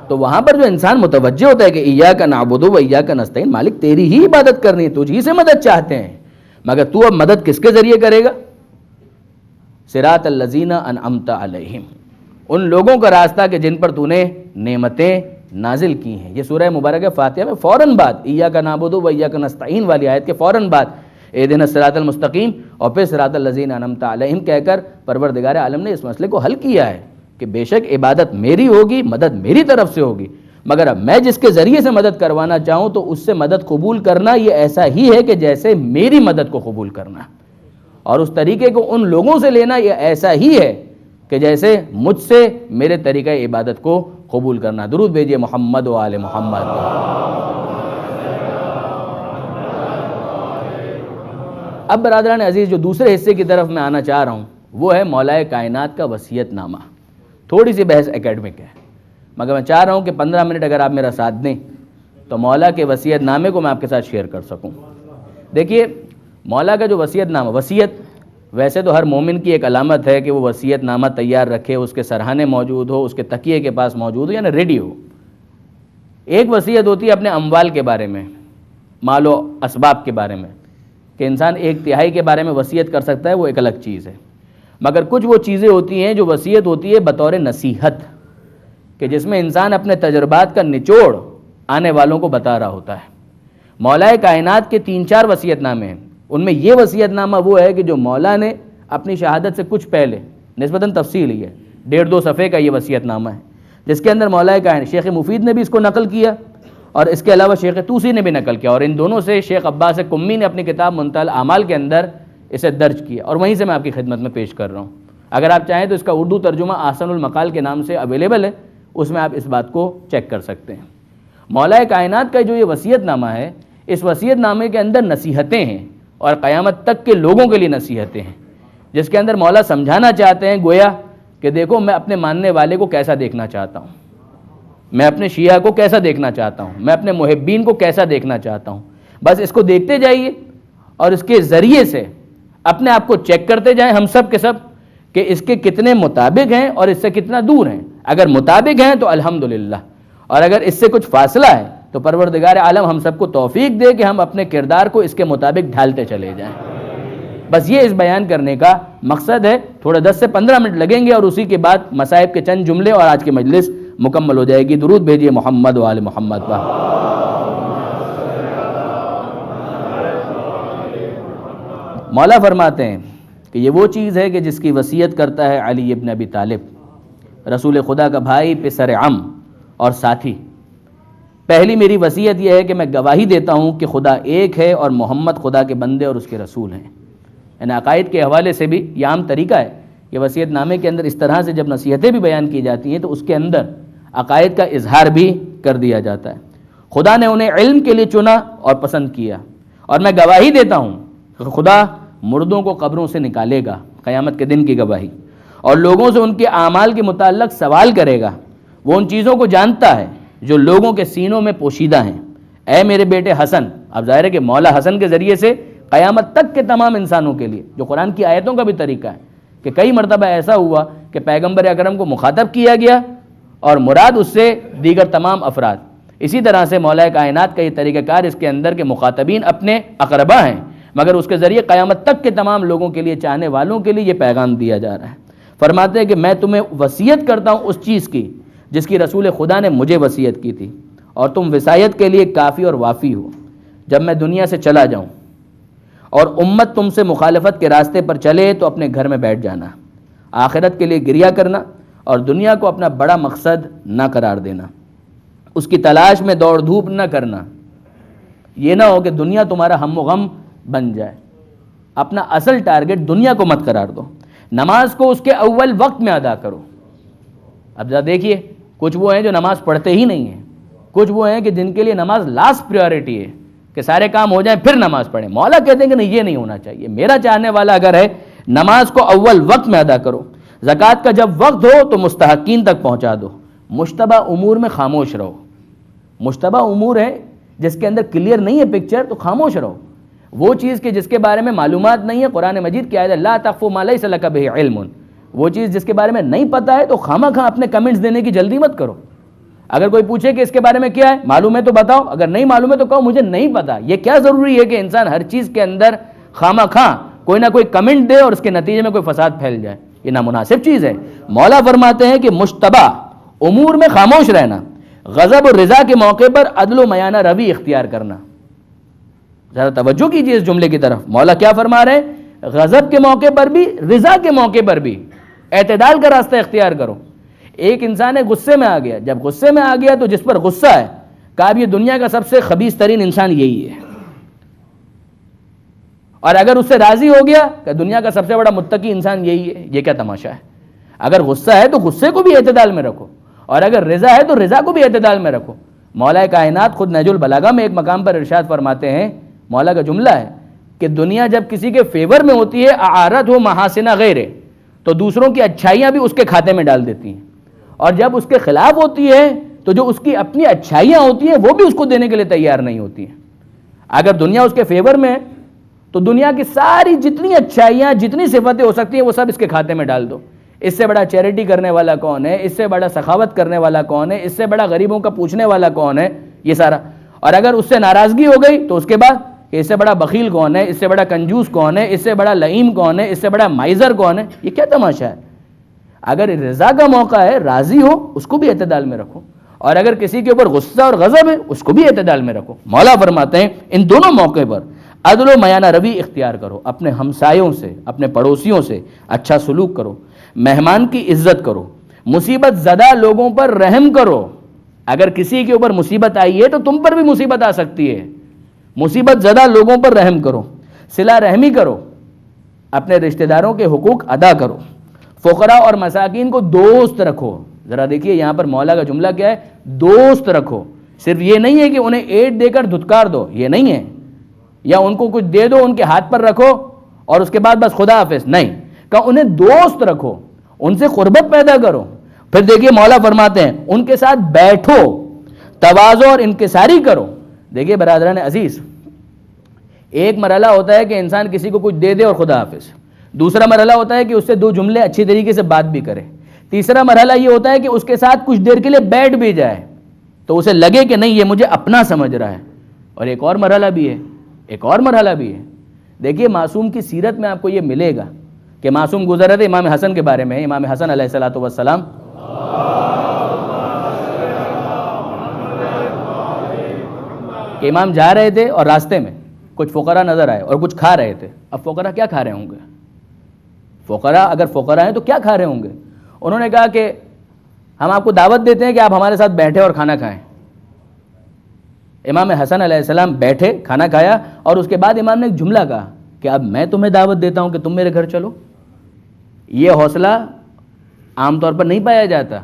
Speaker 1: تو وہاں پر جو انسان متوجہ ہوتا ہے کہ ایاک نعبد و ایاک نستعین، مالک تیری ہی عبادت کرنی ہے، تجھ ہی سے مدد چاہتے ہیں، مگر تو اب مدد کس کے ذریعے کرے گا؟ صراط الذین انعمت علیہم، ان لوگوں کا راستہ کہ جن پر تو نے نعمتیں نازل کی ہیں. یہ سورہ مبارکہ فاتحہ میں فوراً بعد ایاک نعبد و ایاک نستعین والی آیت کے فوراً بعد اہدنا الصراط المستقیم اور پھر صراط الذین انعمت علیہم کہہ کر پروردگار عالم نے اس مسئلے کو حل کیا ہے کہ بے شک عبادت میری ہوگی، مدد میری طرف سے ہوگی، مگر اب میں جس کے ذریعے سے مدد کروانا چاہوں تو اس سے مدد قبول کرنا یہ ایسا ہی ہے کہ جیسے میری مدد کو قبول کرنا، اور اس طریقے کو ان لوگوں سے لینا یہ ایسا ہی ہے کہ جیسے مجھ سے میرے طریقہ عبادت کو قبول کرنا. درود بھیجیے محمد و آل محمد. اب برادران عزیز جو دوسرے حصے کی طرف میں آنا چاہ رہا ہوں وہ ہے مولا کائنات کا وصیت نامہ. تھوڑی سی بحث اکیڈمک ہے مگر میں چاہ رہا ہوں کہ 15 منٹ اگر آپ میرا ساتھ دیں تو مولا کے وصیت نامے کو میں آپ کے ساتھ شیئر کر سکوں. دیکھیے مولا کا جو وصیت نامہ، وصیت ویسے تو ہر مومن کی ایک علامت ہے کہ وہ وصیت نامہ تیار رکھے، اس کے سرہانے موجود ہو، اس کے تکیے کے پاس موجود ہو، یعنی ریڈی ہو. ایک وصیت ہوتی ہے اپنے اموال کے بارے میں، مال و اسباب کے بارے میں، کہ انسان 1/3 کے بارے میں وصیت کر سکتا ہے، وہ ایک الگ چیز ہے. مگر کچھ وہ چیزیں ہوتی ہیں جو وصیت ہوتی ہے بطور نصیحت، کہ جس میں انسان اپنے تجربات کا نچوڑ آنے والوں کو بتا رہا ہوتا ہے. مولا کائنات کے 3-4 وصیت نامے ہیں، ان میں یہ وصیت نامہ وہ ہے کہ جو مولا نے اپنی شہادت سے کچھ پہلے نسبتاً تفصیل ہی ہے، 1.5-2 صفحے کا یہ وصیت نامہ ہے، جس کے اندر مولا کائنات، شیخ مفید نے بھی اس کو نقل کیا اور اس کے علاوہ شیخ طوسی نے بھی نقل کیا، اور ان دونوں سے شیخ عباس قمی نے اپنی کتاب منتہی الاعمال کے اندر اسے درج کیا، اور وہیں سے میں آپ کی خدمت میں پیش کر رہا ہوں. اگر آپ چاہیں تو اس کا اردو ترجمہ احسن المقال کے نام سے اویلیبل ہے، اس میں آپ اس بات کو چیک کر سکتے ہیں. مولا کائنات کا جو یہ وصیت نامہ ہے، اس وصیت نامے کے اندر نصیحتیں ہیں اور قیامت تک کے لوگوں کے لیے نصیحتیں ہیں، جس کے اندر مولا سمجھانا چاہتے ہیں گویا کہ دیکھو میں اپنے ماننے والے کو کیسا دیکھنا چاہتا ہوں، میں اپنے شیعہ کو کیسا دیکھنا چاہتا ہوں، میں اپنے محبین کو کیسا دیکھنا چاہتا ہوں. بس اس کو دیکھتے جائیے اور اس کے ذریعے سے اپنے آپ کو چیک کرتے جائیں ہم سب کے سب کہ اس کے کتنے مطابق ہیں اور اس سے کتنا دور ہیں. اگر مطابق ہیں تو الحمدللہ، اور اگر اس سے کچھ فاصلہ ہے تو پروردگار عالم ہم سب کو توفیق دے کہ ہم اپنے کردار کو اس کے مطابق ڈھالتے چلے جائیں. بس یہ اس بیان کرنے کا مقصد ہے. تھوڑے 10 سے 15 منٹ لگیں گے اور اسی کے بعد مصائب کے چند جملے اور آج کی مجلس مکمل ہو جائے گی. درود بھیجیے محمد و آل محمد پر. مولا فرماتے ہیں کہ یہ وہ چیز ہے کہ جس کی وصیت کرتا ہے علی ابن ابی طالب، رسول خدا کا بھائی، پسر عم اور ساتھی. پہلی میری وصیت یہ ہے کہ میں گواہی دیتا ہوں کہ خدا ایک ہے اور محمد خدا کے بندے اور اس کے رسول ہیں. یعنی عقائد کے حوالے سے بھی یہ عام طریقہ ہے کہ وصیت نامے کے اندر اس طرح سے جب نصیحتیں بھی بیان کی جاتی ہیں تو اس کے اندر عقائد کا اظہار بھی کر دیا جاتا ہے. خدا نے انہیں علم کے لیے چنا اور پسند کیا، اور میں گواہی دیتا ہوں کہ خدا مردوں کو قبروں سے نکالے گا، قیامت کے دن کی گواہی، اور لوگوں سے ان کے اعمال کے متعلق سوال کرے گا. وہ ان چیزوں کو جانتا ہے جو لوگوں کے سینوں میں پوشیدہ ہیں. اے میرے بیٹے حسن، اب ظاہر ہے کہ مولا حسن کے ذریعے سے قیامت تک کے تمام انسانوں کے لیے، جو قرآن کی آیتوں کا بھی طریقہ ہے کہ کئی مرتبہ ایسا ہوا کہ پیغمبر اکرم کو مخاطب کیا گیا اور مراد اس سے دیگر تمام افراد. اسی طرح سے مولا کائنات کا یہ طریقہ کار اس کے اندر کے مخاطبین اپنے اقربا ہیں، مگر اس کے ذریعے قیامت تک کے تمام لوگوں کے لیے، چاہنے والوں کے لیے یہ پیغام دیا جا رہا ہے. فرماتے ہیں کہ میں تمہیں وصیت کرتا ہوں اس چیز کی جس کی رسول خدا نے مجھے وصیت کی تھی، اور تم وصایت کے لیے کافی اور وافی ہو. جب میں دنیا سے چلا جاؤں اور امت تم سے مخالفت کے راستے پر چلے تو اپنے گھر میں بیٹھ جانا، آخرت کے لیے گریہ کرنا اور دنیا کو اپنا بڑا مقصد نہ قرار دینا، اس کی تلاش میں دوڑ دھوپ نہ کرنا. یہ نہ ہو کہ دنیا تمہارا ہم و غم بن جائے. اپنا اصل ٹارگٹ دنیا کو مت قرار دو. نماز کو اس کے اول وقت میں ادا کرو. اب ذرا دیکھیے، کچھ وہ ہیں جو نماز پڑھتے ہی نہیں ہیں، کچھ وہ ہیں کہ جن کے لیے نماز لاسٹ پریورٹی ہے کہ سارے کام ہو جائیں پھر نماز پڑھیں. مولا کہتے ہیں کہ نہیں، یہ نہیں ہونا چاہیے. میرا چاہنے والا اگر ہے نماز کو اول وقت میں ادا کرو. زکوٰۃ کا جب وقت ہو تو مستحقین تک پہنچا دو. مشتبہ امور میں خاموش رہو. مشتبہ امور ہے جس کے اندر کلیئر نہیں ہے پکچر تو خاموش رہو. وہ چیز کہ جس کے بارے میں معلومات نہیں ہے، قرآن مجید کی آیت لا تقف ما لیس لک بہ علم، وہ چیز جس کے بارے میں نہیں پتہ ہے تو خواہ خواہ اپنے کمنٹس دینے کی جلدی مت کرو. اگر کوئی پوچھے کہ اس کے بارے میں کیا ہے، معلوم ہے تو بتاؤ، اگر نہیں معلوم ہے تو کہو مجھے نہیں پتا. یہ کیا ضروری ہے کہ انسان ہر چیز کے اندر خواہ خواہ کوئی نہ کوئی کمنٹ دے اور اس کے نتیجے میں کوئی فساد پھیل جائے؟ یہ نامناسب چیز ہے. مولا فرماتے ہیں کہ مشتبہ امور میں خاموش رہنا، غضب اور رضا کے موقع پر عدل و میانہ روی اختیار کرنا. ذرا توجہ کیجئے اس جملے کی طرف. مولا کیا فرما رہے ہیں؟ غضب کے موقع پر بھی، رضا کے موقع پر بھی اعتدال کا راستہ اختیار کرو. ایک انسان ہے غصے میں آ گیا، جب غصے میں آ گیا تو جس پر غصہ ہے، کہا اب یہ دنیا کا سب سے خبیث ترین انسان یہی ہے. اور اگر اس سے راضی ہو گیا کہ دنیا کا سب سے بڑا متقی انسان یہی ہے. یہ کیا تماشا ہے؟ اگر غصہ ہے تو غصے کو بھی اعتدال میں رکھو، اور اگر رضا ہے تو رضا کو بھی اعتدال میں رکھو. مولا کائنات خود نہج البلاغہ میں ایک مقام پر ارشاد فرماتے ہیں، مولا کا جملہ ہے کہ دنیا جب کسی کے فیور میں ہوتی ہے اعارت ہو محاسن غیرے، تو دوسروں کی اچھائیاں بھی اس کے کھاتے میں ڈال دیتی ہیں، اور جب اس کے خلاف ہوتی ہے تو جو اس کی اپنی اچھائیاں ہوتی ہیں وہ بھی اس کو دینے کے لیے تیار نہیں ہوتی ہیں. اگر دنیا اس کے فیور میں ہے تو دنیا کی ساری جتنی اچھائیاں، جتنی صفتیں ہو سکتی ہیں وہ سب اس کے کھاتے میں ڈال دو. اس سے بڑا چیریٹی کرنے والا کون ہے؟ اس سے بڑا سخاوت کرنے والا کون ہے؟ اس سے بڑا غریبوں کا پوچھنے والا کون ہے؟ یہ سارا. اور اگر اس سے ناراضگی ہو گئی تو اس کے بعد کہ اس سے بڑا بخیل کون ہے؟ اس سے بڑا کنجوس کون ہے؟ اس سے بڑا لئیم کون ہے؟ اس سے بڑا مائزر کون ہے؟ یہ کیا تماشا ہے؟ اگر رضا کا موقع ہے، راضی ہو، اس کو بھی اعتدال میں رکھو، اور اگر کسی کے اوپر غصہ اور غضب ہے اس کو بھی اعتدال میں رکھو. مولا فرماتے ہیں ان دونوں موقع پر عدل و میانہ روی اختیار کرو. اپنے ہمسایوں سے، اپنے پڑوسیوں سے اچھا سلوک کرو، مہمان کی عزت کرو، مصیبت زدہ لوگوں پر رحم کرو. اگر کسی کے اوپر مصیبت آئی ہے تو تم پر بھی مصیبت آ سکتی ہے. مصیبت زدہ لوگوں پر رحم کرو، صلہ رحمی کرو، اپنے رشتہ داروں کے حقوق ادا کرو، فقراء اور مساکین کو دوست رکھو. ذرا دیکھیے یہاں پر مولا کا جملہ کیا ہے؟ دوست رکھو. صرف یہ نہیں ہے کہ انہیں ایٹ دے کر دھتکار دو، یہ نہیں ہے، یا ان کو کچھ دے دو ان کے ہاتھ پر رکھو اور اس کے بعد بس خدا حافظ. نہیں، کہ انہیں دوست رکھو، ان سے قربت پیدا کرو. پھر دیکھیے مولا فرماتے ہیں ان کے ساتھ بیٹھو، تواضع اور انکساری کرو. دیکھیے برادران عزیز، ایک مرحلہ ہوتا ہے کہ انسان کسی کو کچھ دے دے اور خدا حافظ. دوسرا مرحلہ ہوتا ہے کہ اس سے دو جملے اچھی طریقے سے بات بھی کرے. تیسرا مرحلہ یہ ہوتا ہے کہ اس کے ساتھ کچھ دیر کے لیے بیٹھ بھی جائے تو اسے لگے کہ نہیں یہ مجھے اپنا سمجھ رہا ہے. اور ایک اور مرحلہ بھی ہے، ایک اور مرحلہ بھی ہے. دیکھیے معصوم کی سیرت میں آپ کو یہ ملے گا کہ معصوم گزر رہے تھے امام حسن کے بارے میں. امام حسن علیہ الصلوۃ والسلام کہ امام جا رہے تھے اور راستے میں کچھ فقراء نظر آئے اور کچھ کھا رہے تھے. اب فقراء کیا کھا رہے ہوں گے؟ فقراء اگر فقراء ہیں تو کیا کھا رہے ہوں گے؟ انہوں نے کہا کہ ہم آپ کو دعوت دیتے ہیں کہ آپ ہمارے ساتھ بیٹھے اور کھانا کھائیں. امام حسن علیہ السلام بیٹھے، کھانا کھایا، اور اس کے بعد امام نے ایک جملہ کہا کہ اب میں تمہیں دعوت دیتا ہوں کہ تم میرے گھر چلو. یہ حوصلہ عام طور پر نہیں پایا جاتا.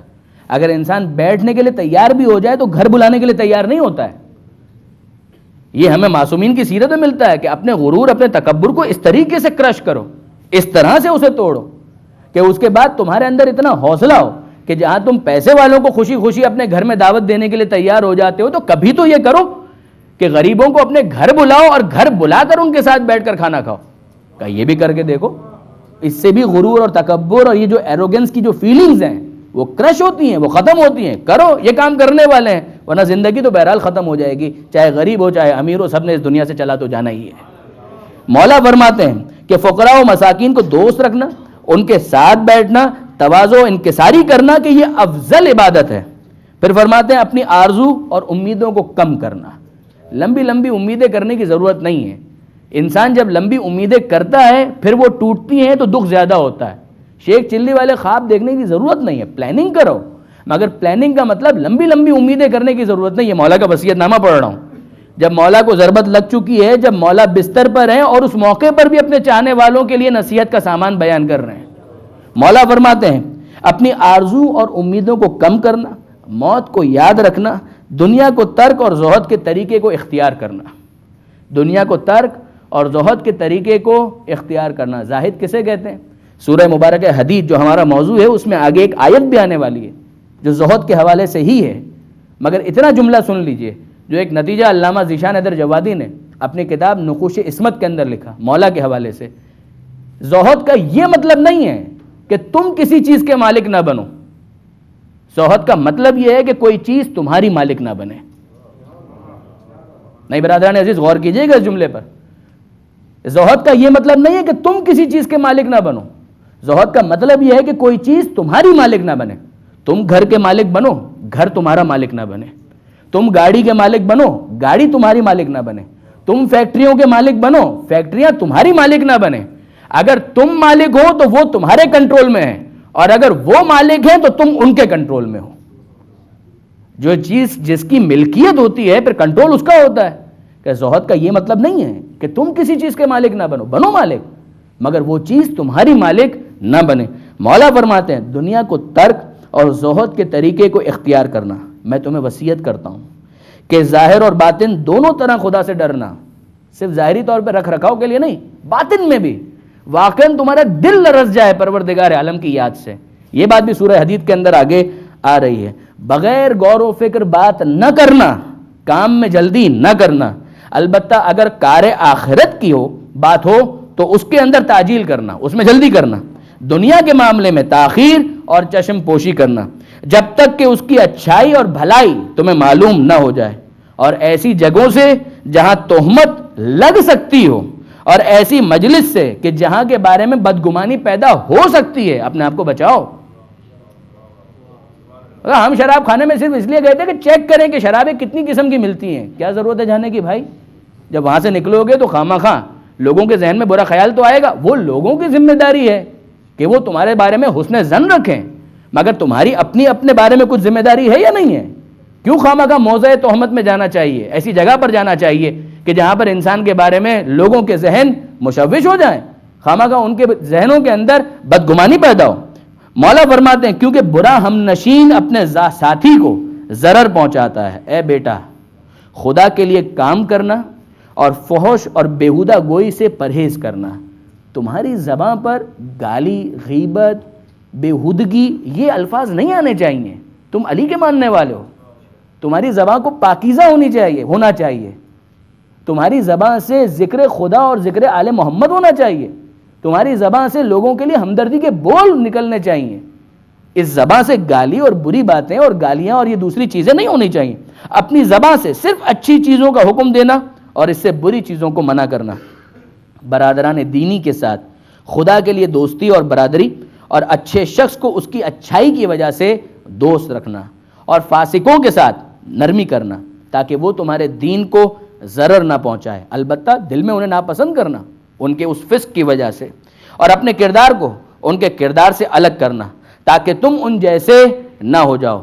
Speaker 1: اگر انسان بیٹھنے کے لیے تیار بھی ہو جائے تو گھر بلانے کے لیے تیار نہیں ہوتا ہے. یہ ہمیں معصومین کی سیرت میں ملتا ہے کہ اپنے غرور، اپنے تکبر کو اس طریقے سے کرش کرو، اس طرح سے اسے توڑو کہ اس کے بعد تمہارے اندر اتنا حوصلہ ہو کہ جہاں تم پیسے والوں کو خوشی خوشی اپنے گھر میں دعوت دینے کے لیے تیار ہو جاتے ہو تو کبھی تو یہ کرو کہ غریبوں کو اپنے گھر بلاؤ اور گھر بلا کر ان کے ساتھ بیٹھ کر کھانا کھاؤ. کہ یہ بھی کر کے دیکھو. اس سے بھی غرور اور تکبر اور یہ جو ایروگنس کی جو فیلنگز ہیں وہ کرش ہوتی ہیں، وہ ختم ہوتی ہیں. کرو، یہ کام کرنے والے ہیں، ورنہ زندگی تو بہرحال ختم ہو جائے گی. چاہے غریب ہو چاہے امیر ہو، سب نے اس دنیا سے چلا تو جانا ہی ہے. مولا فرماتے ہیں کہ فقراء و مساکین کو دوست رکھنا، ان کے ساتھ بیٹھنا، تواضع و انکساری کرنا کہ یہ افضل عبادت ہے. پھر فرماتے ہیں اپنی آرزو اور امیدوں کو کم کرنا. لمبی لمبی امیدیں کرنے کی ضرورت نہیں ہے. انسان جب لمبی امیدیں کرتا ہے پھر وہ ٹوٹتی ہیں تو دکھ زیادہ ہوتا ہے. شیخ چلی والے خواب دیکھنے کی ضرورت نہیں ہے، پلاننگ کرو، مگر پلاننگ کا مطلب لمبی لمبی امیدیں کرنے کی ضرورت نہیں ہے. مولا کا وصیت نامہ پڑھ رہا ہوں. جب مولا کو ضربت لگ چکی ہے، جب مولا بستر پر ہیں اور اس موقع پر بھی اپنے چاہنے والوں کے لیے نصیحت کا سامان بیان کر رہے ہیں، مولا فرماتے ہیں اپنی آرزو اور امیدوں کو کم کرنا، موت کو یاد رکھنا، دنیا کو ترک اور زہد کے طریقے کو اختیار کرنا. دنیا کو ترک اور زہد کے طریقے کو اختیار کرنا. زاہد کسے کہتے ہیں؟ سورہ مبارکہ حدید جو ہمارا موضوع ہے اس میں آگے ایک آیت بھی آنے والی ہے جو زہد کے حوالے سے ہی ہے. مگر اتنا جملہ سن لیجئے جو ایک نتیجہ علامہ ذیشان حیدر جوادی نے اپنی کتاب نقوش عصمت کے اندر لکھا مولا کے حوالے سے، زہد کا یہ مطلب نہیں ہے کہ تم کسی چیز کے مالک نہ بنو، زہد کا مطلب یہ ہے کہ کوئی چیز تمہاری مالک نہ بنے۔ نہیں برادران عزیز، غور کیجئے گا اس جملے پر، زہد کا یہ مطلب نہیں ہے کہ تم کسی چیز کے مالک نہ بنو، زہد کا مطلب یہ ہے کہ کوئی چیز تمہاری مالک نہ بنے۔ تم گھر کے مالک بنو، گھر تمہارا مالک نہ بنے، تم گاڑی کے مالک بنو، گاڑی تمہاری مالک نہ بنے، تم فیکٹریوں کے مالک بنو، فیکٹریاں تمہاری مالک نہ بنے۔ اگر تم مالک ہو تو وہ تمہارے کنٹرول میں ہیں، اور اگر وہ مالک ہیں تو تم ان کے کنٹرول میں ہو۔ جو چیز جس کی ملکیت ہوتی ہے پھر کنٹرول اس کا ہوتا ہے۔ کہ زہد کا یہ مطلب نہیں ہے کہ تم کسی چیز کے مالک نہ بنو، بنو مالک، مگر وہ چیز تمہاری مالک نہ بنے۔ مولا فرماتے ہیں دنیا کو ترک اور زہد کے طریقے کو اختیار کرنا، میں تمہیں وصیت کرتا ہوں کہ ظاہر اور باطن دونوں طرح خدا سے ڈرنا، صرف ظاہری طور پہ رکھ رکھاؤ کے لیے نہیں، باطن میں بھی واقعاً تمہارا دل لرز جائے پروردگار عالم کی یاد سے۔ یہ بات بھی سورہ حدید کے اندر آگے آ رہی ہے۔ بغیر غور و فکر بات نہ کرنا، کام میں جلدی نہ کرنا، البتہ اگر کار آخرت کی ہو بات ہو تو اس کے اندر تعجیل کرنا، اس میں جلدی کرنا، دنیا کے معاملے میں تاخیر اور چشم پوشی کرنا، جب تک کہ اس کی اچھائی اور بھلائی تمہیں معلوم نہ ہو جائے، اور ایسی جگہوں سے جہاں تہمت لگ سکتی ہو، اور ایسی مجلس سے کہ جہاں کے بارے میں بدگمانی پیدا ہو سکتی ہے، اپنے آپ کو بچاؤ۔ ہم شراب کھانے میں صرف اس لیے گئے تھے کہ چیک کریں کہ شرابیں کتنی قسم کی ملتی ہیں، کیا ضرورت ہے جانے کی بھائی؟ جب وہاں سے نکلو گے تو خواہ مخواہ لوگوں کے ذہن میں برا خیال تو آئے گا، وہ لوگوں کی ذمہ داری ہے کہ وہ تمہارے بارے میں حسن ظن رکھیں، مگر تمہاری اپنے بارے میں کچھ ذمہ داری ہے یا نہیں ہے؟ کیوں خواہ مخواہ موضع تہمت میں جانا چاہیے؟ ایسی جگہ پر جانا چاہیے کہ جہاں پر انسان کے بارے میں لوگوں کے ذہن مشوش ہو جائیں، خواہ مخواہ ان کے ذہنوں کے اندر بدگمانی پیدا ہو۔ مولا فرماتے ہیں کیونکہ برا ہم نشین اپنے ساتھی کو ضرر پہنچاتا ہے۔ اے بیٹا، خدا کے لیے کام کرنا اور فحش اور بیہودہ گوئی سے پرہیز کرنا۔ تمہاری زبان پر گالی، غیبت، بیہودگی یہ الفاظ نہیں آنے چاہیے۔ تم علی کے ماننے والے ہو، تمہاری زبان کو پاکیزہ ہونا چاہیے، تمہاری زبان سے ذکر خدا اور ذکر آل محمد ہونا چاہیے، تمہاری زبان سے لوگوں کے لیے ہمدردی کے بول نکلنے چاہیے۔ اس زبان سے گالی اور بری باتیں اور گالیاں اور یہ دوسری چیزیں نہیں ہونی چاہیے۔ اپنی زبان سے صرف اچھی چیزوں کا حکم دینا اور اس سے بری چیزوں کو منع کرنا۔ برادران دینی کے ساتھ خدا کے لیے دوستی اور برادری، اور اچھے شخص کو اس کی اچھائی کی وجہ سے دوست رکھنا، اور فاسقوں کے ساتھ نرمی کرنا تاکہ وہ تمہارے دین کو ضرر نہ پہنچائے، البتہ دل میں انہیں ناپسند کرنا ان کے اس فسق کی وجہ سے، اور اپنے کردار کو ان کے کردار سے الگ کرنا تاکہ تم ان جیسے نہ ہو جاؤ۔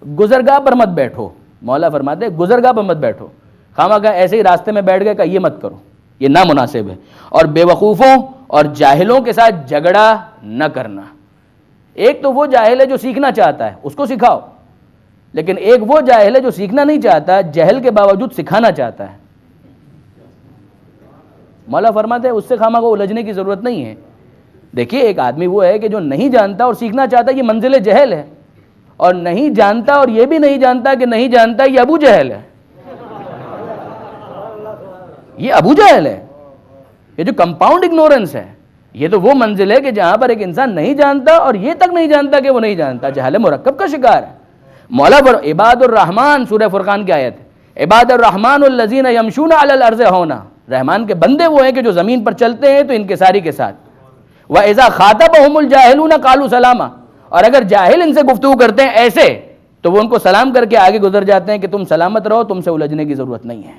Speaker 1: گزرگاہ پر مت بیٹھو، مولا فرماتے ہیں گزرگاہ پر مت بیٹھو، خواہ مخواہ ایسے ہی راستے میں بیٹھ گئے کہ یہ مت کرو، یہ نامناسب ہے۔ اور بے وقوفوں اور جاہلوں کے ساتھ جھگڑا نہ کرنا۔ ایک تو وہ جاہل ہے جو سیکھنا چاہتا ہے، اس کو سکھاؤ، لیکن ایک وہ جاہل ہے جو سیکھنا نہیں چاہتا، جہل کے باوجود سکھانا چاہتا ہے۔ مولا فرماتے ہیں اس سے خواہ مخواہ الجھنے کی ضرورت نہیں ہے۔ دیکھیے ایک آدمی وہ ہے کہ جو نہیں جانتا اور سیکھنا چاہتا ہے، یہ منزل جہل ہے، اور نہیں جانتا اور یہ بھی نہیں جانتا کہ نہیں جانتا، یہ ابو جہل ہے، یہ ابو جہل ہے، یہ جو کمپاؤنڈ اگنورنس ہے۔ یہ تو وہ منزل ہے کہ جہاں پر ایک انسان نہیں جانتا اور یہ تک نہیں جانتا کہ وہ نہیں جانتا، جہل مرکب کا شکار ہے۔ مولا پر عباد الرحمن، سورہ فرقان کی آیت ہے، عباد الرحمن الذین یمشون علی الارض ہونا، رحمان کے بندے وہ ہیں کہ جو زمین پر چلتے ہیں تو انکساری کے ساتھ۔ وَإِذَا خَاطَبَهُمُ الْجَاهِلُونَ قَالُوا سَلَامًا، اور اگر جاہل ان سے گفتگو کرتے ہیں ایسے تو وہ ان کو سلام کر کے آگے گزر جاتے ہیں کہ تم سلامت رہو، تم سے الجھنے کی ضرورت نہیں ہے،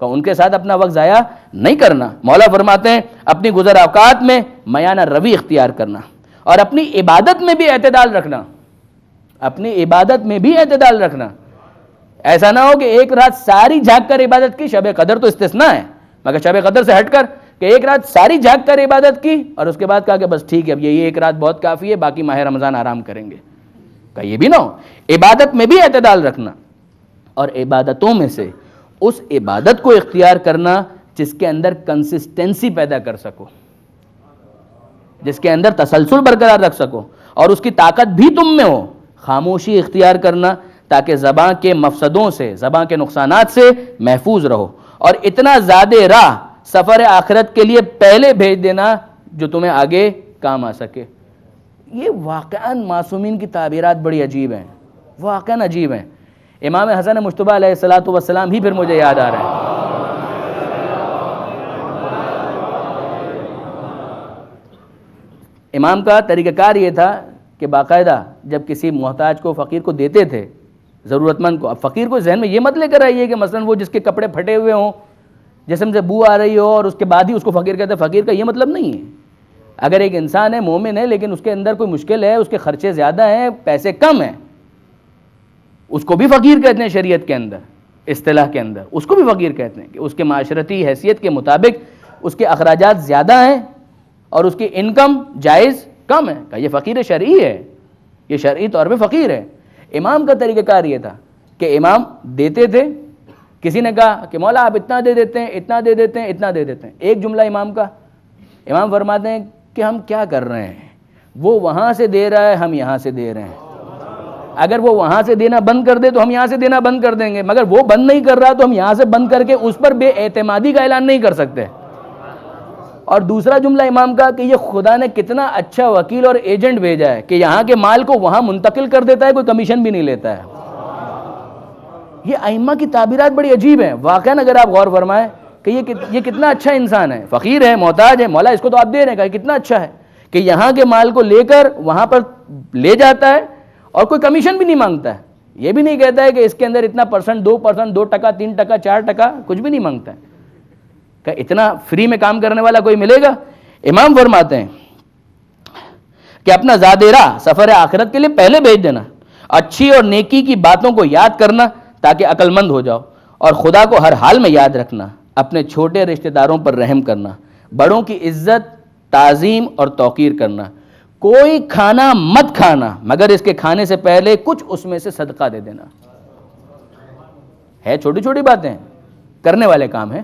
Speaker 1: تو ان کے ساتھ اپنا وقت ضائع نہیں کرنا۔ مولا فرماتے ہیں اپنی گزر اوقات میں میانہ روی اختیار کرنا، اور اپنی عبادت میں بھی اعتدال رکھنا، اپنی عبادت میں بھی اعتدال رکھنا۔ ایسا نہ ہو کہ ایک رات ساری جھاگ کر عبادت کی، شب قدر تو استثناء ہے، مگر شب قدر سے ہٹ کر کہ ایک رات ساری جھاگ کر عبادت کی اور اس کے بعد کہا کہ بس ٹھیک ہے اب یہ ایک رات بہت کافی ہے، باقی ماہ رمضان آرام کریں گے، کہ یہ بھی نہ ہو۔ عبادت میں بھی اعتدال رکھنا، اور عبادتوں میں سے اس عبادت کو اختیار کرنا جس کے اندر کنسسٹنسی پیدا کر سکو، جس کے اندر تسلسل برقرار رکھ سکو، اور اس کی طاقت بھی تم میں ہو۔ خاموشی اختیار کرنا تاکہ زبان کے مفسدوں سے، زبان کے نقصانات سے محفوظ رہو، اور اتنا زیادہ راہ سفر آخرت کے لیے پہلے بھیج دینا جو تمہیں آگے کام آ سکے. یہ واقعاً معصومین کی تعبیرات بڑی عجیب ہیں, واقعاً عجیب ہیں. امام حسن مجتبیٰ علیہ الصلاۃ والسلام ہی پھر مجھے یاد آ رہے ہیں. امام کا طریقہ کار یہ تھا کہ باقاعدہ جب کسی محتاج کو, فقیر کو دیتے تھے, ضرورت مند کو, اب فقیر کو ذہن میں یہ مت لے کر آئیے کہ مثلا وہ جس کے کپڑے پھٹے ہوئے ہوں, جسم سے بو آ رہی ہو اور اس کے بعد ہی اس کو فقیر کہتے ہیں. فقیر کا یہ مطلب نہیں ہے. اگر ایک انسان ہے, مومن ہے, لیکن اس کے اندر کوئی مشکل ہے, اس کے خرچے زیادہ ہیں, پیسے کم ہیں, اس کو بھی فقیر کہتے ہیں شریعت کے اندر, اصطلاح کے اندر اس کو بھی فقیر کہتے ہیں کہ اس کے معاشرتی حیثیت کے مطابق اس کے اخراجات زیادہ ہیں اور اس کی انکم جائز کم ہے. کہ یہ فقیر شرعی ہے, یہ شرعی طور پہ فقیر ہے. امام کا طریقہ کار یہ تھا کہ امام دیتے تھے. کسی نے کہا کہ مولا آپ اتنا دے دیتے ہیں, اتنا دے دیتے ہیں, اتنا دے دیتے ہیں. ایک جملہ امام کا, امام فرماتے ہیں کہ ہم کیا کر رہے ہیں, وہ وہاں سے دے رہا ہے, ہم یہاں سے دے رہے ہیں. اگر وہ وہاں سے دینا بند کر دے تو ہم یہاں سے دینا بند کر دیں گے, مگر وہ بند نہیں کر رہا تو ہم یہاں سے بند کر کے اس پر بے اعتمادی کا اعلان نہیں کر سکتے. اور دوسرا جملہ امام کا کہ یہ خدا نے کتنا اچھا وکیل اور ایجنٹ بھیجا ہے کہ یہاں کے مال کو وہاں منتقل کر دیتا ہے, کوئی کمیشن بھی نہیں لیتا ہے. یہ ائمہ کی تعبیرات بڑی عجیب ہیں واقعاً. اگر آپ غور فرمائیں کہ یہ کتنا اچھا انسان ہے, فقیر ہے, محتاج ہے, مولا اس کو تو آپ دے رہے ہیں, کہ کتنا اچھا ہے کہ یہاں کے مال کو لے کر وہاں پر لے جاتا ہے اور کوئی کمیشن بھی نہیں مانگتا ہے. یہ بھی نہیں کہتا ہے کہ اس کے اندر اتنا پرسنٹ, 2%, 2%, 3%, 4%, کچھ بھی نہیں مانگتا ہے. کہ اتنا فری میں کام کرنے والا کوئی ملے گا. امام فرماتے ہیں کہ اپنا زاد راہ سفر آخرت کے لیے پہلے بھیج دینا, اچھی اور نیکی کی باتوں کو یاد کرنا تاکہ عقل مند ہو جاؤ, اور خدا کو ہر حال میں یاد رکھنا, اپنے چھوٹے رشتہ داروں پر رحم کرنا, بڑوں کی عزت, تعظیم اور توقیر کرنا. کوئی کھانا مت کھانا مگر اس کے کھانے سے پہلے کچھ اس میں سے صدقہ دے دینا. ہے چھوٹی چھوٹی باتیں, کرنے والے کام ہیں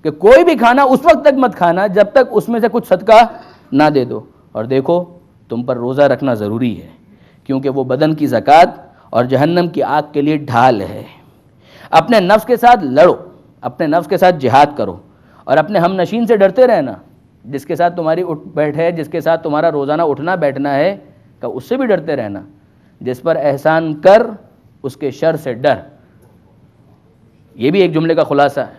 Speaker 1: کہ کوئی بھی کھانا اس وقت تک مت کھانا جب تک اس میں سے کچھ صدقہ نہ دے دو. اور دیکھو تم پر روزہ رکھنا ضروری ہے کیونکہ وہ بدن کی زکوٰۃ اور جہنم کی آگ کے لیے ڈھال ہے. اپنے نفس کے ساتھ لڑو, اپنے نفس کے ساتھ جہاد کرو, اور اپنے ہم نشین سے ڈرتے رہنا, جس کے ساتھ تمہاری اٹھ بیٹھ ہے, جس کے ساتھ تمہارا روزانہ اٹھنا بیٹھنا ہے, کہ اس سے بھی ڈرتے رہنا. جس پر احسان کر اس کے شر سے ڈر. یہ بھی ایک جملے کا خلاصہ ہے,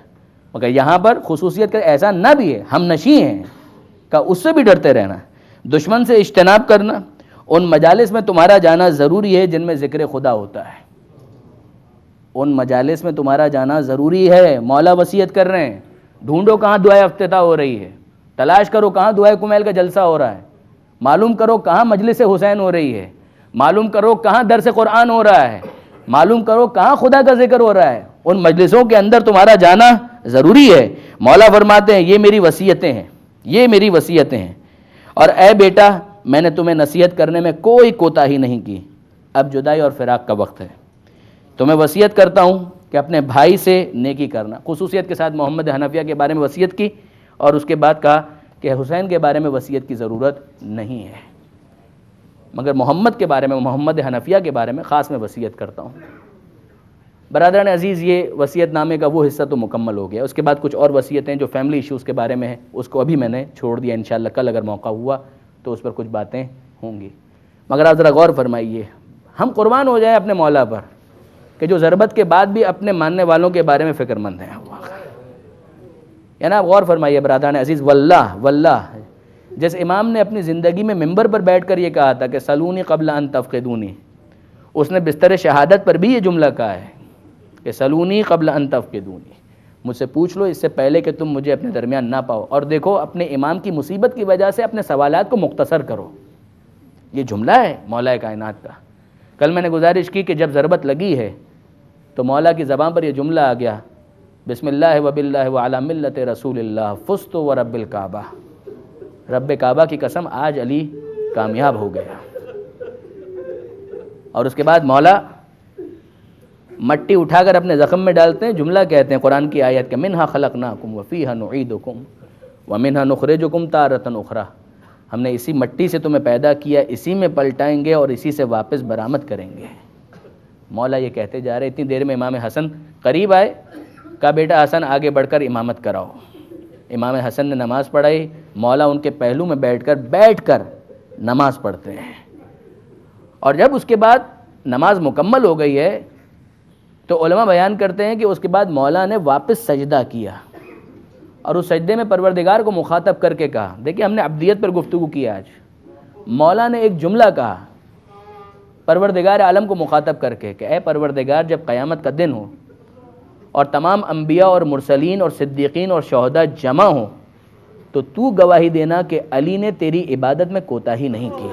Speaker 1: مگر یہاں پر خصوصیت کا احسان نہ بھی ہے, ہم نشیں ہیں, کہ اس سے بھی ڈرتے رہنا. دشمن سے اجتناب کرنا, ان مجالس میں تمہارا جانا ضروری ہے جن میں ذکر خدا ہوتا ہے. ان مجالس میں تمہارا جانا ضروری ہے. مولا وصیت کر رہے ہیں, ڈھونڈو کہاں دعائے افتتاح ہو رہی ہے, تلاش کرو کہاں دعائے کمیل کا جلسہ ہو رہا ہے, معلوم کرو کہاں مجلس حسین ہو رہی ہے, معلوم کرو کہاں درس قرآن ہو رہا ہے, معلوم کرو کہاں خدا کا ذکر ہو رہا ہے. ان مجلسوں کے اندر تمہارا جانا ضروری ہے. مولا فرماتے ہیں یہ میری وصیتیں ہیں, یہ میری وصیتیں ہیں, اور اے بیٹا میں نے تمہیں نصیحت کرنے میں کوئی کوتاہی نہیں کی. اب جدائی اور فراق کا وقت ہے, تمہیں وصیت کرتا ہوں کہ اپنے بھائی سے نیکی کرنا. خصوصیت کے ساتھ محمد حنفیہ کے بارے میں وصیت کی, اور اس کے بعد کہا کہ حسین کے بارے میں وصیت کی ضرورت نہیں ہے, مگر محمد کے بارے میں, محمد حنفیہ کے بارے میں خاص میں وصیت کرتا ہوں. برادران عزیز, یہ وصیت نامے کا وہ حصہ تو مکمل ہو گیا. اس کے بعد کچھ اور وصیتیں جو فیملی ایشوز کے بارے میں ہیں اس کو ابھی میں نے چھوڑ دیا. انشاءاللہ کل اگر موقع ہوا تو اس پر کچھ باتیں ہوں گی. مگر آپ ذرا غور فرمائیے, ہم قربان ہو جائیں اپنے مولا پر کہ جو ضربت کے بعد بھی اپنے ماننے والوں کے بارے میں فکر مند ہیں. یعنی آپ غور فرمائیے برادران عزیز, واللہ جس امام نے اپنی زندگی میں ممبر پر بیٹھ کر یہ کہا تھا کہ سلونی قبل ان تفقدونی, اس نے بستر شہادت پر بھی یہ جملہ کہا ہے کہ سلونی قبل ان تفقدونی, مجھ سے پوچھ لو اس سے پہلے کہ تم مجھے اپنے درمیان نہ پاؤ. اور دیکھو اپنے امام کی مصیبت کی وجہ سے اپنے سوالات کو مختصر کرو. یہ جملہ ہے مولا کائنات کا. کل میں نے گزارش کی کہ جب ضربت لگی ہے تو مولا کی زبان پر یہ جملہ آ گیا, بسم اللہ و باللہ و علی ملت رسول اللہ فزت و رب الکعبہ, رب کعبہ کی قسم آج علی کامیاب ہو گیا. اور اس کے بعد مولا مٹی اٹھا کر اپنے زخم میں ڈالتے ہیں, جملہ کہتے ہیں قرآن کی آیت کہ منہا خلقناکم وفیہا نعیدکم ومنہا نخرجکم تارۃ اخری, ہم نے اسی مٹی سے تمہیں پیدا کیا, اسی میں پلٹائیں گے اور اسی سے واپس برآمد کریں گے. مولا یہ کہتے جا رہے. اتنی دیر میں امام حسن قریب آئے کہا بیٹا حسن آگے بڑھ کر امامت کراؤ. امام حسن نے نماز پڑھائی. مولا ان کے پہلو میں بیٹھ کر نماز پڑھتے ہیں. اور جب اس کے بعد نماز مکمل ہو گئی ہے تو علماء بیان کرتے ہیں کہ اس کے بعد مولا نے واپس سجدہ کیا اور اس سجدے میں پروردگار کو مخاطب کر کے کہا. دیکھیں ہم نے عبدیت پر گفتگو کی آج. مولا نے ایک جملہ کہا پروردگار عالم کو مخاطب کر کے کہ اے پروردگار جب قیامت کا دن ہو اور تمام انبیاء اور مرسلین اور صدیقین اور شہداء جمع ہوں تو گواہی دینا کہ علی نے تیری عبادت میں کوتاہی نہیں کی.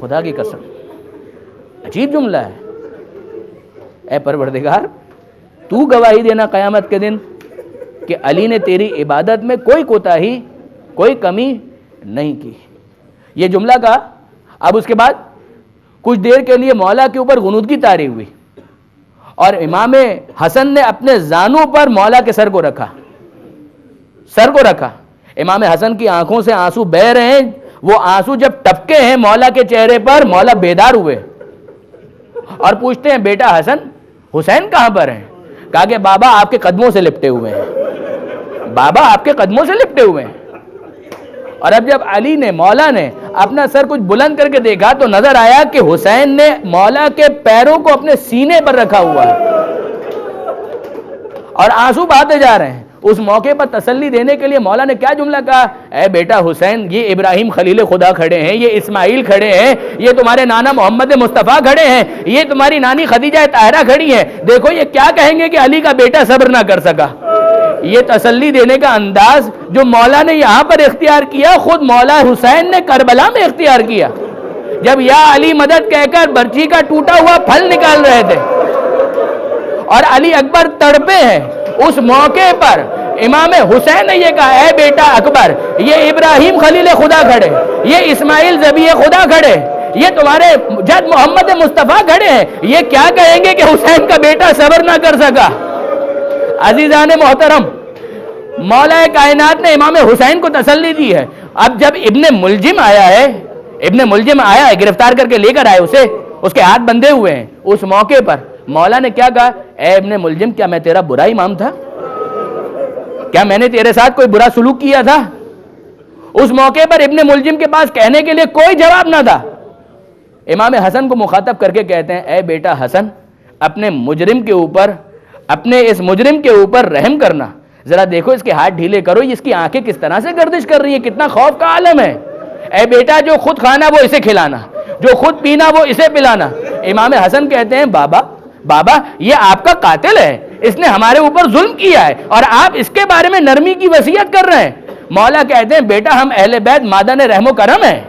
Speaker 1: خدا کی قسم عجیب جملہ ہے. اے پروردگار تو گواہی دینا قیامت کے دن کہ علی نے تیری عبادت میں کوئی کوتاہی کوئی کمی نہیں کی. یہ جملہ کہا. اب اس کے بعد کچھ دیر کے لیے مولا کے اوپر غنودگی طاری ہوئی اور امام حسن نے اپنے زانوں پر مولا کے سر کو رکھا. امام حسن کی آنکھوں سے آنسو بہہ رہے ہیں. وہ آنسو جب ٹپکے ہیں مولا کے چہرے پر مولا بیدار ہوئے اور پوچھتے ہیں بیٹا حسن حسین کہاں پر ہیں؟ کہا کہ بابا آپ کے قدموں سے لپٹے ہوئے ہیں. اور اب جب علی نے مولا نے اپنا سر کچھ بلند کر کے دیکھا تو نظر آیا کہ حسین نے مولا کے پیروں کو اپنے سینے پر رکھا ہوا ہے اور آنسو بہاتے جا رہے ہیں. اس موقع پر تسلی دینے کے لیے مولا نے کیا جملہ کہا؟ اے بیٹا حسین یہ ابراہیم خلیل خدا کھڑے ہیں, یہ اسماعیل کھڑے ہیں, یہ تمہارے نانا محمد مصطفیٰ کھڑے ہیں, یہ تمہاری نانی خدیجہ طاہرہ کھڑی ہیں. دیکھو یہ کیا کہیں گے کہ علی کا بیٹا صبر نہ کر سکا. یہ تسلی دینے کا انداز جو مولا نے یہاں پر اختیار کیا خود مولا حسین نے کربلا میں اختیار کیا جب یا علی مدد کہہ کر برچی کا ٹوٹا ہوا پھل نکال رہے تھے اور علی اکبر تڑپے ہیں. اس موقع پر امام حسین نے یہ کہا اے بیٹا اکبر یہ ابراہیم خلیل خدا کھڑے, یہ اسماعیل ذبیح خدا کھڑے, یہ تمہارے جد محمد مصطفیٰ کھڑے ہیں, یہ کیا کہیں گے کہ حسین کا بیٹا صبر نہ کر سکا. عزیزان محترم مولا کائنات نے امام حسین کو تسلی دی ہے. اب جب ابن ملجم آیا ہے گرفتار کر کے لے کر آئے اسے, اس کے ہاتھ بندھے ہوئے ہیں. اس موقع پر مولا نے کیا کہا اے ابن ملجم کیا میں تیرا برا امام تھا؟ کیا میں نے تیرے ساتھ کوئی برا سلوک کیا تھا؟ اس موقع پر ابن ملجم کے پاس کہنے کے لیے کوئی جواب نہ تھا. امام حسن کو مخاطب کر کے کہتے ہیں اے بیٹا حسن اپنے اس مجرم کے اوپر رحم کرنا. ذرا دیکھو اس کے ہاتھ ڈھیلے کرو, اس کی آنکھیں کس طرح سے گردش کر رہی ہیں, کتنا خوف کا عالم ہے. اے بیٹا جو خود کھانا وہ اسے کھلانا, جو خود پینا وہ اسے پلانا. امام حسن کہتے ہیں بابا یہ آپ کا قاتل ہے, اس نے ہمارے اوپر ظلم کیا ہے اور آپ اس کے بارے میں نرمی کی وصیت کر رہے ہیں. مولا کہتے ہیں بیٹا ہم اہل بیت مادن رحم و کرم ہیں,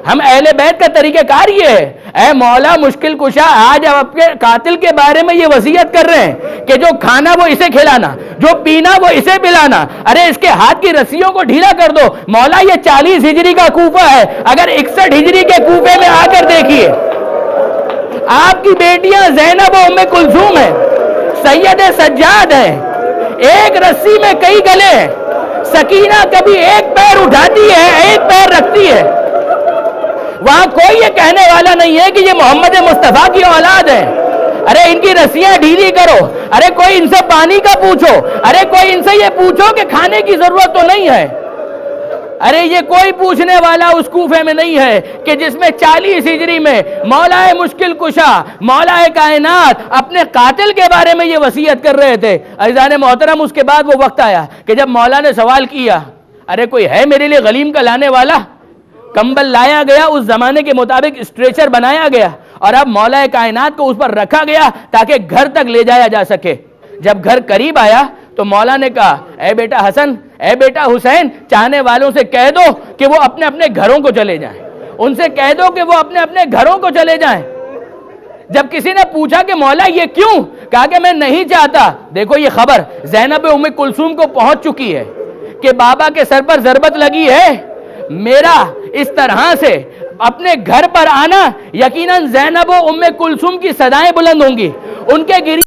Speaker 1: ہم اہل بیت کا طریقہ کار یہ ہے. اے مولا مشکل کشا آج آپ اپنے قاتل کے بارے میں یہ وصیت کر رہے ہیں کہ جو کھانا وہ اسے کھلانا, جو پینا وہ اسے پلانا. ارے اس کے ہاتھ کی رسیوں کو ڈھیلا کر دو. مولا یہ 40 ہجری کا کوفہ ہے, اگر 61 ہجری کے کوفے میں آ کر دیکھیے آپ کی بیٹیاں زینب و ام کلثوم ہیں, سید سجاد ہیں, ایک رسی میں کئی گلے ہیں. سکینہ کبھی ایک پیر اٹھاتی ہے ایک پیر رکھتی ہے. وہاں کوئی یہ کہنے والا نہیں ہے کہ یہ محمد مصطفیٰ کی اولاد ہے. ارے ان کی رسیاں ڈھیلی کرو, ارے کوئی ان سے پانی کا پوچھو, ارے کوئی ان سے یہ پوچھو کہ کھانے کی ضرورت تو نہیں ہے. ارے یہ کوئی پوچھنے والا اس کوفے میں نہیں ہے کہ جس میں 40 ہجری میں مولا مشکل کشا مولا کائنات اپنے قاتل کے بارے میں یہ وصیت کر رہے تھے. عزیزان محترم اس کے بعد وہ وقت آیا کہ جب مولا نے سوال کیا ارے کوئی ہے میرے لیے غلیم کا لانے والا. کمبل لایا گیا, اس زمانے کے مطابق اسٹریچر بنایا گیا اور اب مولا کائنات کو اس پر رکھا گیا تاکہ گھر تک لے جایا جا سکے. جب گھر قریب آیا تو مولا نے کہا اے بیٹا حسن اے بیٹا حسین چاہنے والوں سے کہہ دو کہ وہ اپنے اپنے گھروں کو چلے جائیں, ان سے کہہ دو کہ وہ اپنے اپنے گھروں کو چلے جائیں. جب کسی نے پوچھا کہ مولا یہ کیوں, کہا کہ میں نہیں چاہتا. دیکھو یہ خبر زینب ام کلثوم کو پہنچ چکی ہے کہ بابا کے سر پر ضربت لگی ہے, میرا اس طرح سے اپنے گھر پر آنا یقیناً زینب و ام کلثوم کی صدائیں بلند ہوں گی, ان کے گری